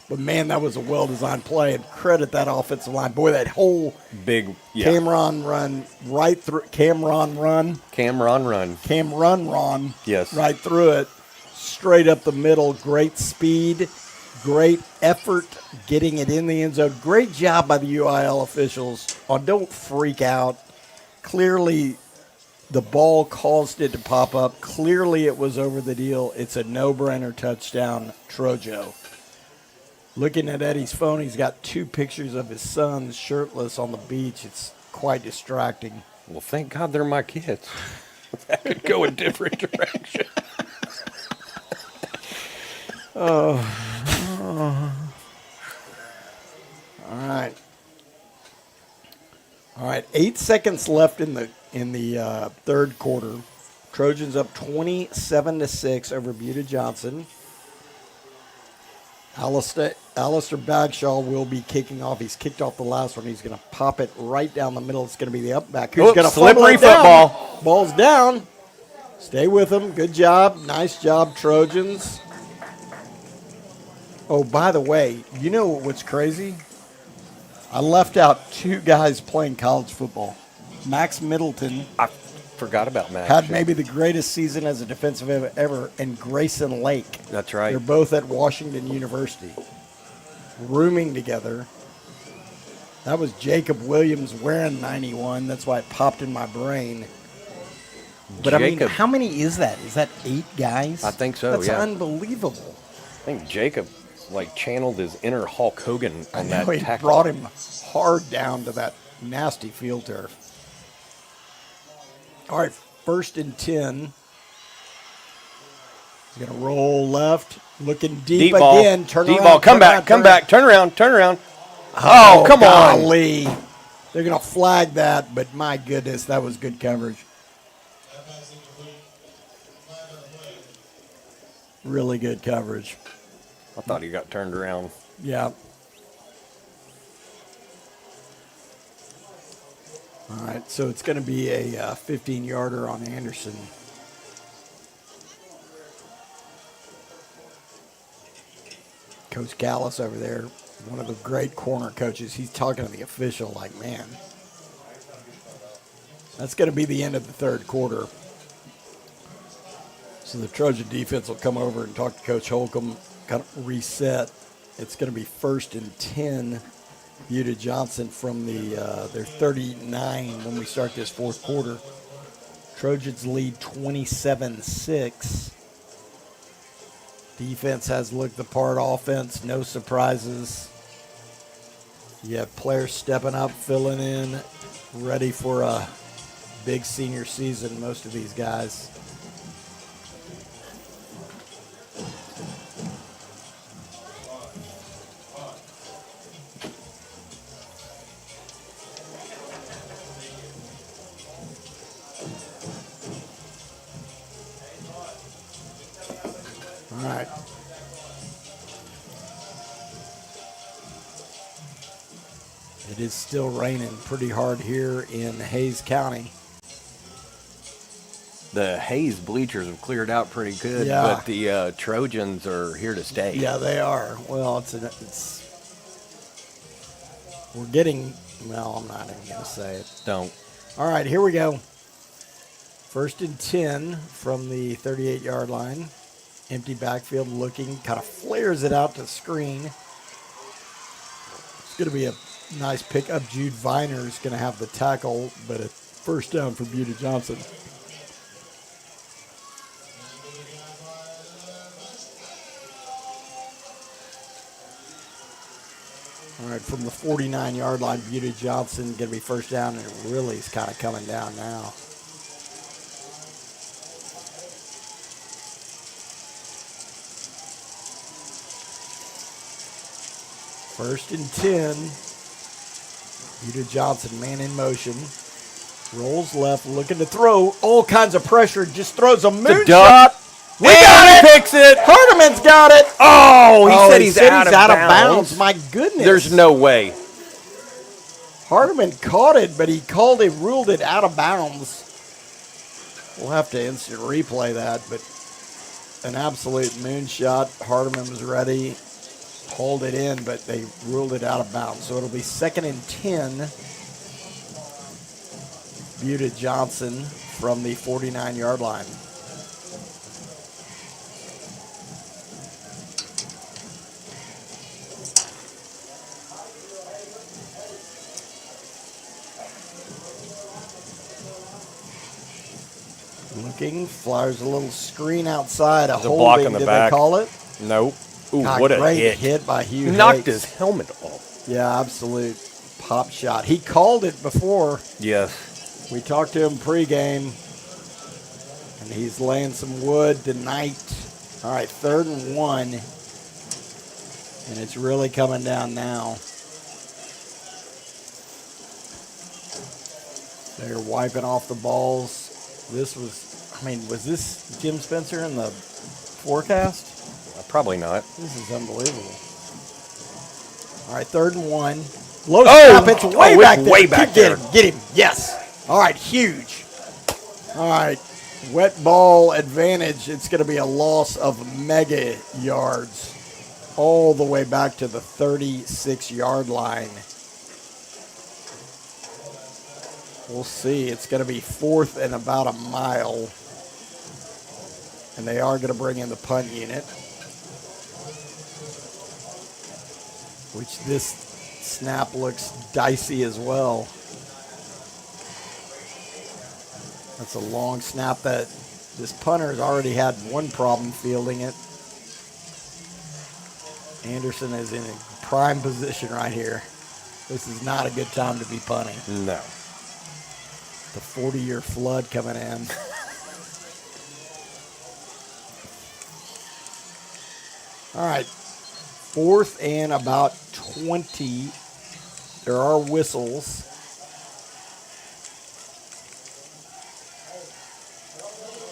But, man, that was a well-designed play, and credit that offensive line. Boy, that whole Big Cameron run right through – Cameron run. Yes. Right through it, straight up the middle. Great speed, great effort getting it in the end zone. Great job by the UIL officials on don't freak out. Clearly, the ball caused it to pop up. Clearly, it was over the deal. It's a no-brainer touchdown, Trojo. Looking at Eddie's phone, he's got 2 pictures of his sons shirtless on the beach. It's quite distracting. Well, thank God they're my kids. That could go a different direction. All right. 8 seconds left in the third quarter. Trojans up 27-6 over Buda Johnson. Alistair Bagshaw will be kicking off. He's kicked off the last one. He's going to pop it right down the middle. It's going to be the up back. Who's going to slippery football. Ball's down. Stay with him. Good job. Nice job, Trojans. Oh, by the way, you know what's crazy? I left out 2 guys playing college football. Max Middleton Forgot about Max. Had maybe the greatest season as a defensive end ever, and Grayson Lake. That's right. They're both at Washington University, rooming together. That was Jacob Williams wearing 91. That's why it popped in my brain. But I mean, Jacob- how many is that? Is that 8 guys? I think so, That's yeah. unbelievable. I think Jacob channeled his inner Hulk Hogan I on know that he tackle. brought him hard down to that nasty field turf. All right, 1st and 10. He's going to roll left, looking deep ball. again. Turn Deep around. ball. Come turn back. around, Come turn back. Turn around. Turn around. Oh, come on. golly. They're going to flag that, but my goodness, that was good coverage. Really good coverage. I thought he got turned around. Yeah. All right, so it's going to be a 15-yarder on Anderson. Coach Callis over there, one of the great corner coaches, he's talking to the official like, man, that's going to be the end of the 3rd quarter. So the Trojan defense will come over and talk to Coach Holcomb, kind of reset. It's going to be 1st and 10. Buda Johnson from their 39 when we start this 4th quarter. Trojans lead 27-6. Defense has looked the part. Offense, no surprises. You have players stepping up, filling in, ready for a big senior season, most of these guys. All right. It is still raining pretty hard here in Hayes County. The Hayes bleachers have cleared out pretty good, Yeah. but the Trojans are here to stay. Yeah, they are. Well, we're getting, well, I'm not even going to say it. Don't. All right, here we go. 1st and 10 from the 38-yard line. Empty backfield looking, kind of flares it out to screen. It's going to be a nice pickup. Jude Viner is going to have the tackle, but a 1st down for Buda Johnson. All right, from the 49-yard line, Buda Johnson going to be 1st down, and it really is kind of coming down now. First and 10. Buda Johnson, man in motion. Rolls left, looking to throw. All kinds of pressure. Just throws a moonshot. We got it. Picks it. Hardiman's got it. Oh, he said he's out of bounds. My goodness. There's no way. Hardiman caught it, but he ruled it out of bounds. We'll have to instant replay that, but an absolute moonshot. Hardiman was ready. Hauled it in, but they ruled it out of bounds. So it'll be 2nd and 10. Buda Johnson from the 49-yard line. Looking, flyers a little screen outside. A a block holding, on the did back. they call it? Nope. Ooh, God, what a great hit. by Hugh Knocked Hakes. his helmet off. Yeah, absolute pop shot. He called it before. Yes. We talked to him pregame, and he's laying some wood tonight. All right, 3rd and 1, and it's really coming down now. They're wiping off the balls. Was this Jim Spencer in the forecast? Probably not. This is unbelievable. All right, 3rd and 1. Low snap, it's way back there. Way back there. Get him. Yes. All right, huge. All right, wet ball advantage. It's going to be a loss of mega yards all the way back to the 36-yard line. We'll see. It's going to be 4th and about a mile. And they are going to bring in the punt unit. Which this snap looks dicey as well. That's a long snap that this punter has already had one problem fielding it. Anderson is in a prime position right here. This is not a good time to be punting. No. The 40-year flood coming in. All right. 4th and about 20. There are whistles.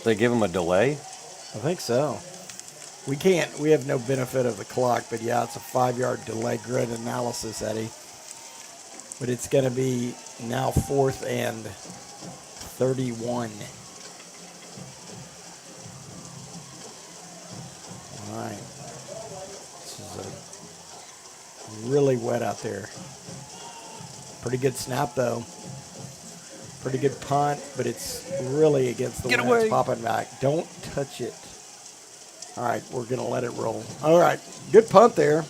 They give him a delay? I think so. We have no benefit of the clock, but yeah, it's a 5-yard delay grid analysis, Eddie. But it's going to be now 4th and 31. All right. This is really wet out there. Pretty good snap, though. Pretty good punt, but it's really against the wind. away. It's popping back. Don't touch it. All right, we're going to let it roll. All right, good punt there.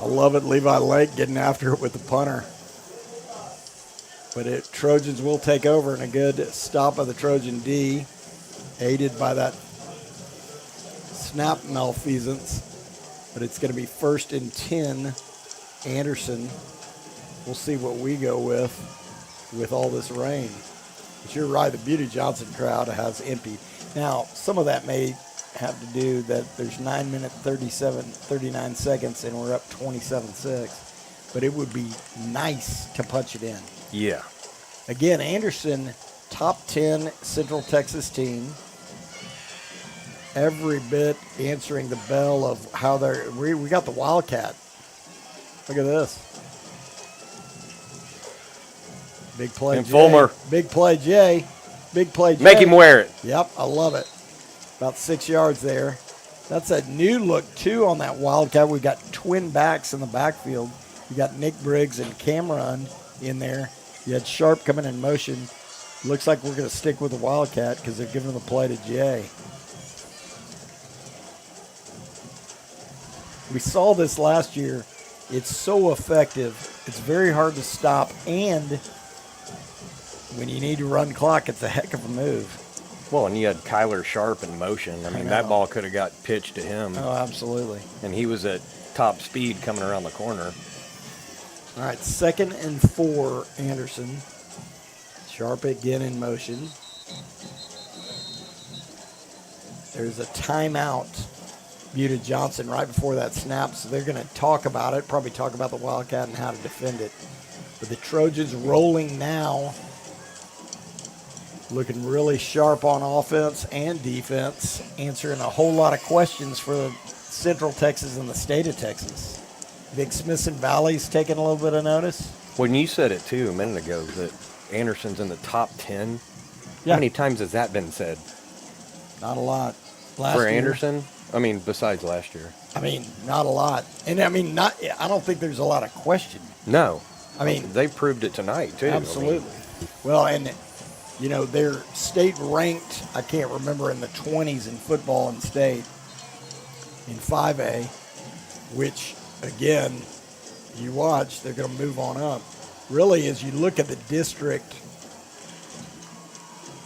I love it. Levi Lake getting after it with the punter. But Trojans will take over, and a good stop of the Trojan D, aided by that snap malfeasance. But it's going to be 1st and 10, Anderson. We'll see what we go with all this rain. But you're right, the Buda Johnson crowd has emptied. Now, some of that may have to do that there's 9 minutes, 39 seconds, and we're up 27-6. But it would be nice to punch it in. Yeah. Again, Anderson, top 10 Central Texas team. Every bit answering the bell of how we got the Wildcat. Look at this. Big play, And Jay. Fulmer. Big play, Jay. Big play, Jay. Make him wear it. Yep, I love it. About 6 yards there. That's a new look, too, on that Wildcat. We got twin backs in the backfield. You got Nick Briggs and Cameron in there. You had Sharp coming in motion. Looks like we're going to stick with the Wildcat because they're giving the play to Jay. We saw this last year. It's so effective. It's very hard to stop, and when you need to run clock, it's a heck of a move. Well, and you had Kyler Sharp in motion. I mean, that ball could have got pitched to him. Oh, absolutely. And he was at top speed coming around the corner. All right, 2nd and 4, Anderson. Sharp again in motion. There's a timeout. Buda Johnson right before that snap, so they're going to talk about it, probably talk about the Wildcat and how to defend it. But the Trojans rolling now, looking really sharp on offense and defense, answering a whole lot of questions for Central Texas and the state of Texas. You think Smithson Valley's taking a little bit of notice? When you said it, too, a minute ago, that Anderson's in the top 10, Yeah. how many times has that been said? Not a lot. Last For year, Anderson? I mean, besides last year. I mean, not a lot. And I mean, I don't think there's a lot of question. No. I mean, They proved it tonight, too. absolutely. Well, and, you know, they're state ranked, I can't remember, in the 20s in football in state, in 5A, which, again, you watch, they're going to move on up. Really, as you look at the district,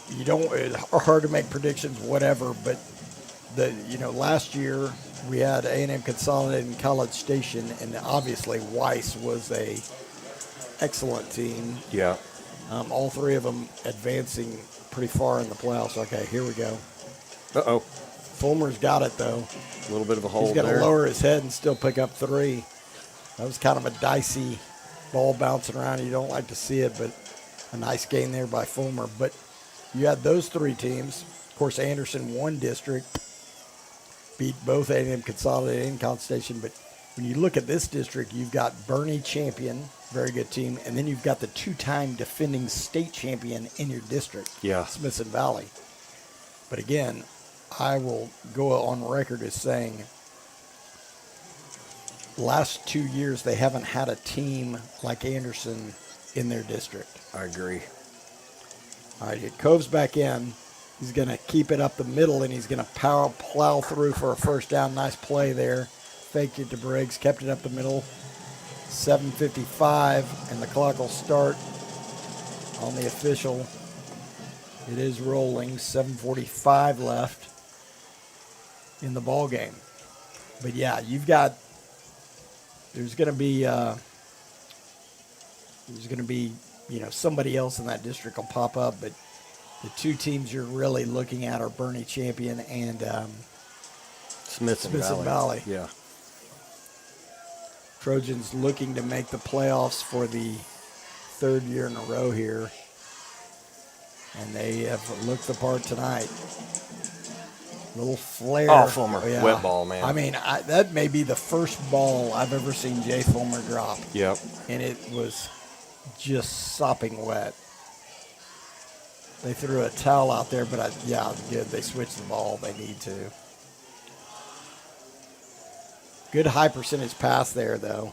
it's hard to make predictions, whatever, but last year we had A&M Consolidated and College Station, and obviously Weiss was a excellent team. Yeah. All three of them advancing pretty far in the playoffs. Okay, here we go. Uh-oh. Fulmer's got it, though. A little bit of a hole He's got to there. lower his head and still pick up 3. That was kind of a dicey ball bouncing around. You don't like to see it, but a nice gain there by Fulmer. But you had those 3 teams. Of course, Anderson won district, beat both A&M Consolidated and College Station. But when you look at this district, you've got Bernie champion, very good team, and then you've got the 2-time defending state champion in your district, Yeah. Smithson Valley. But again, I will go on record as saying last 2 years they haven't had a team like Anderson in their district. I agree. All right, Cove's back in. He's going to keep it up the middle, and he's going to plow through for a first down. Nice play there. Faked it to Briggs, kept it up the middle. 7:55, and the clock will start on the official. It is rolling. 7:45 left in the ball game. But yeah, there's going to be somebody else in that district will pop up, but the two teams you're really looking at are Bernie Champion and Smith and Valley. Yeah. Trojans looking to make the playoffs for the third year in a row here. And they have looked the part tonight. Little flare. Oh, Fulmer. Wet ball, man. I mean, that may be the first ball I've ever seen Jay Fulmer drop. Yep. And it was just sopping wet. They threw a towel out there, but good. They switched the ball. They need to. Good high percentage pass there, though.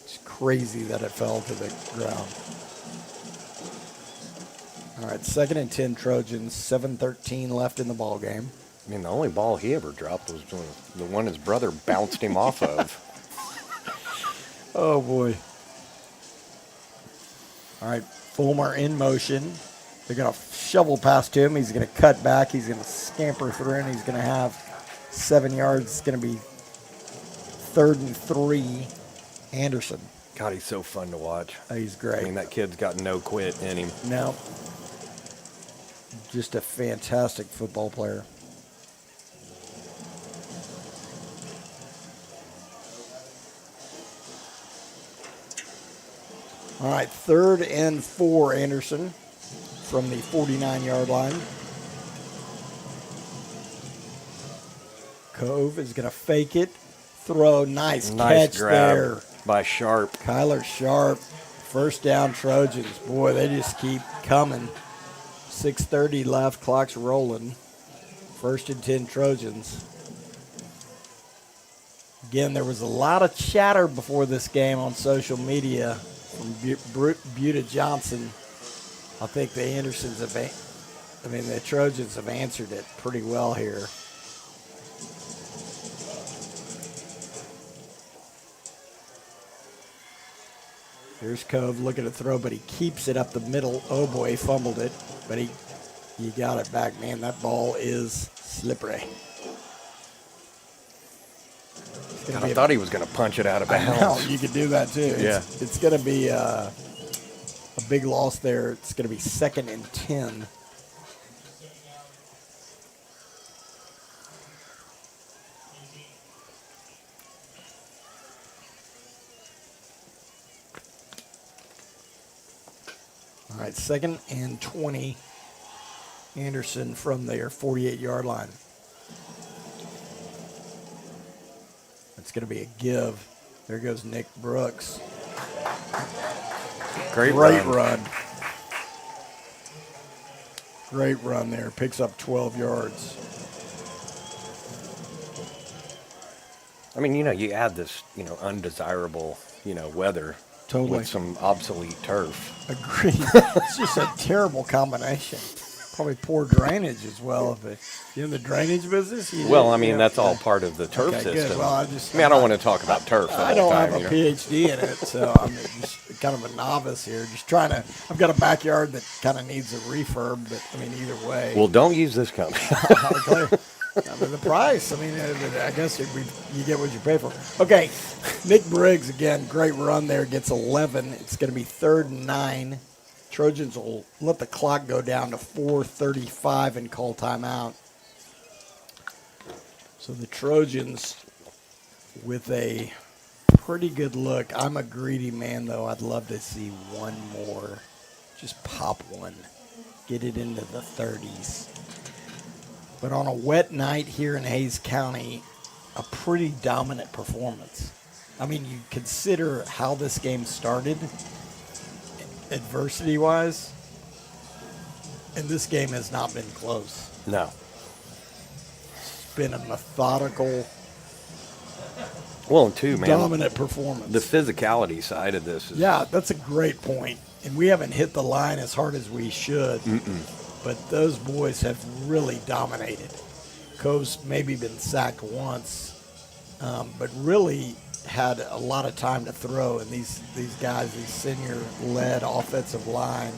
It's crazy that it fell to the ground. All right, 2nd and 10 Trojans, 7:13 left in the ball game. I mean, the only ball he ever dropped was the one his brother bounced him off of. Oh, boy. All right, Fulmer in motion. They're going to shovel past him. He's going to cut back. He's going to scamper through, and he's going to have 7 yards. It's going to be 3rd and 3, Anderson. God, he's so fun to watch. Oh, he's great. I mean, that kid's got no quit in him. No. Just a fantastic football player. All right, 3rd and 4, Anderson from the 49-yard line. Cove is going to fake it. Throw, nice catch grab there by Sharp. Kyler Sharp, first down Trojans. Boy, they just keep coming. 6:30 left, clock's rolling. 1st and 10 Trojans. Again, there was a lot of chatter before this game on social media from Buda Johnson. I think the the Trojans have answered it pretty well here. Here's Cove looking to throw, but he keeps it up the middle. Oh, boy, he fumbled it, but he got it back. Man, that ball is slippery. God, I thought he was going to punch it out of bounds. I know, you could do that too. Yeah. It's going to be a big loss there. It's going to be 2nd and 10. All right, 2nd and 20. Anderson from their 48-yard line. It's going to be a give. There goes Nick Brooks. Great run. Great run there. Picks up 12 yards. I mean, you add this, undesirable, weather Totally. with some obsolete turf. Agreed. It's just a terrible combination. Probably poor drainage as well. If you're in the drainage business. That's all part of the turf Okay, system. good. Well, I don't want to talk about turf all I the don't time. have a PhD in it, so I'm just kind of a novice here. Just trying to. I've got a backyard that kind of needs a refurb, but either way. Well, don't use this company. The price. I guess you get what you pay for. Okay, Nick Briggs again. Great run there. Gets 11. It's going to be 3rd and 9. Trojans will let the clock go down to 4:35 and call timeout. So the Trojans with a pretty good look. I'm a greedy man, though. I'd love to see one more. Just pop one. Get it into the 30s. But on a wet night here in Hayes County, a pretty dominant performance. You consider how this game started, adversity-wise, and this game has not been close. No. It's been a methodical, Well, and two, man, dominant performance. the physicality side of this is Yeah, that's a great point. and we haven't hit the line as hard as we should. But those boys have really dominated. Cove's maybe been sacked once, but really had a lot of time to throw. And these guys, these senior-led offensive line,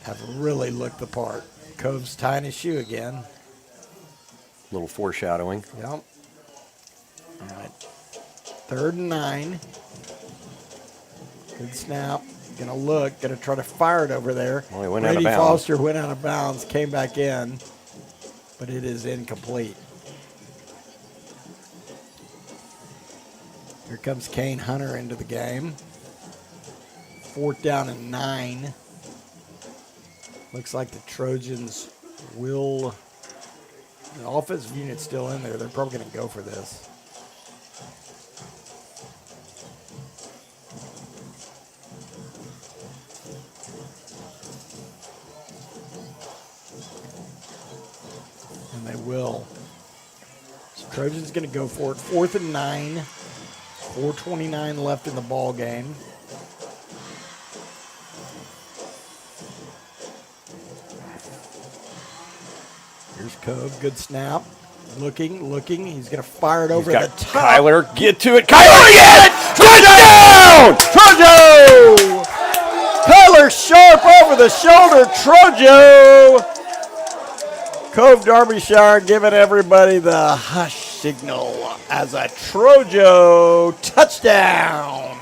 have really looked the part. Cove's tying his shoe again. Little foreshadowing. Yep. All right. 3rd and 9. Good snap. Gonna look. Gonna try to fire it over there. Well, he went out of Brady bounds. Foster went out of bounds. Came back in, but it is incomplete. Here comes Kane Hunter into the game. 4th down and 9. Looks like the Trojans will. The offensive unit's still in there. They're probably going to go for this. And they will. So Trojans going to go for it. 4th and 9. 4:29 left in the ball game. Here's Cove. Good snap. Looking. He's going to fire it over the top. Kyler, get to it. Kyler, get it! Touchdown! Trojo! Kyler Sharp over the shoulder. Trojo! Cove Derbyshire giving everybody the hush signal as a Trojo touchdown.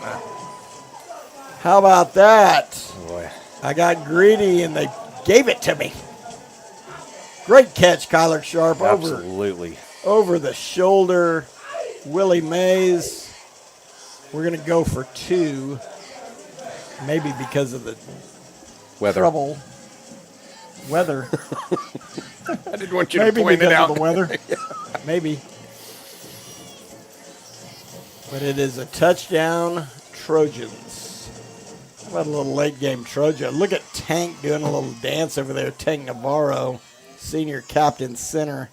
How about that? Boy. I got greedy and they gave it to me. Great catch, Kyler Sharp, Absolutely. over the shoulder. Willie Mays. We're going to go for 2, maybe because of the Weather. trouble. Weather. I didn't want you Maybe to point it because out. of the weather. Maybe. But it is a touchdown, Trojans. How about a little late game Trojan? Look at Tank doing a little dance over there. Tank Navarro, senior captain center.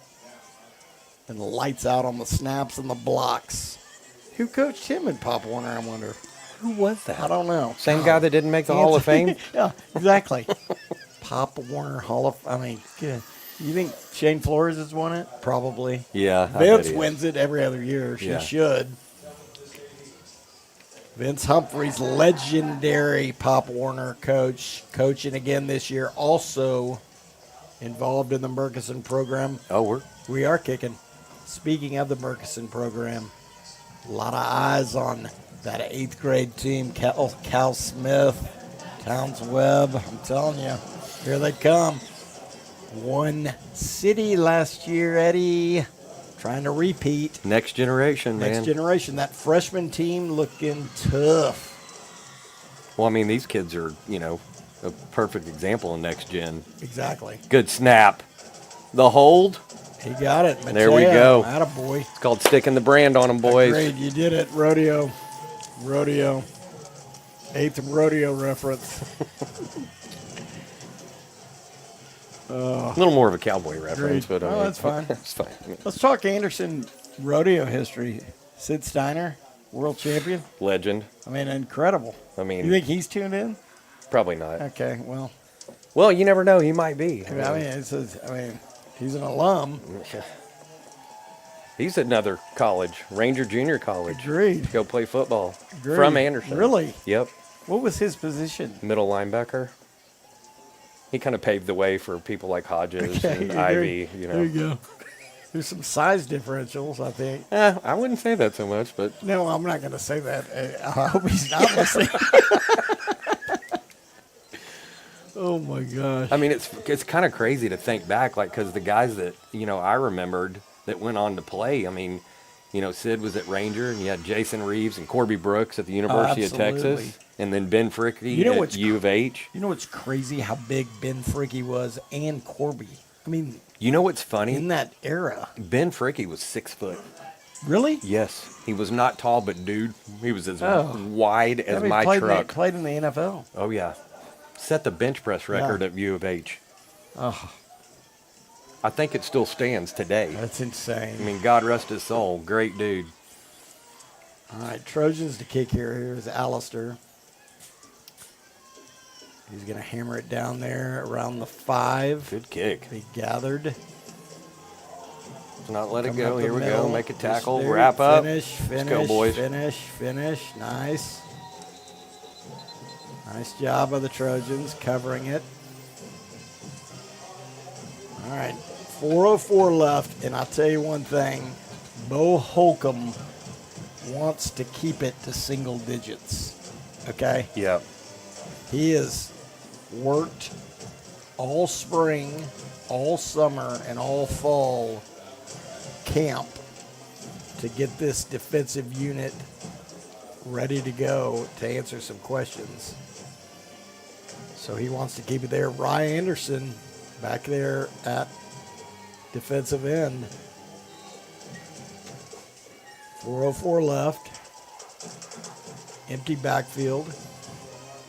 And lights out on the snaps and the blocks. Who coached him in Pop Warner, I wonder? Who was that? I don't know. Same guy that didn't make the Hall of Fame? Yeah, exactly. Pop Warner Hall of good. You think Shane Flores has won it? Probably. Yeah. I bet Vince he is. wins it every other year. She Yeah. should. Vince Humphreys, legendary Pop Warner coach, coaching again this year. Also involved in the Murkison program. Oh, We are kicking. Speaking of the Murkison program, a lot of eyes on that 8th grade team. Cal Smith, Towns Webb. I'm telling you, here they come. Won city last year, Eddie. Trying to repeat. next generation, man. Next generation. That freshman team looking tough. Well, I mean, these kids are, a perfect example of next gen. Exactly. Good snap. The hold. He got it. There we Mateo. go. Attaboy. It's called sticking the brand on them, boys. Great. You did it. Rodeo. 8th rodeo reference. A little more of a cowboy reference, Agreed. but Oh, that's fine. That's fine. Let's talk Anderson rodeo history. Sid Steiner, world champion. Legend. I mean, incredible. I mean, You think he's tuned in? probably not. Okay, well, Well, you never know. He might be. he's an alum. He's at another college, Ranger Junior College. Agreed. Go play football. Agreed. From Anderson. Really? Yep. What was his position? Middle linebacker. He kind of paved the way for people like Hodges and Okay, Ivy, There you go. There's some size differentials, I think. I wouldn't say that so much, but No, I'm not going to say that. I hope he's not listening. Oh, my gosh. I mean, it's kind of crazy to think back, like, because the guys that, I remembered that went on to play, I mean, Sid was at Ranger, and you had Jason Reeves and Corby Brooks at the University of absolutely. Texas, and then Ben Fricky You know at what's U of H. You know what's crazy? How big Ben Fricky was and Corby. I mean, You know what's funny? in that era. Ben Fricky was 6 foot. Really? Yes. He was not tall, but dude, he was as Oh. wide as Yeah, he my truck. played in the NFL. Oh, yeah. Set the bench press record at U of H. Oh, I think it still stands today. that's insane. I mean, God rest his soul. Great dude. All right, Trojans to kick here. Here's Alistair. He's going to hammer it down there around the 5. Good kick. He gathered. Let's not let it Coming go. up the Here we middle. go. Make a tackle. Just there. Wrap up. Finish, Let's go, boys. finish. Nice. Nice job of the Trojans covering it. All right. 4:04 left, and I'll tell you one thing. Bo Holcomb wants to keep it to single digits. Okay? Yep. He has worked all spring, all summer, and all fall camp to get this defensive unit ready to go to answer some questions. So he wants to keep it there. Ryan Anderson back there at defensive end. 4:04 left. Empty backfield.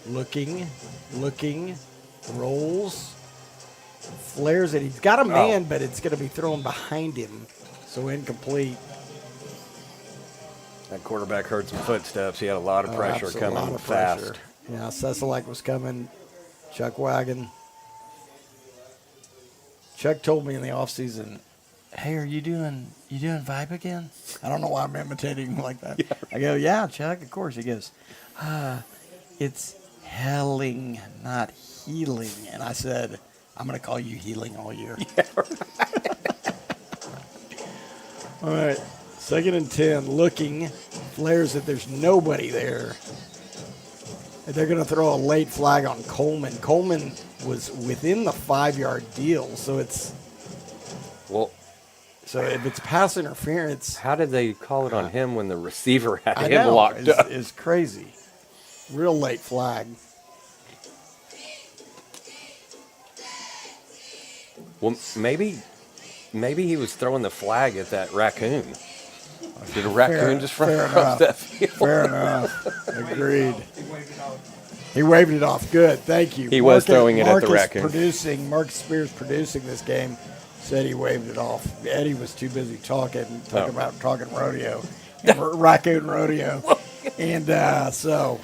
Looking, rolls, flares it. He's got a man, but it's going to be thrown behind him, so incomplete. That quarterback heard some footsteps. He had a lot of pressure Absolutely, a lot coming of fast. pressure. Yeah, Seselak was coming. Chuck Wagon. Chuck told me in the offseason, hey, are you doing Vype again? I don't know why I'm imitating him like that. I go, yeah, Chuck, of course. He goes, it's helling, not healing. And I said, I'm going to call you healing all year. Yeah, right. All right, 2nd and 10, looking, flares it. There's nobody there. They're going to throw a late flag on Coleman. Coleman was within the 5-yard deal, so it's Well, so if it's pass interference, how did they call it on him when the receiver had I him know locked up? is crazy. Real late flag. Well, maybe he was throwing the flag at that raccoon. Did a raccoon just run fair across enough. that field? Fair enough. Agreed. He waved it off. Good. Thank you. He was throwing it at the raccoon. Marcus Spears producing this game said he waved it off. Eddie was too busy talking rodeo, raccoon rodeo. And so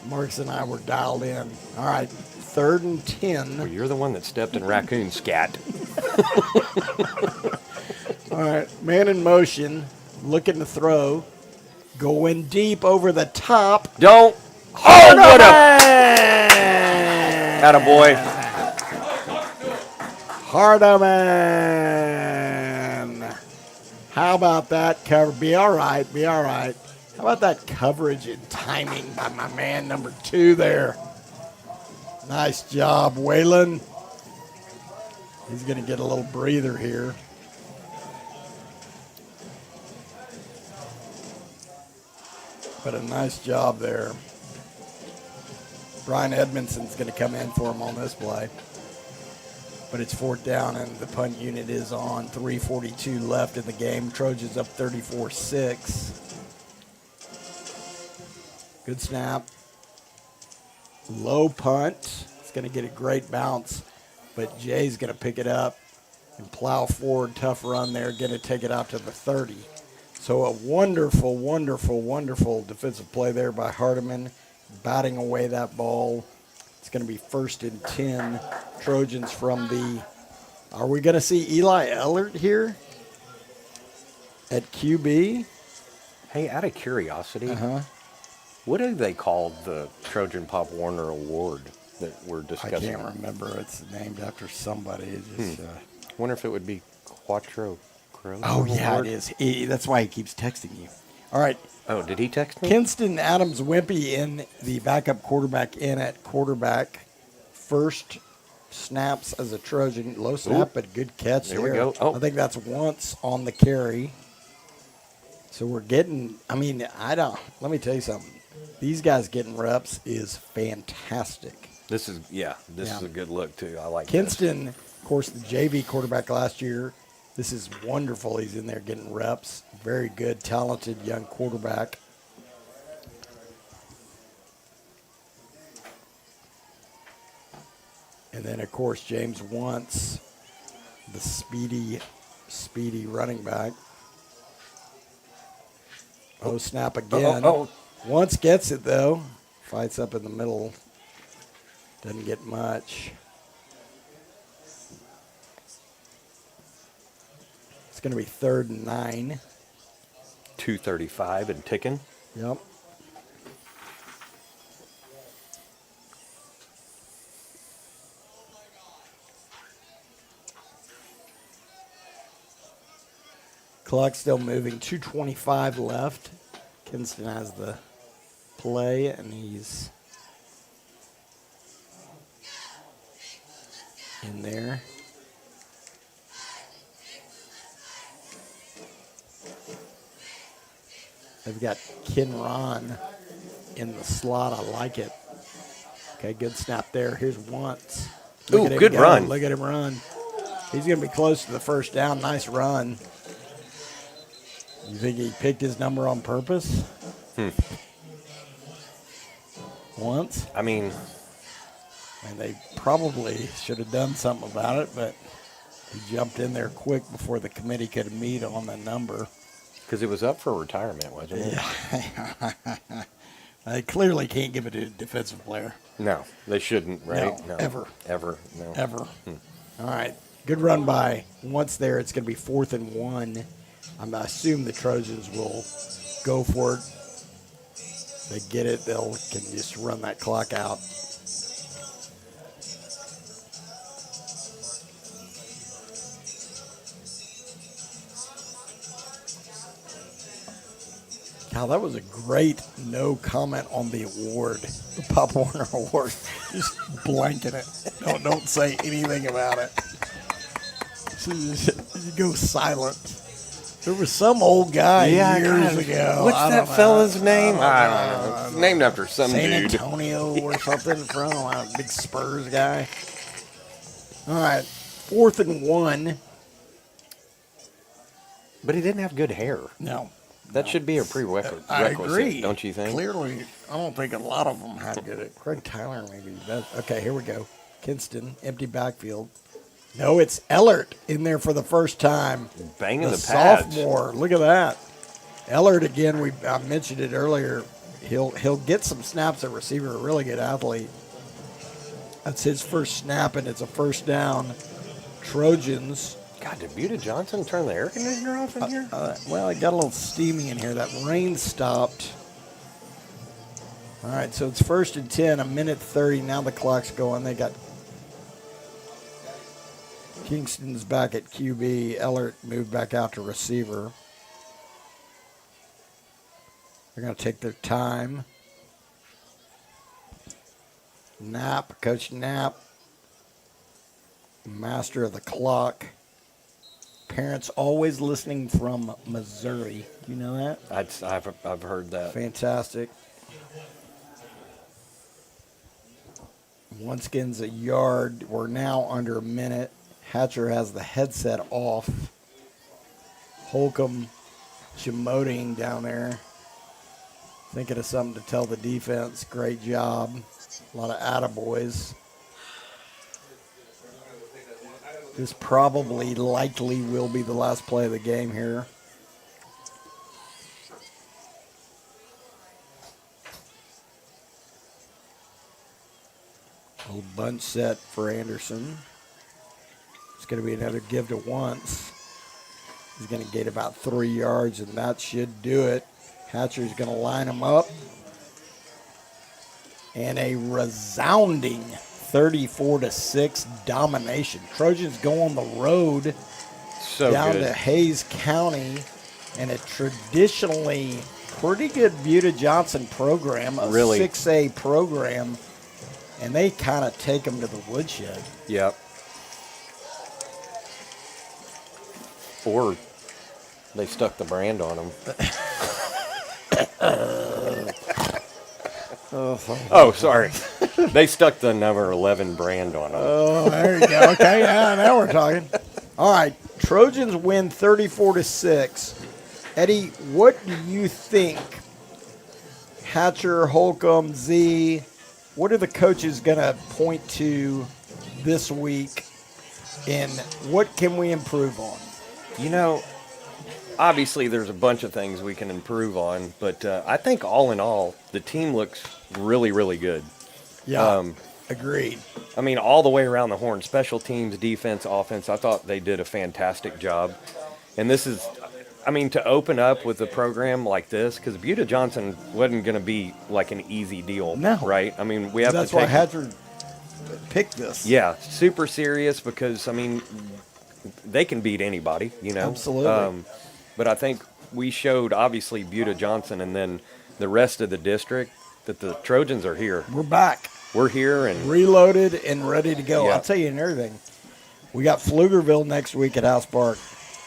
Marcus and I were dialed in. All right. 3rd and 10. Well, you're the one that stepped in raccoon scat. All right. Man in motion. Looking to throw. Going deep over the top. Don't. Oh, what a. Attaboy. Hardeman. How about that cover? Be all right. How about that coverage and timing by my man number 2 there? Nice job, Waylon. He's going to get a little breather here. But a nice job there. Brian Edmondson's going to come in for him on this play. But it's 4th down, and the punt unit is on. 3:42 left in the game. Trojans up 34-6. Good snap. Low punt. It's going to get a great bounce, but Jay's going to pick it up and plow forward. Tough run there. Going to take it out to the 30. So a wonderful, wonderful, wonderful defensive play there by Hardeman, batting away that ball. It's going to be 1st and 10. Trojans from the. Are we going to see Eli Ellert here at QB? Hey, out of curiosity, what do they call the Trojan Pop Warner Award that we're I discussing? can't remember. It's named after somebody. It just, Wonder if it would be Quattro Crow. Oh, yeah, Award? it is. That's why he keeps texting you. All right. Oh, did he text me? Kinston Adams Wimpy in the backup quarterback in at quarterback. First snaps as a Trojan. Low snap, but good catch There there. we go. Oh. I think that's once on the carry. So we're getting, let me tell you something. These guys getting reps is fantastic. This is a good look, too. I like Kinston, of course, the JV quarterback last year. This is wonderful. He's in there getting reps. Very good, talented young quarterback. And then, of course, James wants the speedy running back. Oh, snap again. Once gets it, though. Fights up in the middle. Doesn't get much. It's going to be 3rd and 9. 2:35 and ticking. Yep. Clock still moving. 2:25 left. Kinston has the play, and he's in there. They've got Kinron in the slot. I like it. Okay, good snap there. Here's Once. Ooh, at him good go. run. Look at him run. He's going to be close to the first down. Nice run. You think he picked his number on purpose? Once? I mean, And they probably should have done something about it, but he jumped in there quick before the committee could meet on the number. because it was up for retirement, wasn't it? They clearly can't give it to a defensive player. No, they shouldn't, right? No, ever. Ever, no. Ever. All right. Good run by. Once there, it's going to be 4th and 1. I assume the Trojans will go for it. They get it, they'll can just run that clock out. Now, that was a great no comment on the award, the Pop Warner Award. Just blanket it. Don't say anything about it. You go silent. There was some old guy years ago. What's I that don't know. fella's name? I don't know. It's named after some San dude. Antonio or something from a big Spurs guy. All right, 4th and 1. But he didn't have good hair. No. That should be a prerequisite, I agree. don't you think? Clearly, I don't think a lot of them have good. Craig Tyler maybe does. Okay, here we go. Kinston, empty backfield. No, it's Ellert in there for the first time. Banging the pads. Sophomore. Look at that. Ellert again. I mentioned it earlier. He'll get some snaps at receiver. A really good athlete. That's his first snap, and it's a first down. Trojans. God, did Buda Johnson turn the air conditioner off in here? Well, it got a little steamy in here. That rain stopped. All right, so it's 1st and 10, 1:30. Now the clock's going. They got Kingston's back at QB. Ellert moved back out to receiver. They're going to take their time. Knapp, Coach Knapp, master of the clock. Parents always listening from Missouri. You know that? I've heard that. Fantastic. Onskins a yard. We're now under a minute. Hatcher has the headset off. Holcomb Jamoting down there. Thinking of something to tell the defense. Great job. A lot of attaboys. This probably likely will be the last play of the game here. Little bunch set for Anderson. It's going to be another give to Once. He's going to get about 3 yards, and that should do it. Hatcher's going to line him up. And a resounding 34-6 domination. Trojans go on the road down to Hayes County, and a traditionally pretty good Buda Johnson program, a Really? 6A program, and they kind of take them to the woodshed. Yep. Or they stuck the brand on them. Oh, sorry. They stuck the number 11 brand on them. Oh, there you go. Okay, yeah, now we're talking. All right, Trojans win 34-6. Eddie, what do you think? Hatcher, Holcomb, Z, what are the coaches going to point to this week, and what can we improve on? You know, obviously there's a bunch of things we can improve on, but I think all in all, the team looks really, really good. Yeah. Agreed. I mean, all the way around the horn, special teams, defense, offense. I thought they did a fantastic job. And this is, I mean, to open up with a program like this, because Buda Johnson wasn't going to be like an easy deal, No. right? I mean, we have That's to why take Hadford picked this. Yeah, super serious because, I mean, they can beat anybody, you know. Absolutely. But I think we showed, obviously, Buda Johnson and then the rest of the district that the Trojans are here. We're back. We're here and Reloaded and ready to go. Yeah. I'll tell you another thing. We got Pflugerville next week at House Park.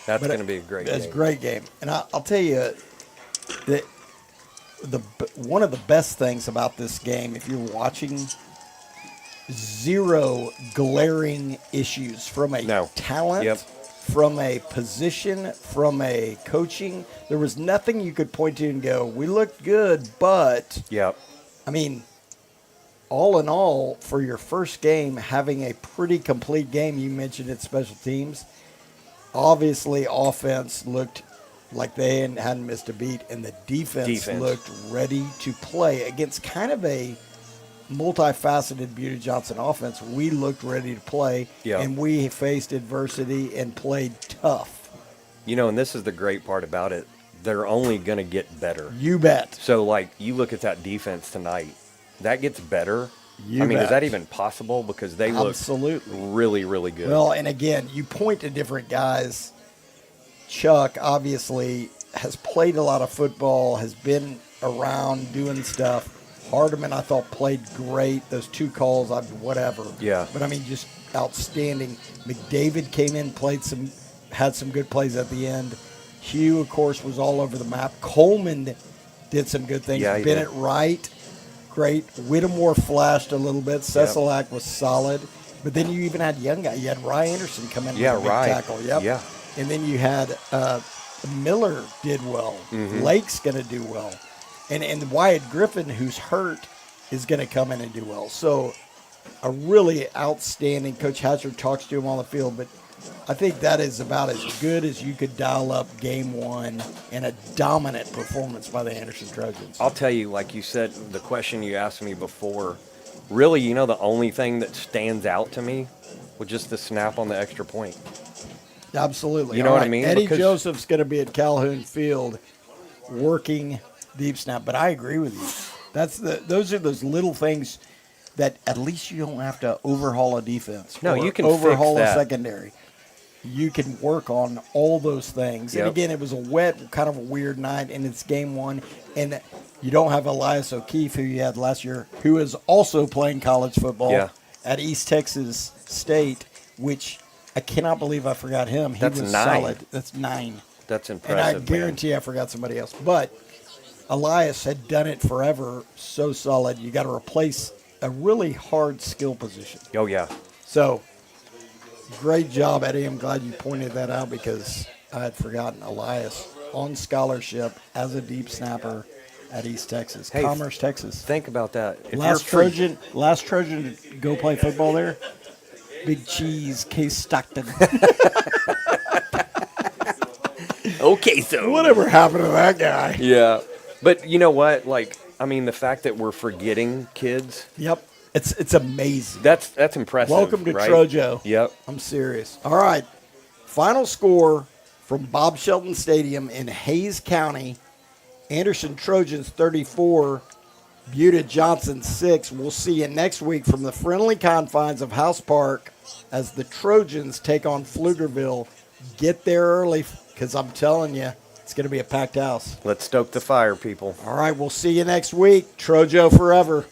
that's But going to be a great It's a game. great game. And I'll tell you that one of the best things about this game, if you're watching, zero glaring issues from a No. talent, Yep. from a position, from a coaching. There was nothing you could point to and go, we looked good, but, Yep. I mean, all in all, for your first game, having a pretty complete game, you mentioned it, special teams. Obviously, offense looked like they hadn't missed a beat, and the defense looked ready to play against kind of a multifaceted Buda Johnson offense. We looked ready to play, Yeah. and we faced adversity and played tough. You know, and this is the great part about it. They're only going to get better. You bet. So, like, you look at that defense tonight, that gets better. You I mean, bet. is that even possible? Because they look Absolutely. really, really good. Well, and again, you point to different guys. Chuck obviously has played a lot of football, has been around doing stuff. Hardeman, I thought, played great. Those two calls, whatever. Yeah. But I mean, just outstanding. McDavid came in, had some good plays at the end. Hugh, of course, was all over the map. Coleman did some good things. Yeah, he Bennett did. Wright, great. Whittemore flashed a little bit. Cesalak was solid. But then you even had young guy. You had Rye Anderson come in Yeah, with a big Rye. tackle. Yep. Yeah. And then you had Miller did well. Mm-hmm. Lake's going to do well. And Wyatt Griffin, who's hurt, is going to come in and do well. So a really outstanding, Coach Hatcher talks to him on the field, but I think that is about as good as you could dial up game one in a dominant performance by the Anderson Trojans. I'll tell you, like you said, the question you asked me before, really, you know, the only thing that stands out to me was just the snap on the extra point. Absolutely. You know All what I right, mean? Eddie Because- Joseph's going to be at Calhoun Field working deep snap, but I agree with you. Those are those little things that at least you don't have to overhaul a defense. No, or you can overhaul fix a that. secondary. You can work on all those things. Yep. And again, it was a wet, kind of a weird night, and it's game one. And you don't have Elias O'Keefe, who you had last year, who is also playing college football Yeah. at East Texas State, which I cannot believe I forgot him. He That's was 9. solid. That's 9. That's And impressive. I man. guarantee I forgot somebody else. But Elias had done it forever, so solid. You got to replace a really hard skill position. Oh, yeah. So, great job, Eddie. I'm glad you pointed that out because I had forgotten Elias on scholarship as a deep snapper at East Texas, Hey, Commerce, Texas. Think about that. If Last you're free- Trojan to go play football there. Big Cheese, Case Stockton. Okay, so. Whatever happened to that guy? Yeah. But you know what? Like, I mean, the fact that we're forgetting kids, Yep, it's amazing. that's impressive. Welcome to right? Trojo. Yep. I'm serious. All right. Final score from Bob Shelton Stadium in Hayes County. Anderson Trojans 34, Buda Johnson 6. We'll see you next week from the friendly confines of House Park as the Trojans take on Pflugerville. Get there early because I'm telling you, it's going to be a packed house. Let's stoke the fire, people. All right, we'll see you next week. Trojo forever.